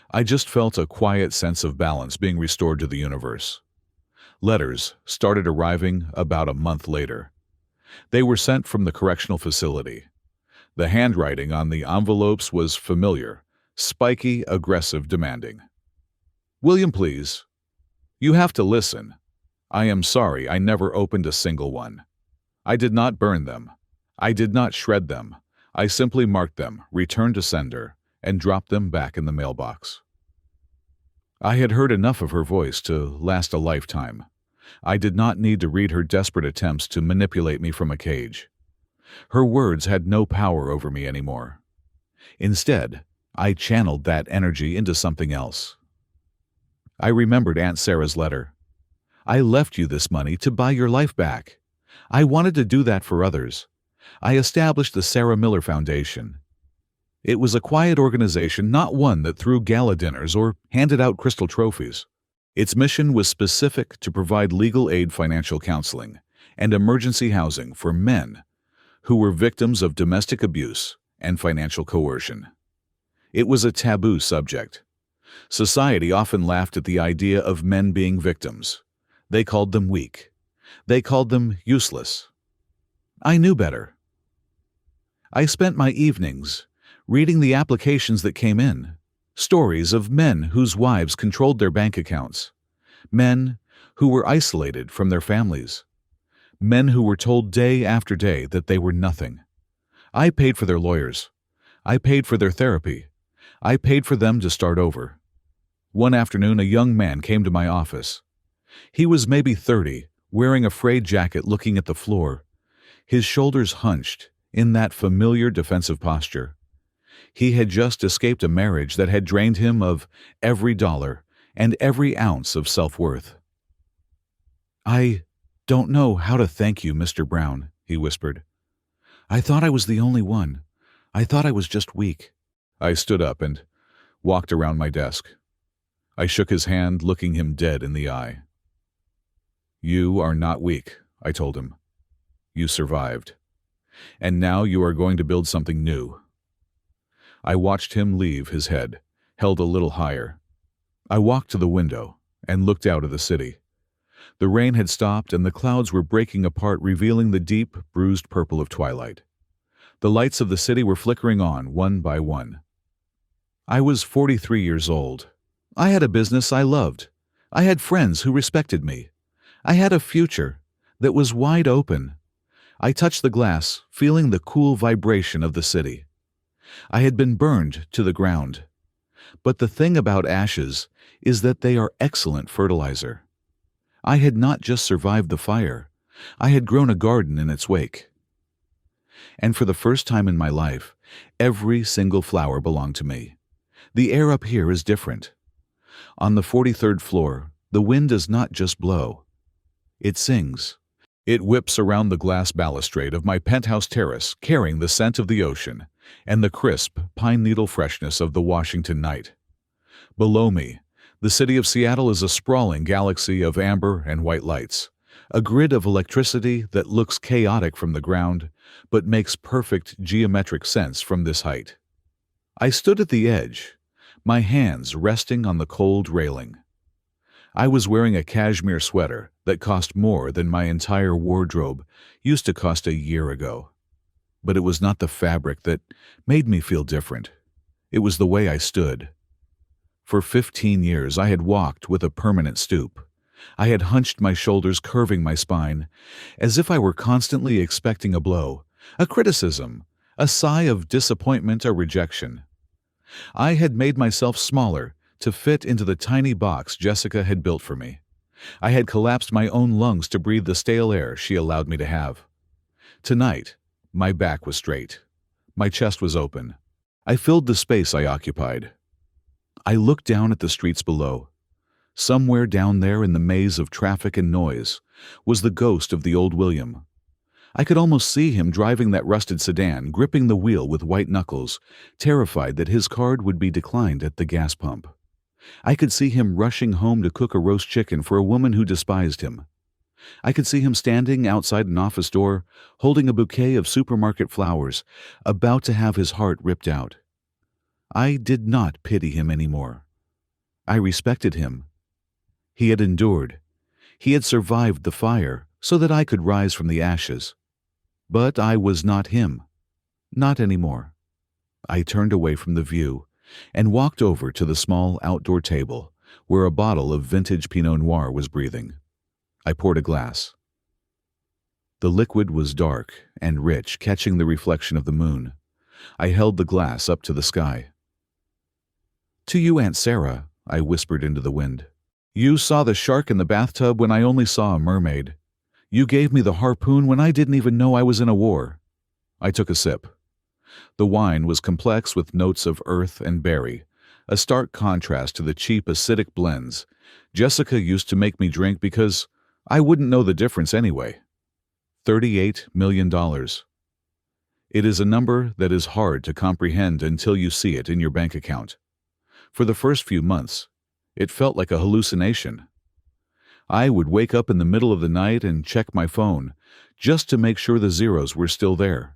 I just felt a quiet sense of balance being restored to the universe. Letters started arriving about a month later. They were sent from the correctional facility. The handwriting on the envelopes was familiar, spiky, aggressive, demanding. "William, please. You have to listen. I am sorry I never opened a single one. I did not burn them. I did not shred them. I simply marked them, returned to sender, and dropped them back in the mailbox." I had heard enough of her voice to last a lifetime. I did not need to read her desperate attempts to manipulate me from a cage. Her words had no power over me anymore. Instead, I channeled that energy into something else. I remembered Aunt Sarah's letter. "I left you this money to buy your life back. I wanted to do that for others. I established the Sarah Miller Foundation. It was a quiet organization, not one that threw gala dinners or handed out crystal trophies. Its mission was specific to provide legal aid, financial counseling, and emergency housing for men who were victims of domestic abuse and financial coercion. It was a taboo subject. Society often laughed at the idea of men being victims. They called them weak. They called them useless. I knew better. I spent my evenings reading the applications that came in, stories of men whose wives controlled their bank accounts, men who were isolated from their families, men who were told day after day that they were nothing. I paid for their lawyers. I paid for their therapy. I paid for them to start over. One afternoon, a young man came to my office. He was maybe 30, wearing a frayed jacket, looking at the floor, his shoulders hunched in that familiar defensive posture. He had just escaped a marriage that had drained him of every dollar and every ounce of self-worth. "I don't know how to thank you, Mr. Brown," he whispered. "I thought I was the only one. I thought I was just weak." I stood up and walked around my desk. I shook his hand, looking him dead in the eye. "You are not weak," I told him. "You survived. And now you are going to build something new." I watched him leave, his head held a little higher. I walked to the window and looked out at the city. The rain had stopped and the clouds were breaking apart, revealing the deep, bruised purple of twilight. The lights of the city were flickering on, one by one. I was 43 years old. I had a business I loved. I had friends who respected me. I had a future that was wide open. I touched the glass, feeling the cool vibration of the city. I had been burned to the ground. But the thing about ashes is that they are excellent fertilizer. I had not just survived the fire. I had grown a garden in its wake. And for the first time in my life, every single flower belonged to me. The air up here is different. On the 43rd floor, the wind does not just blow. It sings. It whips around the glass balustrade of my penthouse terrace, carrying the scent of the ocean and the crisp, pine needle freshness of the Washington night. Below me, the city of Seattle is a sprawling galaxy of amber and white lights, a grid of electricity that looks chaotic from the ground but makes perfect geometric sense from this height. I stood at the edge, my hands resting on the cold railing. I was wearing a cashmere sweater that cost more than my entire wardrobe used to cost a year ago. But it was not the fabric that made me feel different. It was the way I stood. For 15 years I had walked with a permanent stoop. I had hunched my shoulders, curving my spine, as if I were constantly expecting a blow, a criticism, a sigh of disappointment or rejection. I had made myself smaller to fit into the tiny box Jessica had built for me. I had collapsed my own lungs to breathe the stale air she allowed me to have. Tonight, my back was straight. My chest was open. I filled the space I occupied. I looked down at the streets below. Somewhere down there in the maze of traffic and noise was the ghost of the old William. I could almost see him driving that rusted sedan, gripping the wheel with white knuckles, terrified that his card would be declined at the gas pump. I could see him rushing home to cook a roast chicken for a woman who despised him. I could see him standing outside an office door, holding a bouquet of supermarket flowers, about to have his heart ripped out. I did not pity him anymore. I respected him. He had endured. He had survived the fire so that I could rise from the ashes. But I was not him. Not anymore. I turned away from the view and walked over to the small outdoor table where a bottle of vintage Pinot Noir was breathing. I poured a glass. The liquid was dark and rich, catching the reflection of the moon. I held the glass up to the sky. "To you, Aunt Sarah," I whispered into the wind. "You saw the shark in the bathtub when I only saw a mermaid. You gave me the harpoon when I didn't even know I was in a war." I took a sip. The wine was complex with notes of earth and berry, a stark contrast to the cheap acidic blends Jessica used to make me drink because I wouldn't know the difference anyway. $38 million. It is a number that is hard to comprehend until you see it in your bank account. For the first few months, it felt like a hallucination. I would wake up in the middle of the night and check my phone just to make sure the zeros were still there.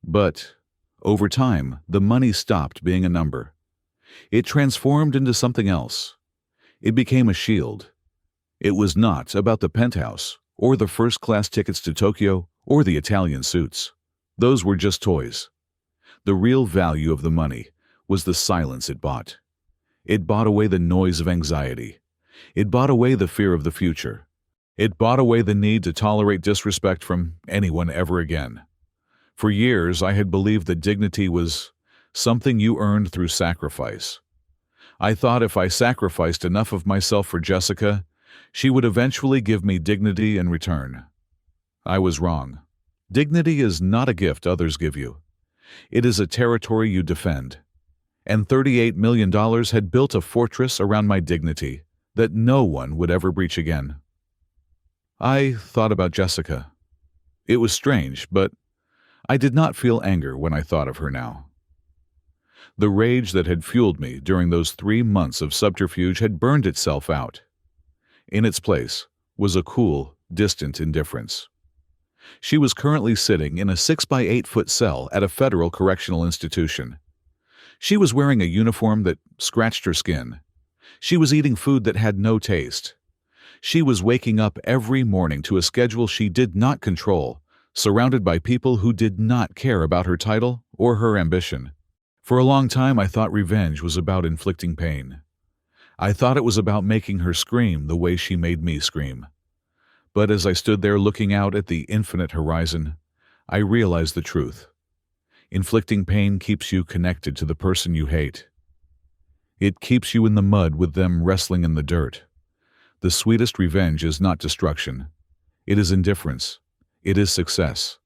But over time, the money stopped being a number. It transformed into something else. It became a shield. It was not about the penthouse or the first-class tickets to Tokyo or the Italian suits. Those were just toys. The real value of the money was the silence it bought. It bought away the noise of anxiety. It bought away the fear of the future. It bought away the need to tolerate disrespect from anyone ever again. For years, I had believed that dignity was something you earned through sacrifice. I thought if I sacrificed enough of myself for Jessica, she would eventually give me dignity in return. I was wrong. Dignity is not a gift others give you. It is a territory you defend. And $38 million had built a fortress around my dignity that no one would ever breach again. I thought about Jessica. It was strange, but I did not feel anger when I thought of her now. The rage that had fueled me during those 3 months of subterfuge had burned itself out. In its place was a cool, distant indifference. She was currently sitting in a 6-by-8-foot cell at a federal correctional institution. She was wearing a uniform that scratched her skin. She was eating food that had no taste. She was waking up every morning to a schedule she did not control, surrounded by people who did not care about her title or her ambition. For a long time, I thought revenge was about inflicting pain. I thought it was about making her scream the way she made me scream. But as I stood there looking out at the infinite horizon, I realized the truth. Inflicting pain keeps you connected to the person you hate. It keeps you in the mud with them wrestling in the dirt. The sweetest revenge is not destruction. It is indifference. It is success.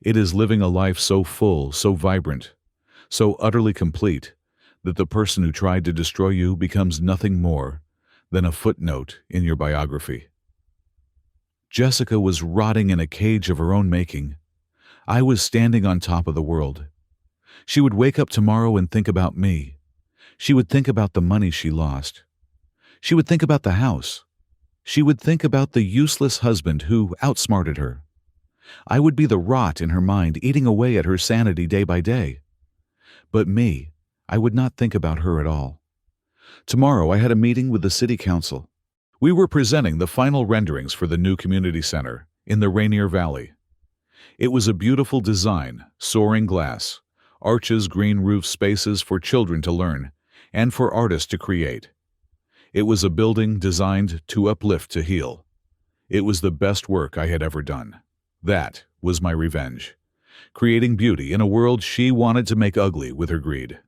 It is living a life so full, so vibrant, so utterly complete, that the person who tried to destroy you becomes nothing more than a footnote in your biography. Jessica was rotting in a cage of her own making. I was standing on top of the world. She would wake up tomorrow and think about me. She would think about the money she lost. She would think about the house. She would think about the useless husband who outsmarted her. I would be the rot in her mind eating away at her sanity day by day. But me, I would not think about her at all. Tomorrow I had a meeting with the city council. We were presenting the final renderings for the new community center in the Rainier Valley. It was a beautiful design, soaring glass, arches, green roof spaces for children to learn, and for artists to create. It was a building designed to uplift, to heal. It was the best work I had ever done. That was my revenge, creating beauty in a world she wanted to make ugly with her greed.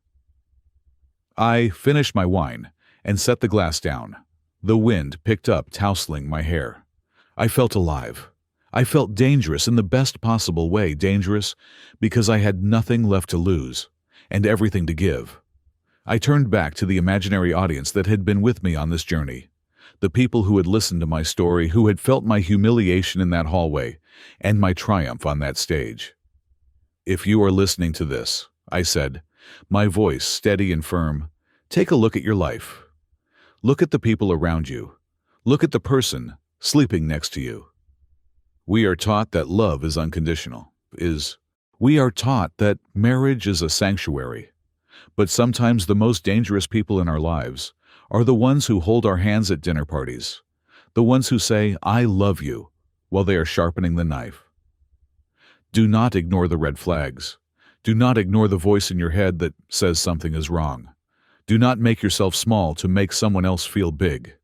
I finished my wine and set the glass down. The wind picked up, tousling my hair. I felt alive. I felt dangerous in the best possible way, dangerous because I had nothing left to lose and everything to give. I turned back to the imaginary audience that had been with me on this journey, the people who had listened to my story, who had felt my humiliation in that hallway and my triumph on that stage. If you are listening to this, I said, my voice steady and firm, take a look at your life. Look at the people around you. Look at the person sleeping next to you. We are taught that love is unconditional. We are taught that marriage is a sanctuary. But sometimes the most dangerous people in our lives are the ones who hold our hands at dinner parties, the ones who say, I love you, while they are sharpening the knife. Do not ignore the red flags. Do not ignore the voice in your head that says something is wrong. Do not make yourself small to make someone else feel big.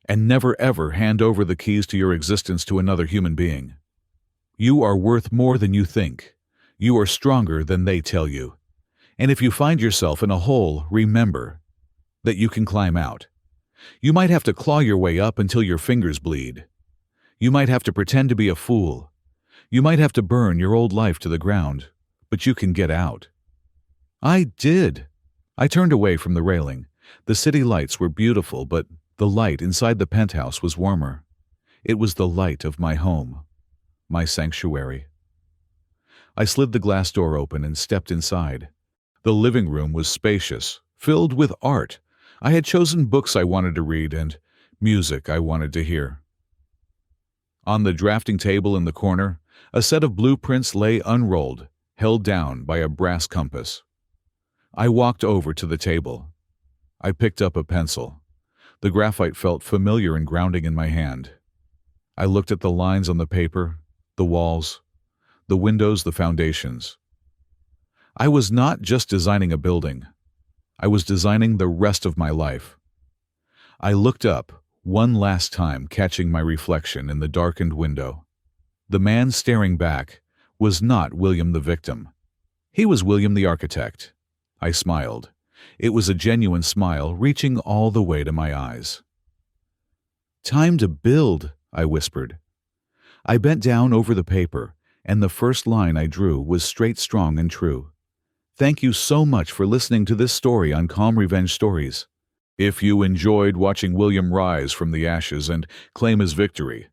And never ever hand over the keys to your existence to another human being. You are worth more than you think. You are stronger than they tell you. And if you find yourself in a hole, remember that you can climb out. You might have to claw your way up until your fingers bleed. You might have to pretend to be a fool. You might have to burn your old life to the ground, but you can get out. I did. I turned away from the railing. The city lights were beautiful, but the light inside the penthouse was warmer. It was the light of my home, my sanctuary. I slid the glass door open and stepped inside. The living room was spacious, filled with art. I had chosen books I wanted to read and music I wanted to hear. On the drafting table in the corner, a set of blueprints lay unrolled, held down by a brass compass. I walked over to the table. I picked up a pencil. The graphite felt familiar and grounding in my hand. I looked at the lines on the paper, the walls, the windows, the foundations. I was not just designing a building. I was designing the rest of my life. I looked up one last time, catching my reflection in the darkened window. The man staring back was not William the victim. He was William the architect. I smiled. It was a genuine smile, reaching all the way to my eyes. Time to build, I whispered. I bent down over the paper, and the first line I drew was straight, strong, and true. Thank you so much for listening to this story on Calm Revenge Stories. If you enjoyed watching William rise from the ashes and claim his victory,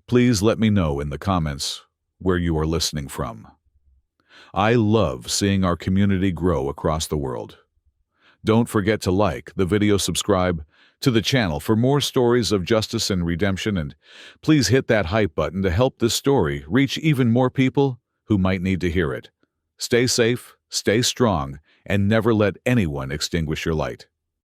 please let me know in the comments where you are listening from. I love seeing our community grow across the world. Don't forget to like the video, subscribe to the channel for more stories of justice and redemption, and please hit that hype button to help this story reach even more people who might need to hear it. Stay safe, stay strong, and never let anyone extinguish your light.